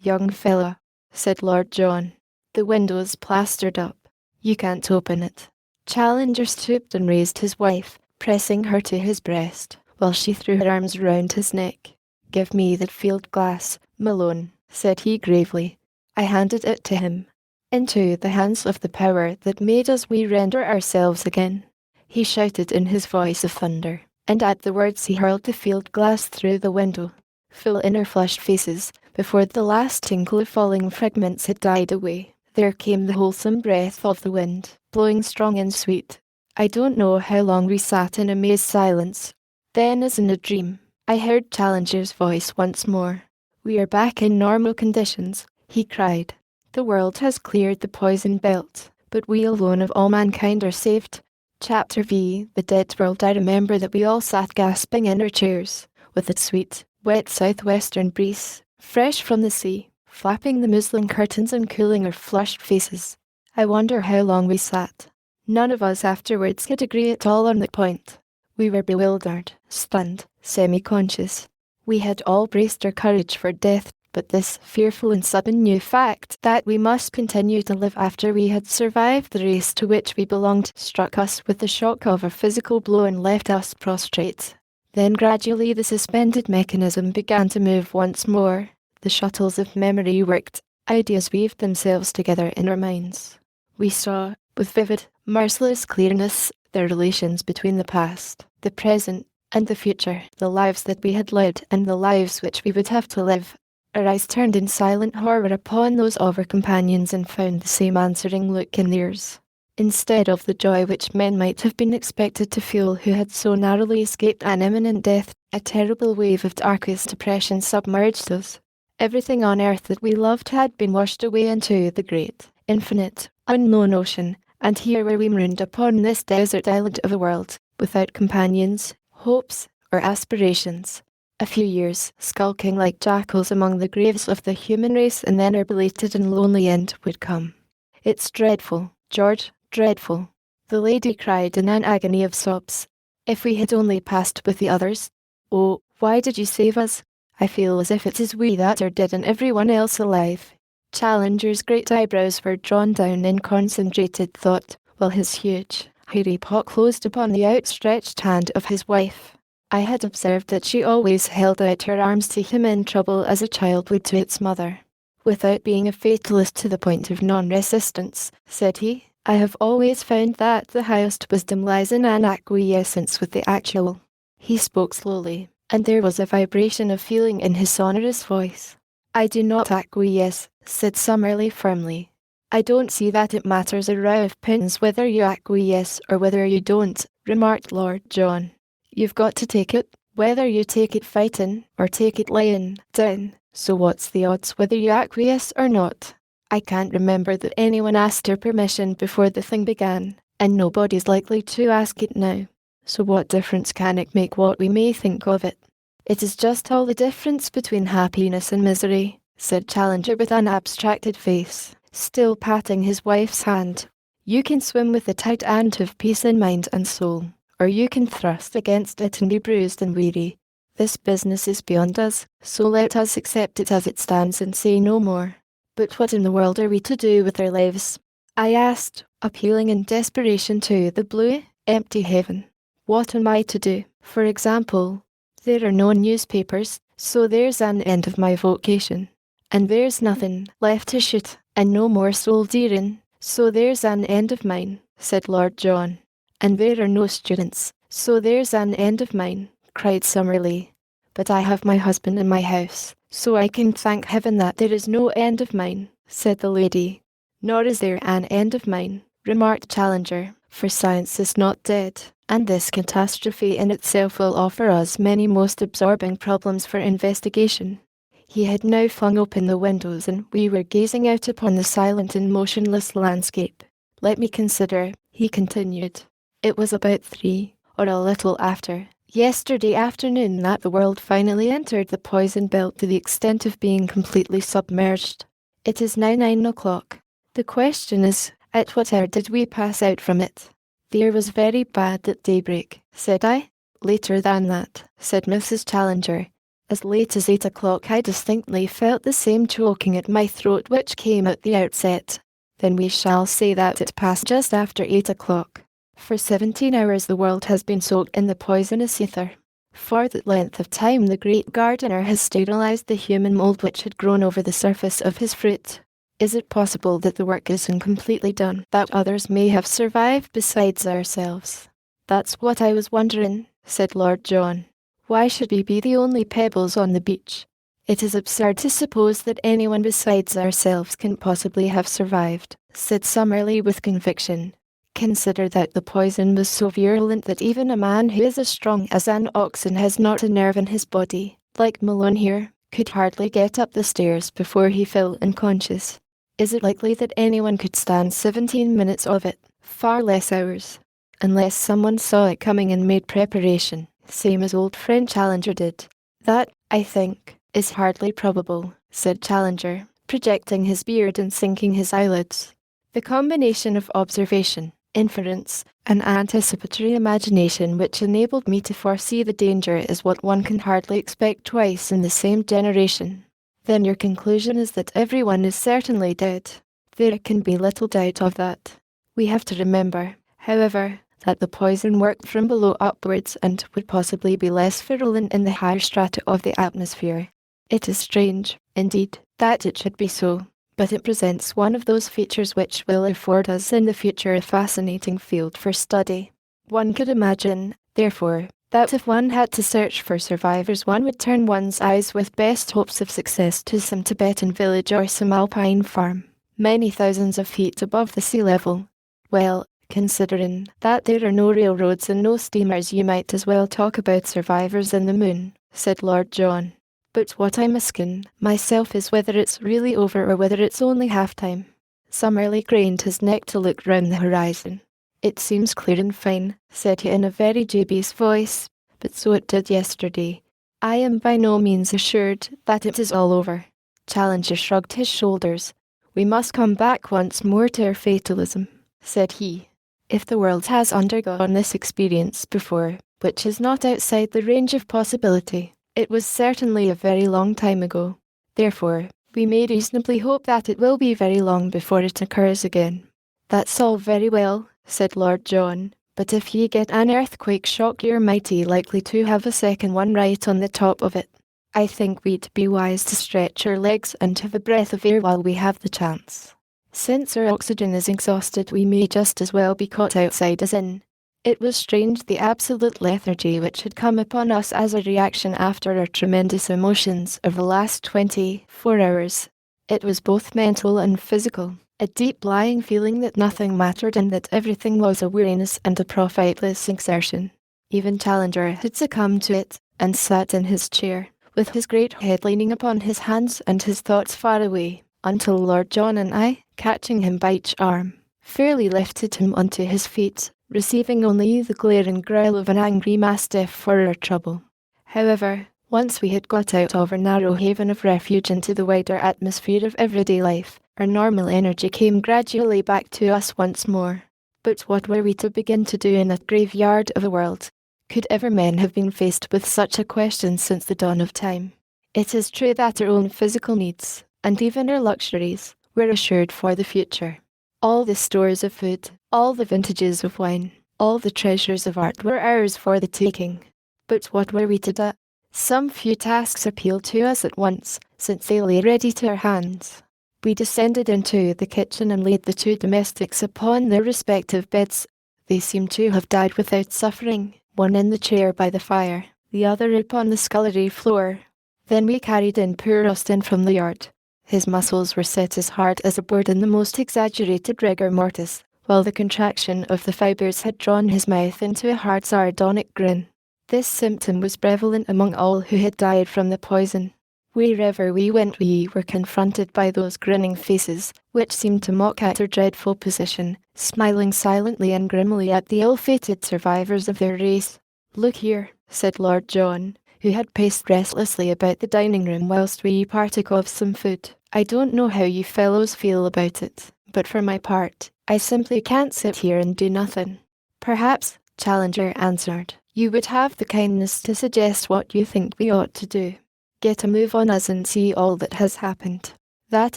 young fella, said Lord John. The window's plastered up. You can't open it. Challenger stooped and raised his wife, pressing her to his breast, while she threw her arms round his neck. Give me that field glass, Malone, said he gravely. I handed it to him. Into the hands of the power that made us we render ourselves again, he shouted in his voice of thunder, and at the words he hurled the field glass through the window, full in our flushed faces. Before the last tinkle of falling fragments had died away, there came the wholesome breath of the wind, blowing strong and sweet. I don't know how long we sat in amazed silence. Then, as in a dream, I heard Challenger's voice once more. We are back in normal conditions, he cried. The world has cleared the poison belt, but we alone of all mankind are saved. Chapter V. The Dead World. I remember that we all sat gasping in our chairs, with its sweet, wet southwestern breeze, fresh from the sea, flapping the muslin curtains and cooling our flushed faces. I wonder how long we sat. None of us afterwards could agree at all on the point. We were bewildered, stunned, semi-conscious. We had all braced our courage for death, but this fearful and sudden new fact that we must continue to live after we had survived the race to which we belonged struck us with the shock of a physical blow and left us prostrate. Then gradually the suspended mechanism began to move once more. The shuttles of memory worked. Ideas weaved themselves together in our minds. We saw, with vivid, merciless clearness, the relations between the past, the present, and the future, the lives that we had led and the lives which we would have to live. Our eyes turned in silent horror upon those of our companions and found the same answering look in theirs. Instead of the joy which men might have been expected to feel who had so narrowly escaped an imminent death, a terrible wave of darkest depression submerged us. Everything on earth that we loved had been washed away into the great, infinite, unknown ocean, and here were we marooned upon this desert island of a world, without companions, hopes, or aspirations. A few years, skulking like jackals among the graves of the human race, and then our belated and lonely end would come. It's dreadful, George, dreadful. The lady cried in an agony of sobs. If we had only passed with the others. Oh, why did you save us? I feel as if it is we that are dead and everyone else alive. Challenger's great eyebrows were drawn down in concentrated thought, while his huge, hairy paw closed upon the outstretched hand of his wife. I had observed that she always held out her arms to him in trouble as a child would to its mother. Without being a fatalist to the point of non-resistance, said he, I have always found that the highest wisdom lies in an acquiescence with the actual. He spoke slowly, and there was a vibration of feeling in his sonorous voice. I do not acquiesce, said Summerlee firmly. I don't see that it matters a row of pins whether you acquiesce or whether you don't, remarked Lord John. You've got to take it, whether you take it fightin' or take it layin' down, so what's the odds whether you acquiesce or not? I can't remember that anyone asked her permission before the thing began, and nobody's likely to ask it now. So what difference can it make what we may think of it? It is just all the difference between happiness and misery, said Challenger with an abstracted face, still patting his wife's hand. You can swim with the tide and have peace in mind and soul, or you can thrust against it and be bruised and weary. This business is beyond us, so let us accept it as it stands and say no more. But what in the world are we to do with our lives? I asked, appealing in desperation to the blue, empty heaven. What am I to do? For example, there are no newspapers, so there's an end of my vocation. And there's nothing left to shoot, and no more soldiering, so there's an end of mine, said Lord John. And there are no students, so there's an end of mine, cried Summerlee. But I have my husband in my house, so I can thank heaven that there is no end of mine, said the lady. Nor is there an end of mine, remarked Challenger, for science is not dead, and this catastrophe in itself will offer us many most absorbing problems for investigation. He had now flung open the windows and we were gazing out upon the silent and motionless landscape. Let me consider, he continued. It was about 3, or a little after, yesterday afternoon that the world finally entered the poison belt to the extent of being completely submerged. It is now 9 o'clock. The question is, at what hour did we pass out from it? The air was very bad at daybreak, said I. Later than that, said Mrs. Challenger. As late as 8 o'clock I distinctly felt the same choking at my throat which came at the outset. Then we shall say that it passed just after 8 o'clock. For 17 hours the world has been soaked in the poisonous ether. For that length of time the great gardener has sterilized the human mold which had grown over the surface of his fruit. Is it possible that the work isn't completely done, that others may have survived besides ourselves? That's what I was wondering, said Lord John. Why should we be the only pebbles on the beach? It is absurd to suppose that anyone besides ourselves can possibly have survived, said Summerlee with conviction. Consider that the poison was so virulent that even a man who is as strong as an ox and has not a nerve in his body, like Malone here, could hardly get up the stairs before he fell unconscious. Is it likely that anyone could stand 17 minutes of it, far less hours, unless someone saw it coming and made preparation, same as old friend Challenger did? That, I think, is hardly probable, said Challenger, projecting his beard and sinking his eyelids. The combination of observation, inference, and anticipatory imagination which enabled me to foresee the danger is what one can hardly expect twice in the same generation. Then your conclusion is that everyone is certainly dead. There can be little doubt of that. We have to remember, however, that the poison worked from below upwards and would possibly be less virulent in the higher strata of the atmosphere. It is strange, indeed, that it should be so, but it presents one of those features which will afford us in the future a fascinating field for study. One could imagine, therefore, that if one had to search for survivors one would turn one's eyes with best hopes of success to some Tibetan village or some alpine farm, many thousands of feet above the sea level. Well, considering that there are no railroads and no steamers you might as well talk about survivors in the moon, said Lord John. But what I'm asking myself is whether it's really over or whether it's only half-time. Summerlee craned his neck to look round the horizon. "It seems clear and fine," said he in a very dubious voice, "but so it did yesterday. I am by no means assured that it is all over." Challenger shrugged his shoulders. "We must come back once more to our fatalism," said he. "If the world has undergone this experience before, which is not outside the range of possibility, it was certainly a very long time ago. Therefore, we may reasonably hope that it will be very long before it occurs again." "That's all very well," said Lord John, "but if ye get an earthquake shock you're mighty likely to have a second one right on the top of it. I think we'd be wise to stretch our legs and have a breath of air while we have the chance. Since our oxygen is exhausted we may just as well be caught outside as in." It was strange the absolute lethargy which had come upon us as a reaction after our tremendous emotions of the last 24 hours. It was both mental and physical, a deep-lying feeling that nothing mattered and that everything was a weariness and a profitless exertion. Even Challenger had succumbed to it, and sat in his chair, with his great head leaning upon his hands and his thoughts far away, until Lord John and I, catching him by each arm, fairly lifted him onto his feet, receiving only the glare and growl of an angry mastiff for our trouble. However, once we had got out of our narrow haven of refuge into the wider atmosphere of everyday life, our normal energy came gradually back to us once more. But what were we to begin to do in that graveyard of a world? Could ever men have been faced with such a question since the dawn of time? It is true that our own physical needs, and even our luxuries, were assured for the future. All the stores of food, all the vintages of wine, all the treasures of art were ours for the taking. But what were we to do? Some few tasks appealed to us at once, since they lay ready to our hands. We descended into the kitchen and laid the two domestics upon their respective beds. They seemed to have died without suffering, one in the chair by the fire, the other upon the scullery floor. Then we carried in poor Austin from the yard. His muscles were set as hard as a board in the most exaggerated rigor mortis, while the contraction of the fibres had drawn his mouth into a hard sardonic grin. This symptom was prevalent among all who had died from the poison. Wherever we went we were confronted by those grinning faces, which seemed to mock at our dreadful position, smiling silently and grimly at the ill-fated survivors of their race. "Look here," said Lord John, who had paced restlessly about the dining room whilst we partook of some food. "I don't know how you fellows feel about it, but for my part, I simply can't sit here and do nothing." "Perhaps," Challenger answered, "you would have the kindness to suggest what you think we ought to do. Get a move on us and see all that has happened." "That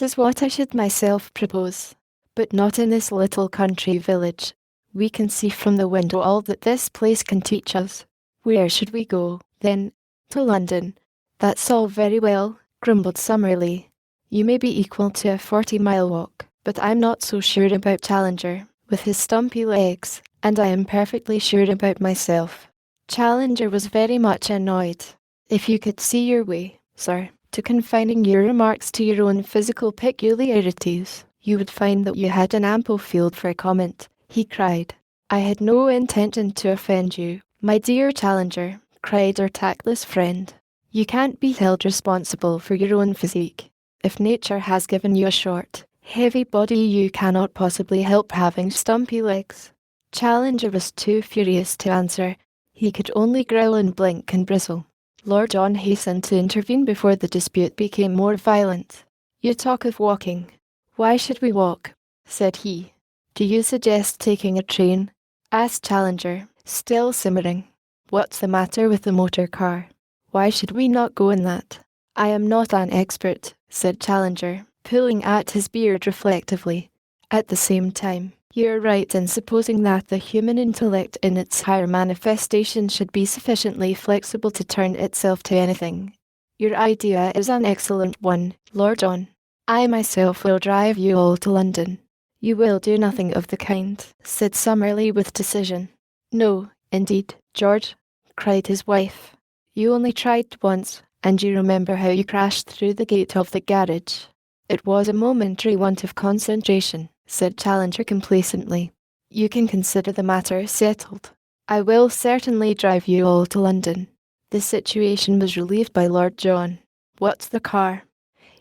is what I should myself propose. But not in this little country village. We can see from the window all that this place can teach us." "Where should we go, then?" "To London." "That's all very well," grumbled Summerlee. "You may be equal to a 40-mile walk, but I'm not so sure about Challenger, with his stumpy legs, and I am perfectly sure about myself." Challenger was very much annoyed. "If you could see your way, sir, to confining your remarks to your own physical peculiarities, you would find that you had an ample field for comment," he cried. "I had no intention to offend you, my dear Challenger," cried our tactless friend. "You can't be held responsible for your own physique. If nature has given you a short, heavy body you cannot possibly help having stumpy legs." Challenger was too furious to answer. He could only growl and blink and bristle. Lord John hastened to intervene before the dispute became more violent. "You talk of walking. Why should we walk?" said he. "Do you suggest taking a train?" asked Challenger, still simmering. "What's the matter with the motor car? Why should we not go in that?" "I am not an expert," said Challenger, pulling at his beard reflectively. "At the same time, you're right in supposing that the human intellect in its higher manifestation should be sufficiently flexible to turn itself to anything. Your idea is an excellent one, Lord John. I myself will drive you all to London." "You will do nothing of the kind," said Summerlee with decision. "No, indeed, George," cried his wife. "You only tried once, and you remember how you crashed through the gate of the garage." "It was a momentary want of concentration," said Challenger complacently. "You can consider the matter settled. I will certainly drive you all to London." The situation was relieved by Lord John. "What's the car?"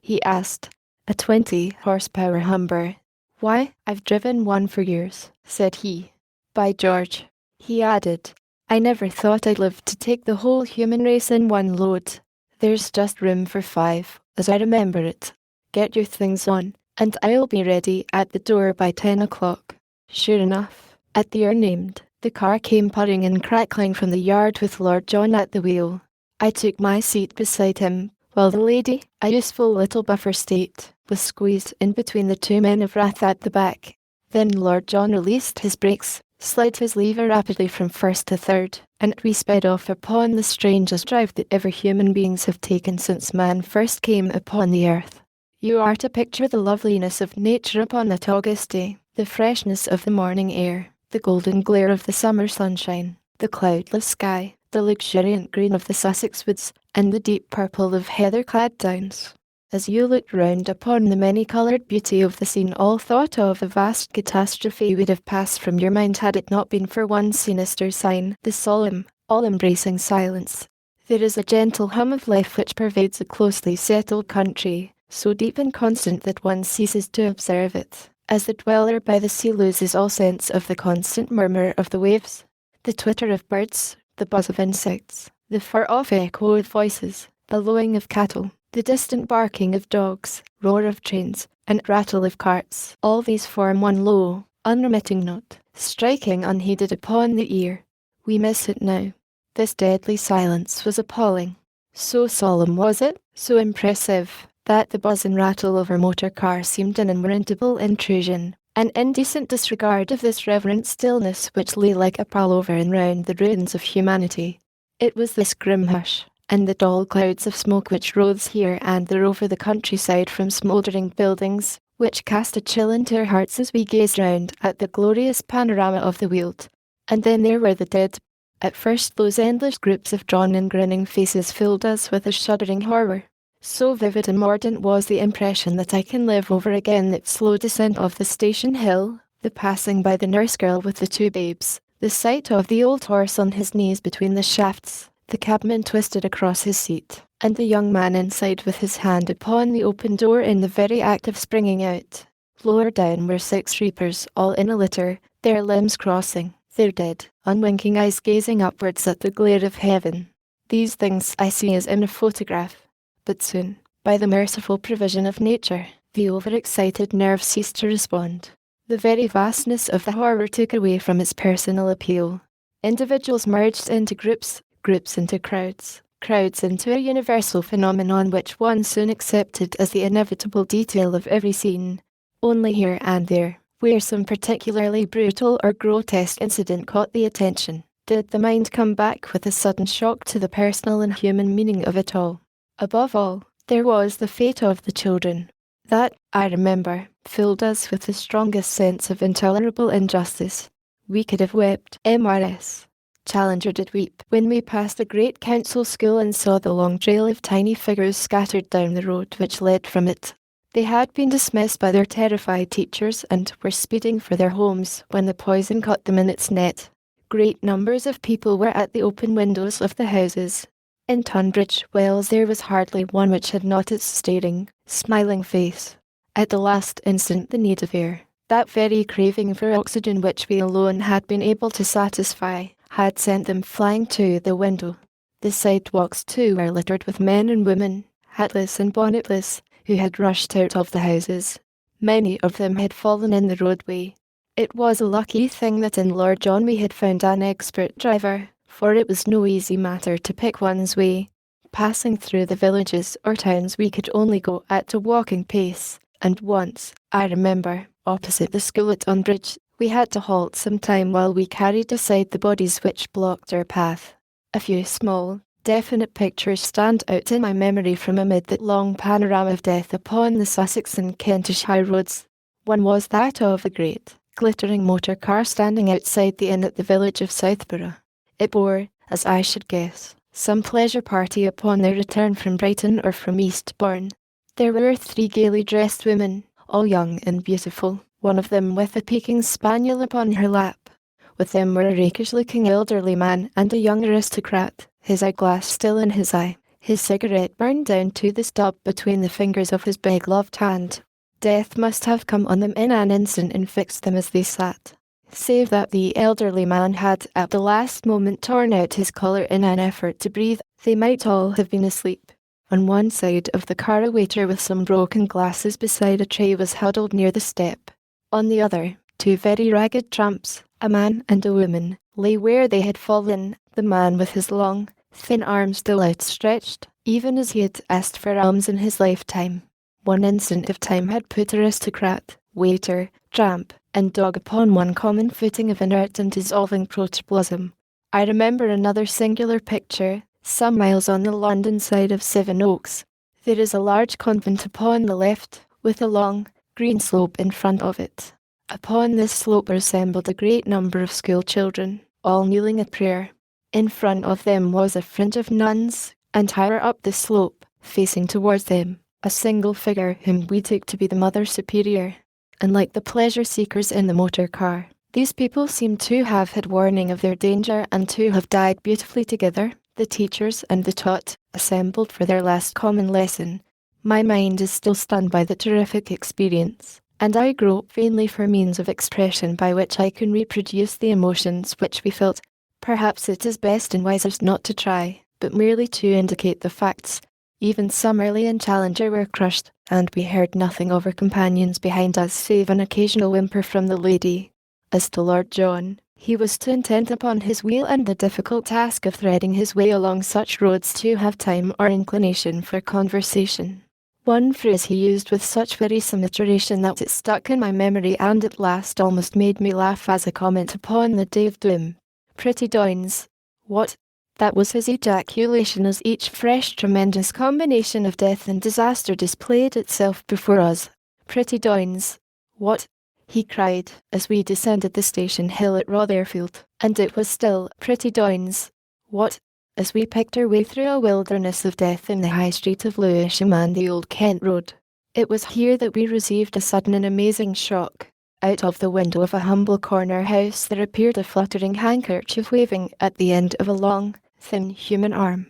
he asked. "A 20-horsepower Humber." "Why, I've driven one for years," said he. By George, he added, I never thought I'd live to take the whole human race in one load. There's just room for 5, as I remember it. Get your things on, and I'll be ready at the door by 10 o'clock. Sure enough, at the hour named, the car came purring and crackling from the yard with Lord John at the wheel. I took my seat beside him, while the lady, a useful little buffer state, was squeezed in between the 2 men of wrath at the back. Then Lord John released his brakes, slid his lever rapidly from first to third, and we sped off upon the strangest drive that ever human beings have taken since man first came upon the earth. You are to picture the loveliness of nature upon that August day, the freshness of the morning air, the golden glare of the summer sunshine, the cloudless sky, the luxuriant green of the Sussex woods, and the deep purple of heather-clad downs. As you looked round upon the many-coloured beauty of the scene, all thought of a vast catastrophe would have passed from your mind had it not been for one sinister sign, the solemn, all-embracing silence. There is a gentle hum of life which pervades a closely settled country, so deep and constant that one ceases to observe it, as the dweller by the sea loses all sense of the constant murmur of the waves, the twitter of birds, the buzz of insects, the far-off echo of voices, the lowing of cattle, the distant barking of dogs, roar of trains, and rattle of carts. All these form one low, unremitting note, striking unheeded upon the ear. We miss it now. This deadly silence was appalling. So solemn was it, so impressive, that the buzz and rattle of our motor car seemed an unwarrantable intrusion, an indecent disregard of this reverent stillness which lay like a pall over and round the ruins of humanity. It was this grim hush, and the dull clouds of smoke which rose here and there over the countryside from smouldering buildings, which cast a chill into our hearts as we gazed round at the glorious panorama of the Weald. And then there were the dead. At first those endless groups of drawn and grinning faces filled us with a shuddering horror. So vivid and mordant was the impression that I can live over again that slow descent of the station hill, the passing by the nurse girl with the 2 babes, the sight of the old horse on his knees between the shafts, the cabman twisted across his seat, and the young man inside with his hand upon the open door in the very act of springing out. Lower down were 6 reapers, all in a litter, their limbs crossing, their dead, unwinking eyes gazing upwards at the glare of heaven. These things I see as in a photograph. But soon, by the merciful provision of nature, the overexcited nerves ceased to respond. The very vastness of the horror took away from its personal appeal. Individuals merged into groups, groups into crowds, crowds into a universal phenomenon which one soon accepted as the inevitable detail of every scene. Only here and there, where some particularly brutal or grotesque incident caught the attention, did the mind come back with a sudden shock to the personal and human meaning of it all. Above all, there was the fate of the children. That, I remember, filled us with the strongest sense of intolerable injustice. We could have wept. MRS. Challenger did weep when we passed the great council school and saw the long trail of tiny figures scattered down the road which led from it. They had been dismissed by their terrified teachers and were speeding for their homes when the poison caught them in its net. Great numbers of people were at the open windows of the houses. In Tunbridge Wells there was hardly one which had not its staring, smiling face. At the last instant the need of air, that very craving for oxygen which we alone had been able to satisfy, had sent them flying to the window. The sidewalks too were littered with men and women, hatless and bonnetless, who had rushed out of the houses. Many of them had fallen in the roadway. It was a lucky thing that in Lord John we had found an expert driver, for it was no easy matter to pick one's way. Passing through the villages or towns we could only go at a walking pace, and once, I remember, opposite the school at Tunbridge, we had to halt some time while we carried aside the bodies which blocked our path. A few small, definite pictures stand out in my memory from amid that long panorama of death upon the Sussex and Kentish high roads. One was that of a great, glittering motor car standing outside the inn at the village of Southborough. It bore, as I should guess, some pleasure party upon their return from Brighton or from Eastbourne. There were 3 gaily dressed women, all young and beautiful, one of them with a Peking spaniel upon her lap. With them were a rakish-looking elderly man and a young aristocrat, his eyeglass still in his eye, his cigarette burned down to the stub between the fingers of his big gloved hand. Death must have come on them in an instant and fixed them as they sat. save that the elderly man had at the last moment torn out his collar in an effort to breathe. They might all have been asleep. On one side of the car a waiter with some broken glasses beside a tray was huddled near the step. On the other, two very ragged tramps, a man and a woman, lay where they had fallen, the man with his long, thin arms still outstretched, even as he had asked for alms in his lifetime. One instant of time had put aristocrat, waiter, tramp, and dog upon one common footing of inert and dissolving protoplasm. I remember another singular picture, some miles on the London side of Sevenoaks. There is a large convent upon the left, with a long, green slope in front of it. Upon this slope were assembled a great number of school children, all kneeling at prayer. In front of them was a fringe of nuns, and higher up the slope, facing towards them, a single figure whom we took to be the Mother Superior. And like the pleasure seekers in the motor car, these people seem to have had warning of their danger and to have died beautifully together, the teachers and the taught, assembled for their last common lesson. My mind is still stunned by the terrific experience, and I grope vainly for means of expression by which I can reproduce the emotions which we felt. Perhaps it is best and wisest not to try, but merely to indicate the facts. Even Summerlee and Challenger were crushed, and we heard nothing of our companions behind us save an occasional whimper from the lady. As to Lord John, he was too intent upon his wheel and the difficult task of threading his way along such roads to have time or inclination for conversation. One phrase he used with such wearisome iteration that it stuck in my memory and at last almost made me laugh as a comment upon the day of doom. "Pretty Doynes." What? That was his ejaculation as each fresh tremendous combination of death and disaster displayed itself before us. "Pretty Doynes." What? He cried, as we descended the station hill at Rotherfield, and it was still "Pretty Doynes." What? As we picked our way through a wilderness of death in the High Street of Lewisham and the Old Kent Road. It was here that we received a sudden and amazing shock. Out of the window of a humble corner house there appeared a fluttering handkerchief waving at the end of a long, thin human arm.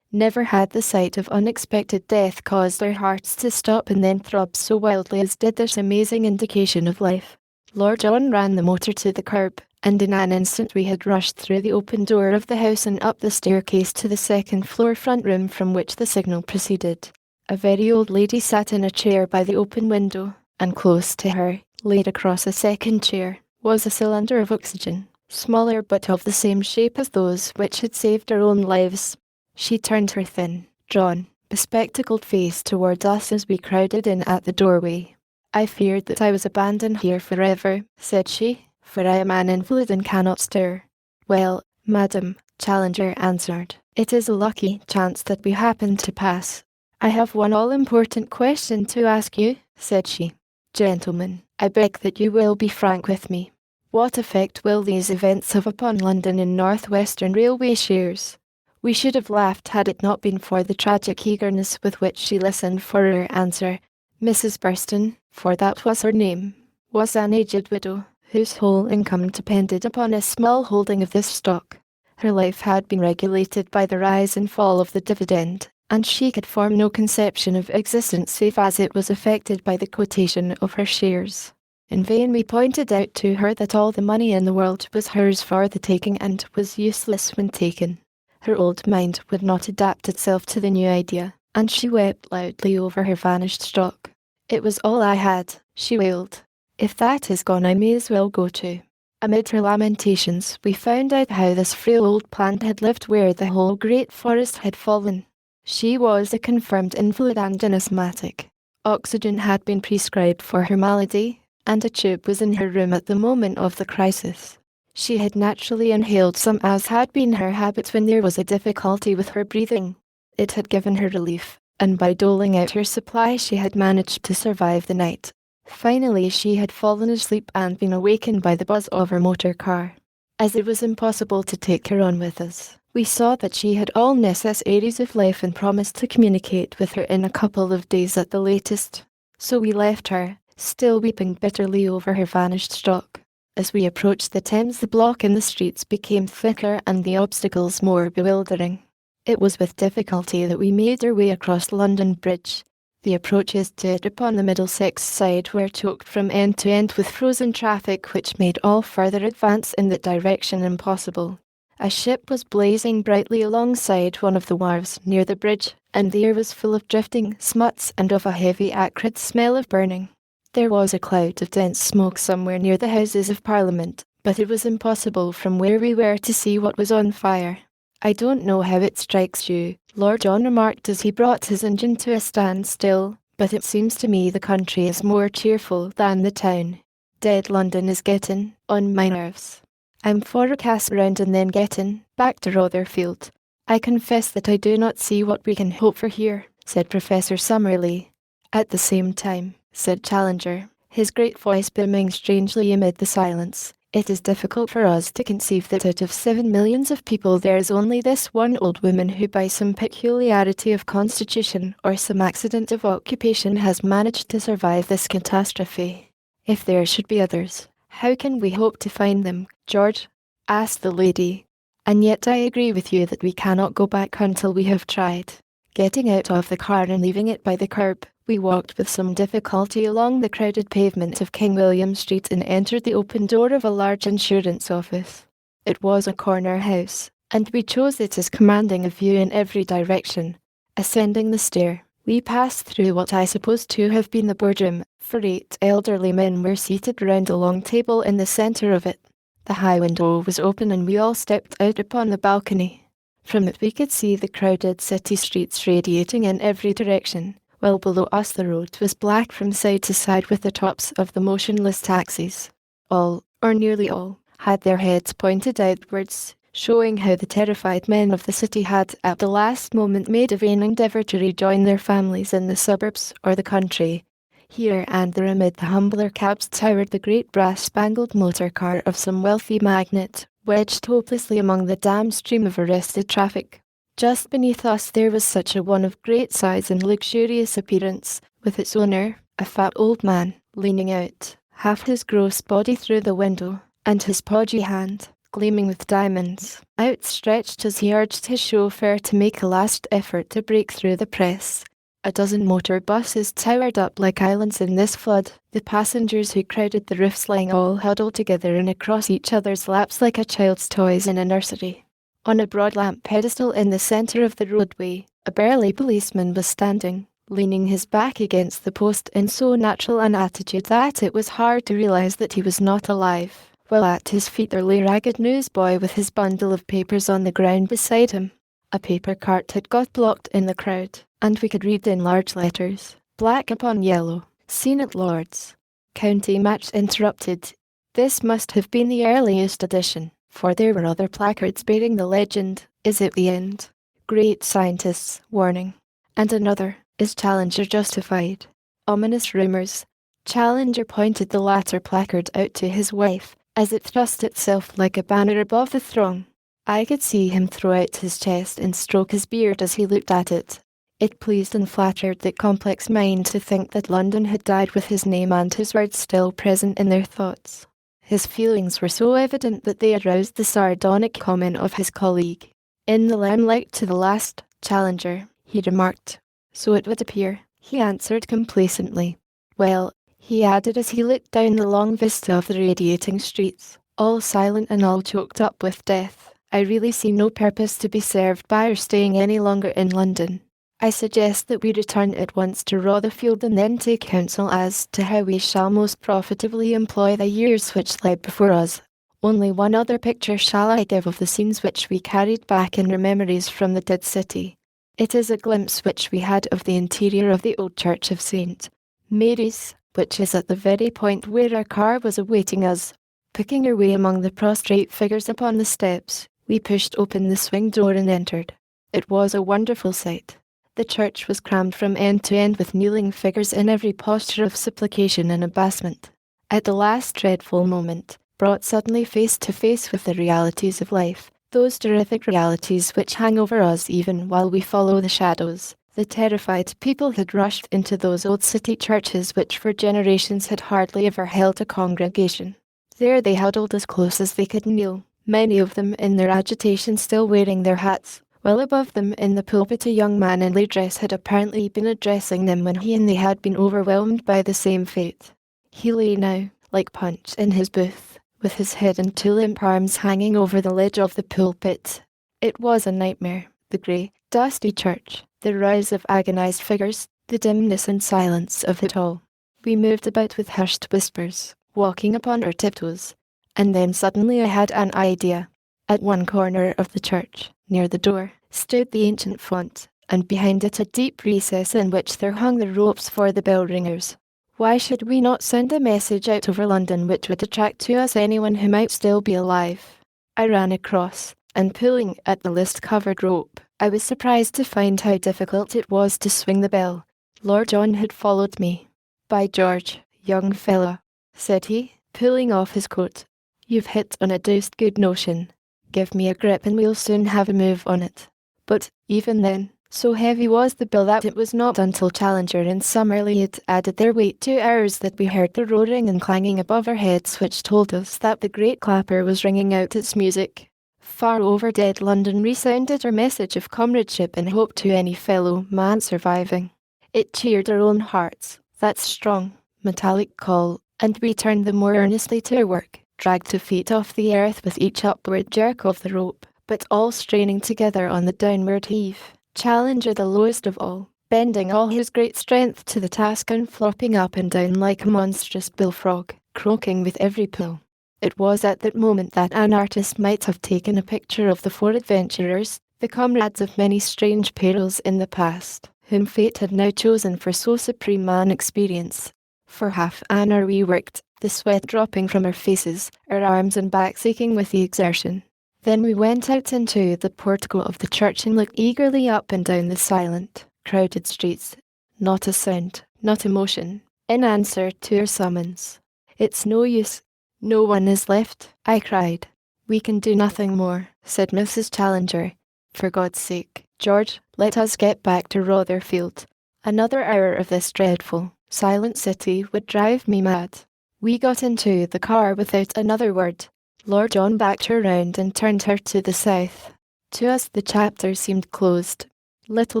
Never had the sight of unexpected death caused our hearts to stop and then throb so wildly as did this amazing indication of life. Lord John ran the motor to the curb, and in an instant we had rushed through the open door of the house and up the staircase to the second-floor front room from which the signal proceeded. A very old lady sat in a chair by the open window, and close to her, laid across a second chair, was a cylinder of oxygen, smaller but of the same shape as those which had saved our own lives. She turned her thin, drawn, bespectacled face towards us as we crowded in at the doorway. "I feared that I was abandoned here forever," said she, "for I am an invalid and cannot stir." "Well, madam," Challenger answered, "it is a lucky chance that we happened to pass." "I have one all-important question to ask you," said she. "Gentlemen, I beg that you will be frank with me. What effect will these events have upon London and North Western Railway shares?" We should have laughed had it not been for the tragic eagerness with which she listened for her answer. Mrs. Burston, for that was her name, was an aged widow, whose whole income depended upon a small holding of this stock. Her life had been regulated by the rise and fall of the dividend, and she could form no conception of existence save as it was affected by the quotation of her shares. In vain we pointed out to her that all the money in the world was hers for the taking and was useless when taken. Her old mind would not adapt itself to the new idea, and she wept loudly over her vanished stock. "It was all I had," she wailed. "If that is gone I may as well go too." Amid her lamentations we found out how this frail old plant had lived where the whole great forest had fallen. She was a confirmed invalid and an asthmatic. Oxygen had been prescribed for her malady, and a tube was in her room at the moment of the crisis. She had naturally inhaled some, as had been her habit when there was a difficulty with her breathing. It had given her relief, and by doling out her supply she had managed to survive the night. Finally she had fallen asleep and been awakened by the buzz of her motor car. As it was impossible to take her on with us, we saw that she had all necessaries of life and promised to communicate with her in a couple of days at the latest. So we left her, still weeping bitterly over her vanished stock. As we approached the Thames the block in the streets became thicker and the obstacles more bewildering. It was with difficulty that we made our way across London Bridge. The approaches to it upon the Middlesex side were choked from end to end with frozen traffic, which made all further advance in that direction impossible. A ship was blazing brightly alongside one of the wharves near the bridge, and the air was full of drifting smuts and of a heavy acrid smell of burning. There was a cloud of dense smoke somewhere near the Houses of Parliament, but it was impossible from where we were to see what was on fire. "I don't know how it strikes you," Lord John remarked as he brought his engine to a standstill, "but it seems to me the country is more cheerful than the town. Dead London is getting on my nerves. I'm for a cast round and then getting back to Rotherfield. I confess that I do not see what we can hope for here," said Professor Summerlee. "At the same time," said Challenger, his great voice booming strangely amid the silence, "it is difficult for us to conceive that out of 7 millions of people there is only this one old woman who by some peculiarity of constitution or some accident of occupation has managed to survive this catastrophe. If there should be others, how can we hope to find them, George?" asked the lady. "And yet I agree with you that we cannot go back until we have tried." Getting out of the car and leaving it by the curb, we walked with some difficulty along the crowded pavement of King William Street and entered the open door of a large insurance office. It was a corner house, and we chose it as commanding a view in every direction. Ascending the stair, we passed through what I suppose to have been the boardroom, for 8 elderly men were seated round a long table in the centre of it. The high window was open and we all stepped out upon the balcony. From it we could see the crowded city streets radiating in every direction, while below us the road was black from side to side with the tops of the motionless taxis. All, or nearly all, had their heads pointed outwards, showing how the terrified men of the city had at the last moment made a vain endeavour to rejoin their families in the suburbs or the country. Here and there amid the humbler cabs towered the great brass-spangled motor car of some wealthy magnate, wedged hopelessly among the damned stream of arrested traffic. Just beneath us there was such a one of great size and luxurious appearance, with its owner, a fat old man, leaning out, half his gross body through the window, and his podgy hand, gleaming with diamonds, outstretched as he urged his chauffeur to make a last effort to break through the press. A dozen motor buses towered up like islands in this flood, the passengers who crowded the roofs lying all huddled together and across each other's laps like a child's toys in a nursery. On a broad lamp pedestal in the centre of the roadway, a burly policeman was standing, leaning his back against the post in so natural an attitude that it was hard to realise that he was not alive, while at his feet there lay a ragged newsboy with his bundle of papers on the ground beside him. A paper cart had got blocked in the crowd, and we could read in large letters, black upon yellow, "Seen at Lord's." County Match interrupted. This must have been the earliest edition, for there were other placards bearing the legend, "Is it the end? Great scientists, warning." And another, "Is Challenger justified? Ominous rumours." Challenger pointed the latter placard out to his wife, as it thrust itself like a banner above the throng. I could see him throw out his chest and stroke his beard as he looked at it. It pleased and flattered the complex mind to think that London had died with his name and his words still present in their thoughts. His feelings were so evident that they aroused the sardonic comment of his colleague. "In the limelight to the last, Challenger," he remarked. "So it would appear," he answered complacently. "Well," he added as he looked down the long vista of the radiating streets, all silent and all choked up with death, "I really see no purpose to be served by our staying any longer in London. I suggest that we return at once to Rotherfield and then take counsel as to how we shall most profitably employ the years which lie before us. Only one other picture shall I give of the scenes which we carried back in our memories from the dead city. It is a glimpse which we had of the interior of the old church of St. Mary's, which is at the very point where our car was awaiting us. Picking our way among the prostrate figures upon the steps, we pushed open the swing door and entered. It was a wonderful sight. The church was crammed from end to end with kneeling figures in every posture of supplication and abasement. At the last dreadful moment, brought suddenly face to face with the realities of life, those terrific realities which hang over us even while we follow the shadows, the terrified people had rushed into those old city churches which for generations had hardly ever held a congregation. There they huddled as close as they could kneel, many of them in their agitation still wearing their hats, Well above them in the pulpit a young man in lay dress had apparently been addressing them when he and they had been overwhelmed by the same fate. He lay now, like Punch, in his booth, with his head and two limp arms hanging over the ledge of the pulpit. It was a nightmare, the grey, dusty church, the rise of agonized figures, the dimness and silence of it all. We moved about with hushed whispers, walking upon our tiptoes. And then suddenly I had an idea. At one corner of the church, near the door, stood the ancient font, and behind it a deep recess in which there hung the ropes for the bell ringers. Why should we not send a message out over London which would attract to us anyone who might still be alive? I ran across, and pulling at the list-covered rope, I was surprised to find how difficult it was to swing the bell. Lord John had followed me. "By George, young fellow," said he, pulling off his coat, "you've hit on a deuced good notion. Give me a grip and we'll soon have a move on it." But, even then, so heavy was the bill that it was not until Challenger and Summerlee had added their weight to ours that we heard the roaring and clanging above our heads which told us that the great clapper was ringing out its music. Far over dead London resounded our message of comradeship and hope to any fellow man surviving. It cheered our own hearts, that strong, metallic call, and we turned the more earnestly to our work, dragged 2 feet off the earth with each upward jerk of the rope, but all straining together on the downward heave. Challenger the lowest of all, bending all his great strength to the task and flopping up and down like a monstrous bullfrog, croaking with every pull. It was at that moment that an artist might have taken a picture of the 4 adventurers, the comrades of many strange perils in the past, whom fate had now chosen for so supreme an experience. For half an hour we worked, the sweat dropping from our faces, our arms and backs aching with the exertion. Then we went out into the portico of the church and looked eagerly up and down the silent, crowded streets. Not a sound, not a motion, in answer to our summons. "It's no use. No one is left," I cried. "We can do nothing more," said Mrs. Challenger. "For God's sake, George, let us get back to Rotherfield. Another hour of this dreadful, silent city would drive me mad." We got into the car without another word. Lord John backed her round and turned her to the south. To us the chapter seemed closed. Little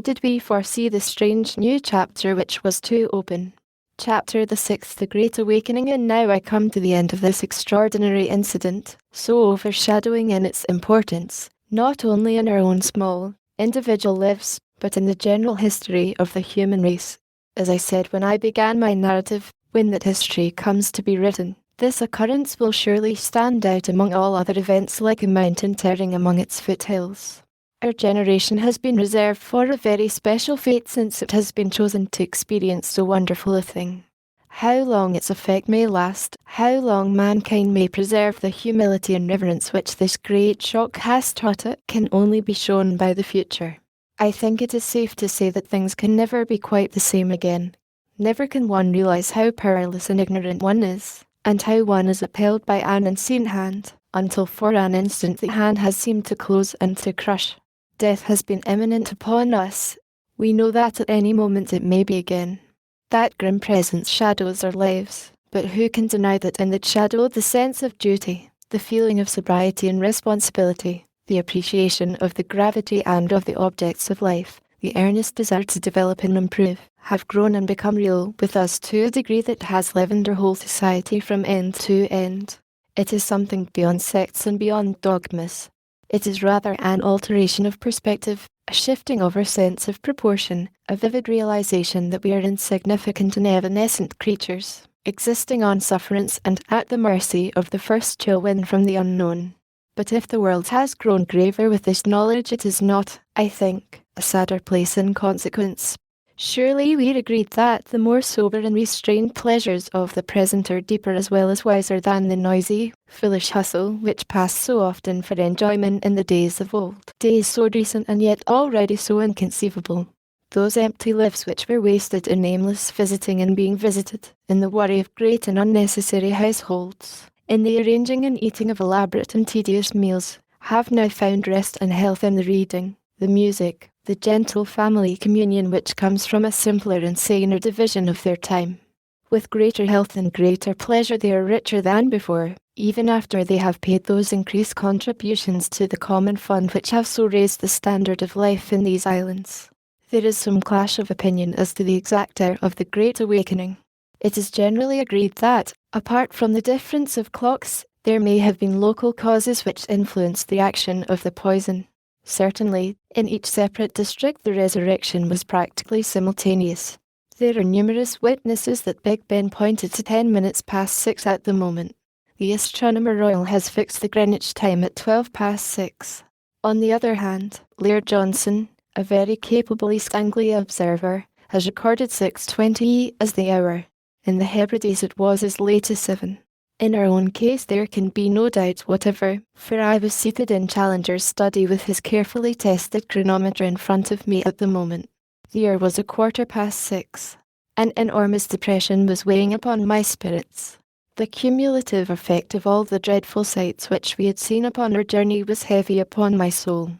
did we foresee the strange new chapter which was to open. Chapter the 6th, The Great Awakening. And now I come to the end of this extraordinary incident, so overshadowing in its importance, not only in our own small, individual lives, but in the general history of the human race. As I said when I began my narrative, when that history comes to be written, this occurrence will surely stand out among all other events like a mountain towering among its foothills. Our generation has been reserved for a very special fate since it has been chosen to experience so wonderful a thing. How long its effect may last, how long mankind may preserve the humility and reverence which this great shock has taught it, can only be shown by the future. I think it is safe to say that things can never be quite the same again. Never can one realize how powerless and ignorant one is, and how one is upheld by an unseen hand, until for an instant the hand has seemed to close and to crush. Death has been imminent upon us. We know that at any moment it may be again. That grim presence shadows our lives, but who can deny that in that shadow the sense of duty, the feeling of sobriety and responsibility, the appreciation of the gravity and of the objects of life, the earnest desire to develop and improve, have grown and become real with us to a degree that has leavened our whole society from end to end. It is something beyond sects and beyond dogmas. It is rather an alteration of perspective, a shifting of our sense of proportion, a vivid realization that we are insignificant and evanescent creatures, existing on sufferance and at the mercy of the first chill wind from the unknown. But if the world has grown graver with this knowledge, it is not, I think, a sadder place in consequence. Surely we agreed that the more sober and restrained pleasures of the present are deeper as well as wiser than the noisy, foolish hustle which passed so often for enjoyment in the days of old, days so recent and yet already so inconceivable. Those empty lives which were wasted in aimless visiting and being visited, in the worry of great and unnecessary households, in the arranging and eating of elaborate and tedious meals, have now found rest and health in the reading, the music, the gentle family communion which comes from a simpler and saner division of their time. With greater health and greater pleasure they are richer than before, even after they have paid those increased contributions to the common fund which have so raised the standard of life in these islands. There is some clash of opinion as to the exact hour of the Great Awakening. It is generally agreed that, apart from the difference of clocks, there may have been local causes which influenced the action of the poison. Certainly, in each separate district the resurrection was practically simultaneous. There are numerous witnesses that Big Ben pointed to 10 minutes past 6 at the moment. The Astronomer Royal has fixed the Greenwich time at 12 past 6. On the other hand, Laird Johnson, a very capable East Anglia observer, has recorded 6:20 as the hour. In the Hebrides it was as late as 7. In our own case there can be no doubt whatever, for I was seated in Challenger's study with his carefully tested chronometer in front of me at the moment. The hour was 6:15. An enormous depression was weighing upon my spirits. The cumulative effect of all the dreadful sights which we had seen upon our journey was heavy upon my soul.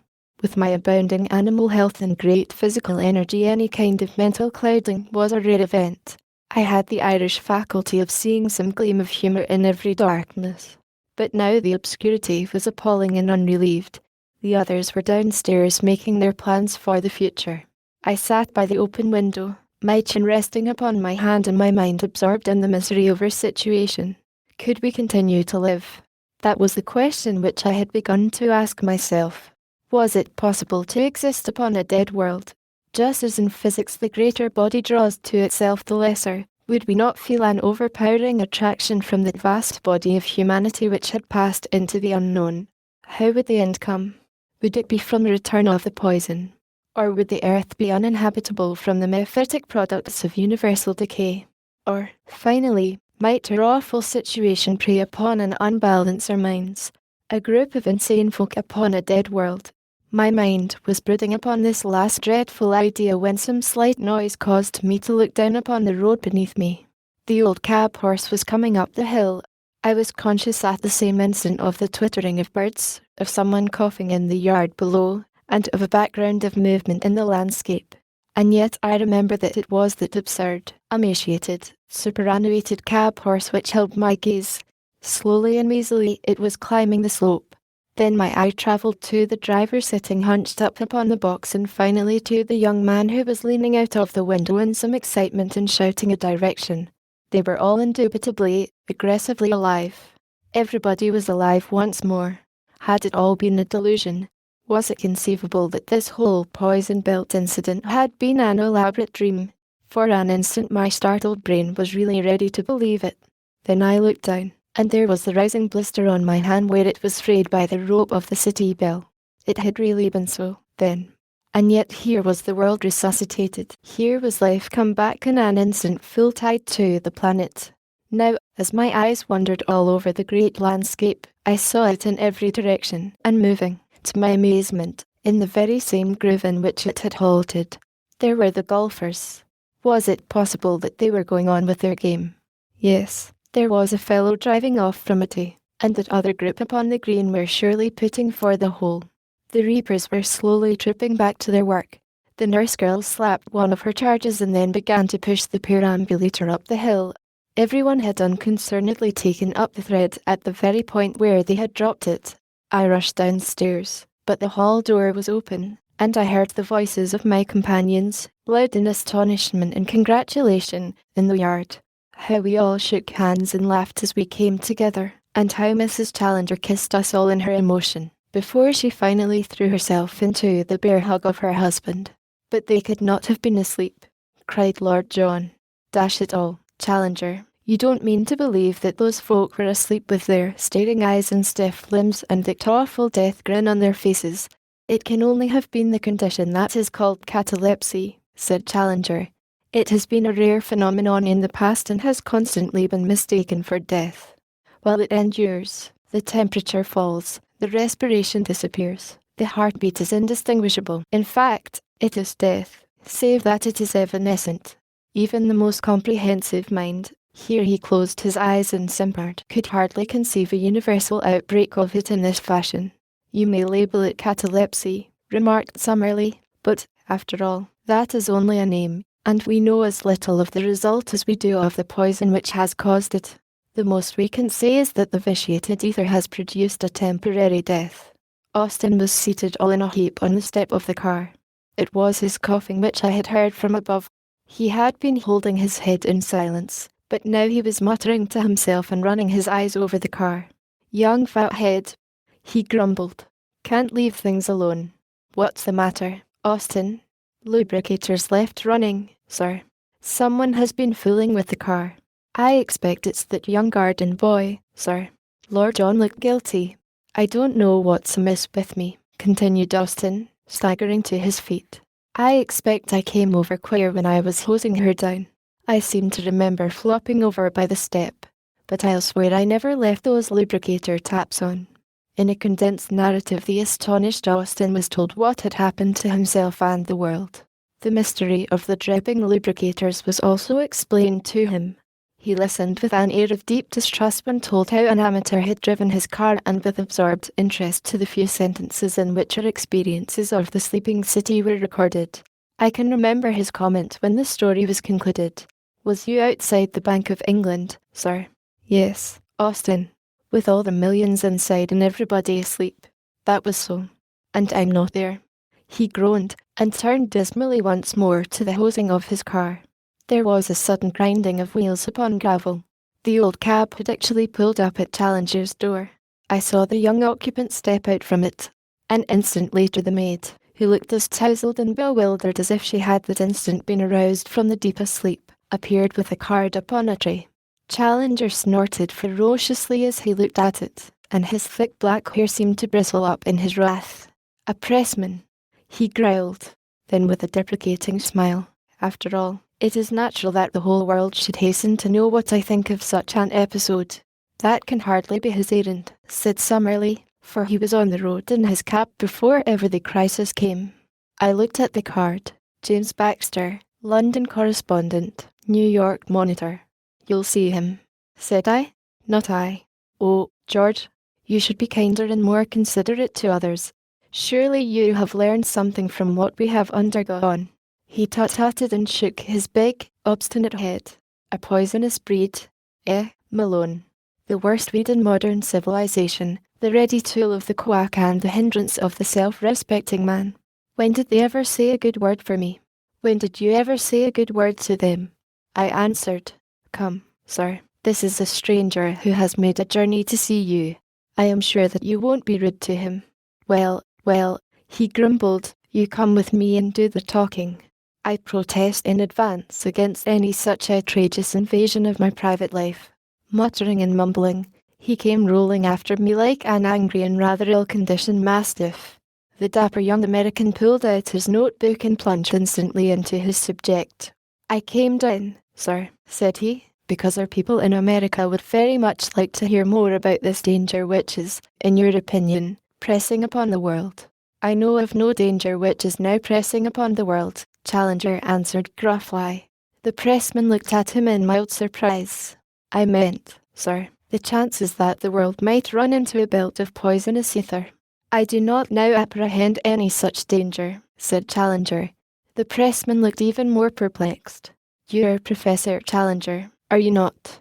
With my abounding animal health and great physical energy, any kind of mental clouding was a rare event. I had the Irish faculty of seeing some gleam of humour in every darkness. But now the obscurity was appalling and unrelieved. The others were downstairs making their plans for the future. I sat by the open window, my chin resting upon my hand and my mind absorbed in the misery of our situation. Could we continue to live? That was the question which I had begun to ask myself. Was it possible to exist upon a dead world? Just as in physics the greater body draws to itself the lesser, would we not feel an overpowering attraction from the vast body of humanity which had passed into the unknown? How would the end come? Would it be from the return of the poison? Or would the earth be uninhabitable from the mephitic products of universal decay? Or, finally, might our awful situation prey upon and unbalance our minds? A group of insane folk upon a dead world. My mind was brooding upon this last dreadful idea when some slight noise caused me to look down upon the road beneath me. The old cab horse was coming up the hill. I was conscious at the same instant of the twittering of birds, of someone coughing in the yard below, and of a background of movement in the landscape. And yet I remember that it was that absurd, emaciated, superannuated cab horse which held my gaze. Slowly and easily it was climbing the slope. Then my eye travelled to the driver sitting hunched up upon the box and finally to the young man who was leaning out of the window in some excitement and shouting a direction. They were all indubitably, aggressively alive. Everybody was alive once more. Had it all been a delusion? Was it conceivable that this whole poison belt incident had been an elaborate dream? For an instant my startled brain was really ready to believe it. Then I looked down. And there was the rising blister on my hand where it was frayed by the rope of the city bell. It had really been so, then. And yet here was the world resuscitated. Here was life come back in an instant full tide to the planet. Now, as my eyes wandered all over the great landscape, I saw it in every direction, and moving, to my amazement, in the very same groove in which it had halted. There were the golfers. Was it possible that they were going on with their game? Yes. There was a fellow driving off from a tee, and that other group upon the green were surely putting for the hole. The reapers were slowly tripping back to their work. The nurse girl slapped one of her charges and then began to push the perambulator up the hill. Everyone had unconcernedly taken up the thread at the very point where they had dropped it. I rushed downstairs, but the hall door was open, and I heard the voices of my companions, loud in astonishment and congratulation, in the yard. How we all shook hands and laughed as we came together, and how Mrs. Challenger kissed us all in her emotion, before she finally threw herself into the bear hug of her husband. But they could not have been asleep, cried Lord John. Dash it all, Challenger, you don't mean to believe that those folk were asleep with their staring eyes and stiff limbs and the awful death grin on their faces. It can only have been the condition that is called catalepsy, said Challenger. It has been a rare phenomenon in the past and has constantly been mistaken for death. While it endures, the temperature falls, the respiration disappears, the heartbeat is indistinguishable. In fact, it is death, save that it is evanescent. Even the most comprehensive mind, here he closed his eyes and simpered, could hardly conceive a universal outbreak of it in this fashion. You may label it catalepsy, remarked Summerlee, but, after all, that is only a name. And we know as little of the result as we do of the poison which has caused it. The most we can say is that the vitiated ether has produced a temporary death. Austin was seated all in a heap on the step of the car. It was his coughing which I had heard from above. He had been holding his head in silence, but now he was muttering to himself and running his eyes over the car. "Young fathead," he grumbled. "Can't leave things alone." "What's the matter, Austin?" "Lubricators left running, sir. Someone has been fooling with the car." "I expect it's that young garden boy, sir." Lord John looked guilty. "I don't know what's amiss with me," continued Austin, staggering to his feet. "I expect I came over queer when I was hosing her down. I seem to remember flopping over by the step, but I'll swear I never left those lubricator taps on." In a condensed narrative, the astonished Austin was told what had happened to himself and the world. The mystery of the dripping lubricators was also explained to him. He listened with an air of deep distrust when told how an amateur had driven his car, and with absorbed interest to the few sentences in which our experiences of the sleeping city were recorded. I can remember his comment when the story was concluded. "Was you outside the Bank of England, sir?" "Yes, Austin. With all the millions inside and everybody asleep." "That was so. And I'm not there." He groaned, and turned dismally once more to the hosing of his car. There was a sudden grinding of wheels upon gravel. The old cab had actually pulled up at Challenger's door. I saw the young occupant step out from it. An instant later the maid, who looked as tousled and bewildered as if she had that instant been aroused from the deepest sleep, appeared with a card upon a tray. Challenger snorted ferociously as he looked at it, and his thick black hair seemed to bristle up in his wrath. "A pressman," he growled. Then with a deprecating smile, "After all, it is natural that the whole world should hasten to know what I think of such an episode." "That can hardly be his errand," said Summerlee, for he was on the road in his cab before ever the crisis came. I looked at the card. "James Baxter, London correspondent, New York Monitor." "You'll see him," said I. "Not I." "Oh, George, you should be kinder and more considerate to others. Surely you have learned something from what we have undergone." He tut-tutted and shook his big, obstinate head. "A poisonous breed, eh, Malone? The worst weed in modern civilization, the ready tool of the quack and the hindrance of the self-respecting man. When did they ever say a good word for me? When did you ever say a good word to them?" I answered. "Come, sir, this is a stranger who has made a journey to see you. I am sure that you won't be rude to him." Well, he grumbled, "you come with me and do the talking." I protest in advance against any such outrageous invasion of my private life. Muttering and mumbling, he came rolling after me like an angry and rather ill-conditioned mastiff. The dapper young American pulled out his notebook and plunged instantly into his subject. "I came down, sir," said he, "because our people in America would very much like to hear more about this danger which is, in your opinion, pressing upon the world." "I know of no danger which is now pressing upon the world," Challenger answered gruffly. The pressman looked at him in mild surprise. "I meant, sir, the chances that the world might run into a belt of poisonous ether." "I do not now apprehend any such danger," said Challenger. The pressman looked even more perplexed. "You're Professor Challenger, are you not?"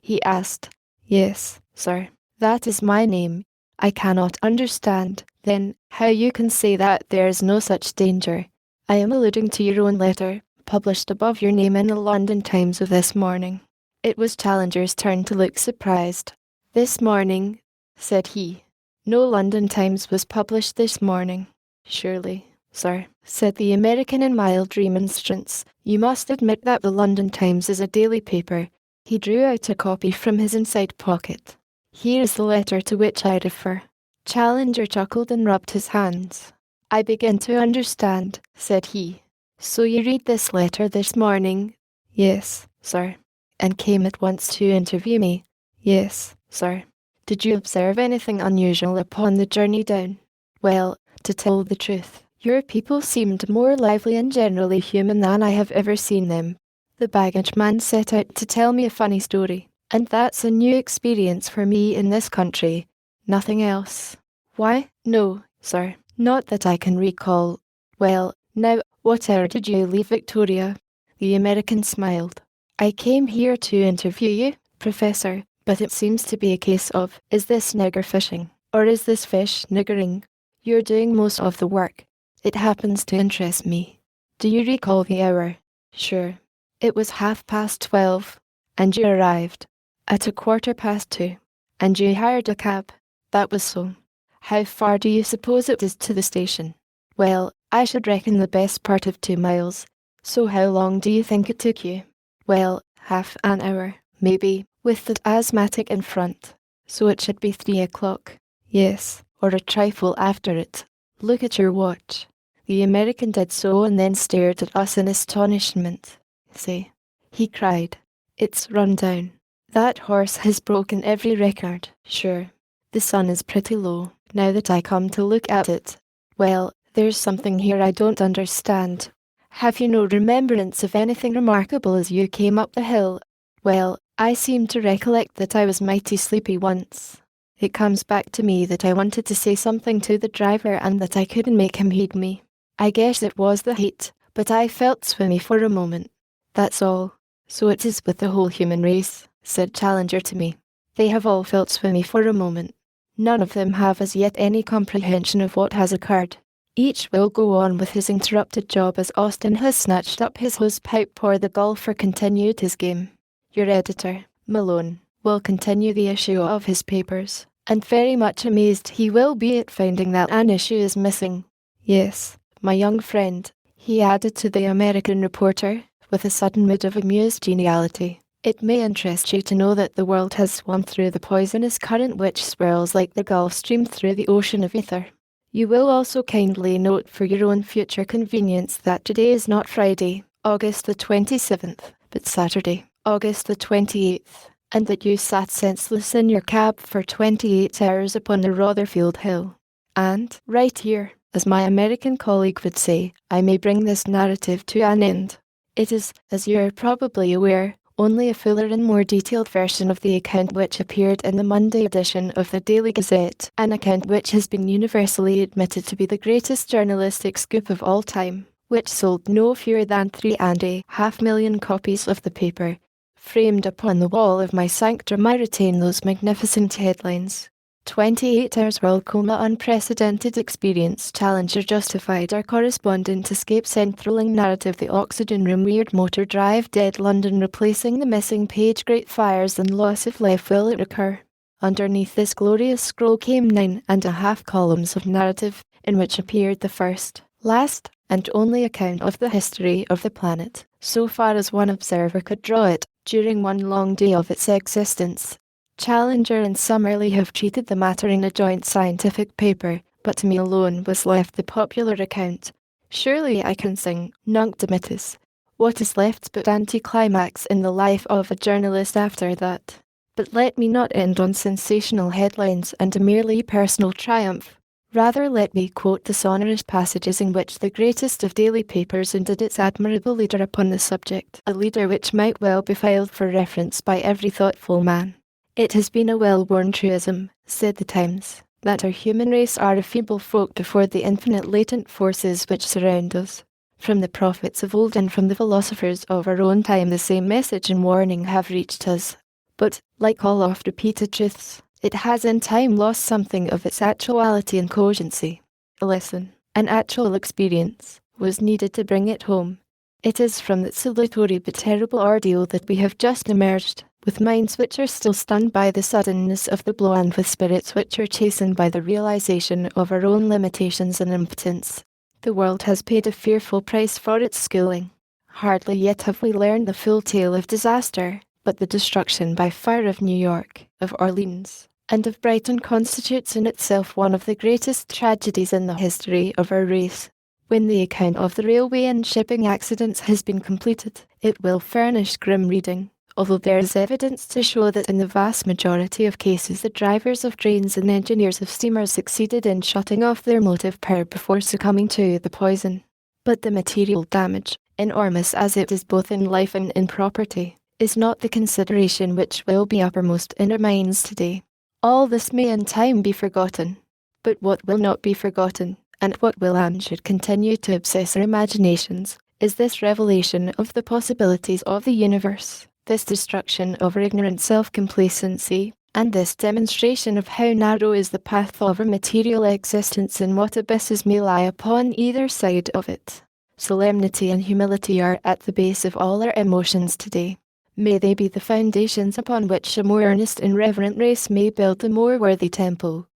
he asked. "Yes, sir, that is my name." "I cannot understand, then, how you can say that there is no such danger." "I am alluding to your own letter, published above your name in the London Times of this morning." It was Challenger's turn to look surprised. "This morning," said he. "No London Times was published this morning." "Surely, sir," said the American in mild remonstrance, "you must admit that the London Times is a daily paper." He drew out a copy from his inside pocket. "Here is the letter to which I refer." Challenger chuckled and rubbed his hands. "I begin to understand," said he. "So you read this letter this morning?" "Yes, sir." "And came at once to interview me?" "Yes, sir." "Did you observe anything unusual upon the journey down?" "Well, to tell the truth, your people seemed more lively and generally human than I have ever seen them. The baggage man set out to tell me a funny story, and that's a new experience for me in this country. Nothing else." "Why, no, sir, not that I can recall." "Well, now, what hour did you leave Victoria?" The American smiled. "I came here to interview you, Professor, But it seems to be a case of, is this nigger fishing, or is this fish niggering? You're doing most of the work. It happens to interest me. Do you recall the hour? Sure. It was 12:30. And you arrived at 2:15. And you hired a cab. That was so. How far do you suppose it is to the station? Well, I should reckon the best part of 2 miles. So how long do you think it took you? Well, half an hour, maybe, with the asthmatic in front. So it should be 3 o'clock. Yes, or a trifle after it. Look at your watch. The American did so and then stared at us in astonishment. Say, he cried, it's run down. That horse has broken every record, sure. The sun is pretty low, now that I come to look at it. Well, there's something here I don't understand. Have you no remembrance of anything remarkable as you came up the hill? Well, I seem to recollect that I was mighty sleepy once. It comes back to me that I wanted to say something to the driver and that I couldn't make him heed me. I guess it was the heat, but I felt swimmy for a moment. That's all. So it is with the whole human race, said Challenger to me. They have all felt swimmy for a moment. None of them have as yet any comprehension of what has occurred. Each will go on with his interrupted job as Austin has snatched up his hose pipe or the golfer continued his game. Your editor, Malone, will continue the issue of his papers, and very much amazed he will be at finding that an issue is missing. Yes, my young friend, he added to the American reporter, with a sudden mood of amused geniality. It may interest you to know that the world has swum through the poisonous current which swirls like the Gulf Stream through the ocean of ether. You will also kindly note for your own future convenience that today is not Friday, August the 27th, but Saturday, August the 28th, and that you sat senseless in your cab for 28 hours upon the Rotherfield Hill. And, right here, as my American colleague would say, I may bring this narrative to an end. It is, as you are probably aware, only a fuller and more detailed version of the account which appeared in the Monday edition of the Daily Gazette, an account which has been universally admitted to be the greatest journalistic scoop of all time, which sold no fewer than 3.5 million copies of the paper. Framed upon the wall of my sanctum I retain those magnificent headlines. 28 hours world coma unprecedented experience Challenger justified our correspondent escapes enthralling narrative the oxygen room weird motor drive dead London replacing the missing page great fires and loss of life will it occur. Underneath this glorious scroll came 9.5 columns of narrative, in which appeared the first, last, and only account of the history of the planet, so far as one observer could draw it, during one long day of its existence. Challenger and Summerlee have treated the matter in a joint scientific paper, but to me alone was left the popular account. Surely I can sing Nunc Dimittis. What is left but anticlimax in the life of a journalist after that? But let me not end on sensational headlines and a merely personal triumph. Rather let me quote the sonorous passages in which the greatest of daily papers ended its admirable leader upon the subject, a leader which might well be filed for reference by every thoughtful man. It has been a well-worn truism, said the Times, that our human race are a feeble folk before the infinite latent forces which surround us. From the prophets of old and from the philosophers of our own time the same message and warning have reached us. But, like all oft-repeated truths, it has in time lost something of its actuality and cogency. A lesson, an actual experience, was needed to bring it home. It is from that salutary but terrible ordeal that we have just emerged, with minds which are still stunned by the suddenness of the blow and with spirits which are chastened by the realization of our own limitations and impotence. The world has paid a fearful price for its schooling. Hardly yet have we learned the full tale of disaster, but the destruction by fire of New York, of Orleans, and of Brighton constitutes in itself one of the greatest tragedies in the history of our race. When the account of the railway and shipping accidents has been completed, it will furnish grim reading, although there is evidence to show that in the vast majority of cases the drivers of trains and engineers of steamers succeeded in shutting off their motive power before succumbing to the poison. But the material damage, enormous as it is both in life and in property, is not the consideration which will be uppermost in our minds today. All this may in time be forgotten, but what will not be forgotten, and what will and should continue to obsess our imaginations, is this revelation of the possibilities of the universe, This destruction of our ignorant self-complacency, and this demonstration of how narrow is the path of our material existence and what abysses may lie upon either side of it. Solemnity and humility are at the base of all our emotions today. May they be the foundations upon which a more earnest and reverent race may build the more worthy temple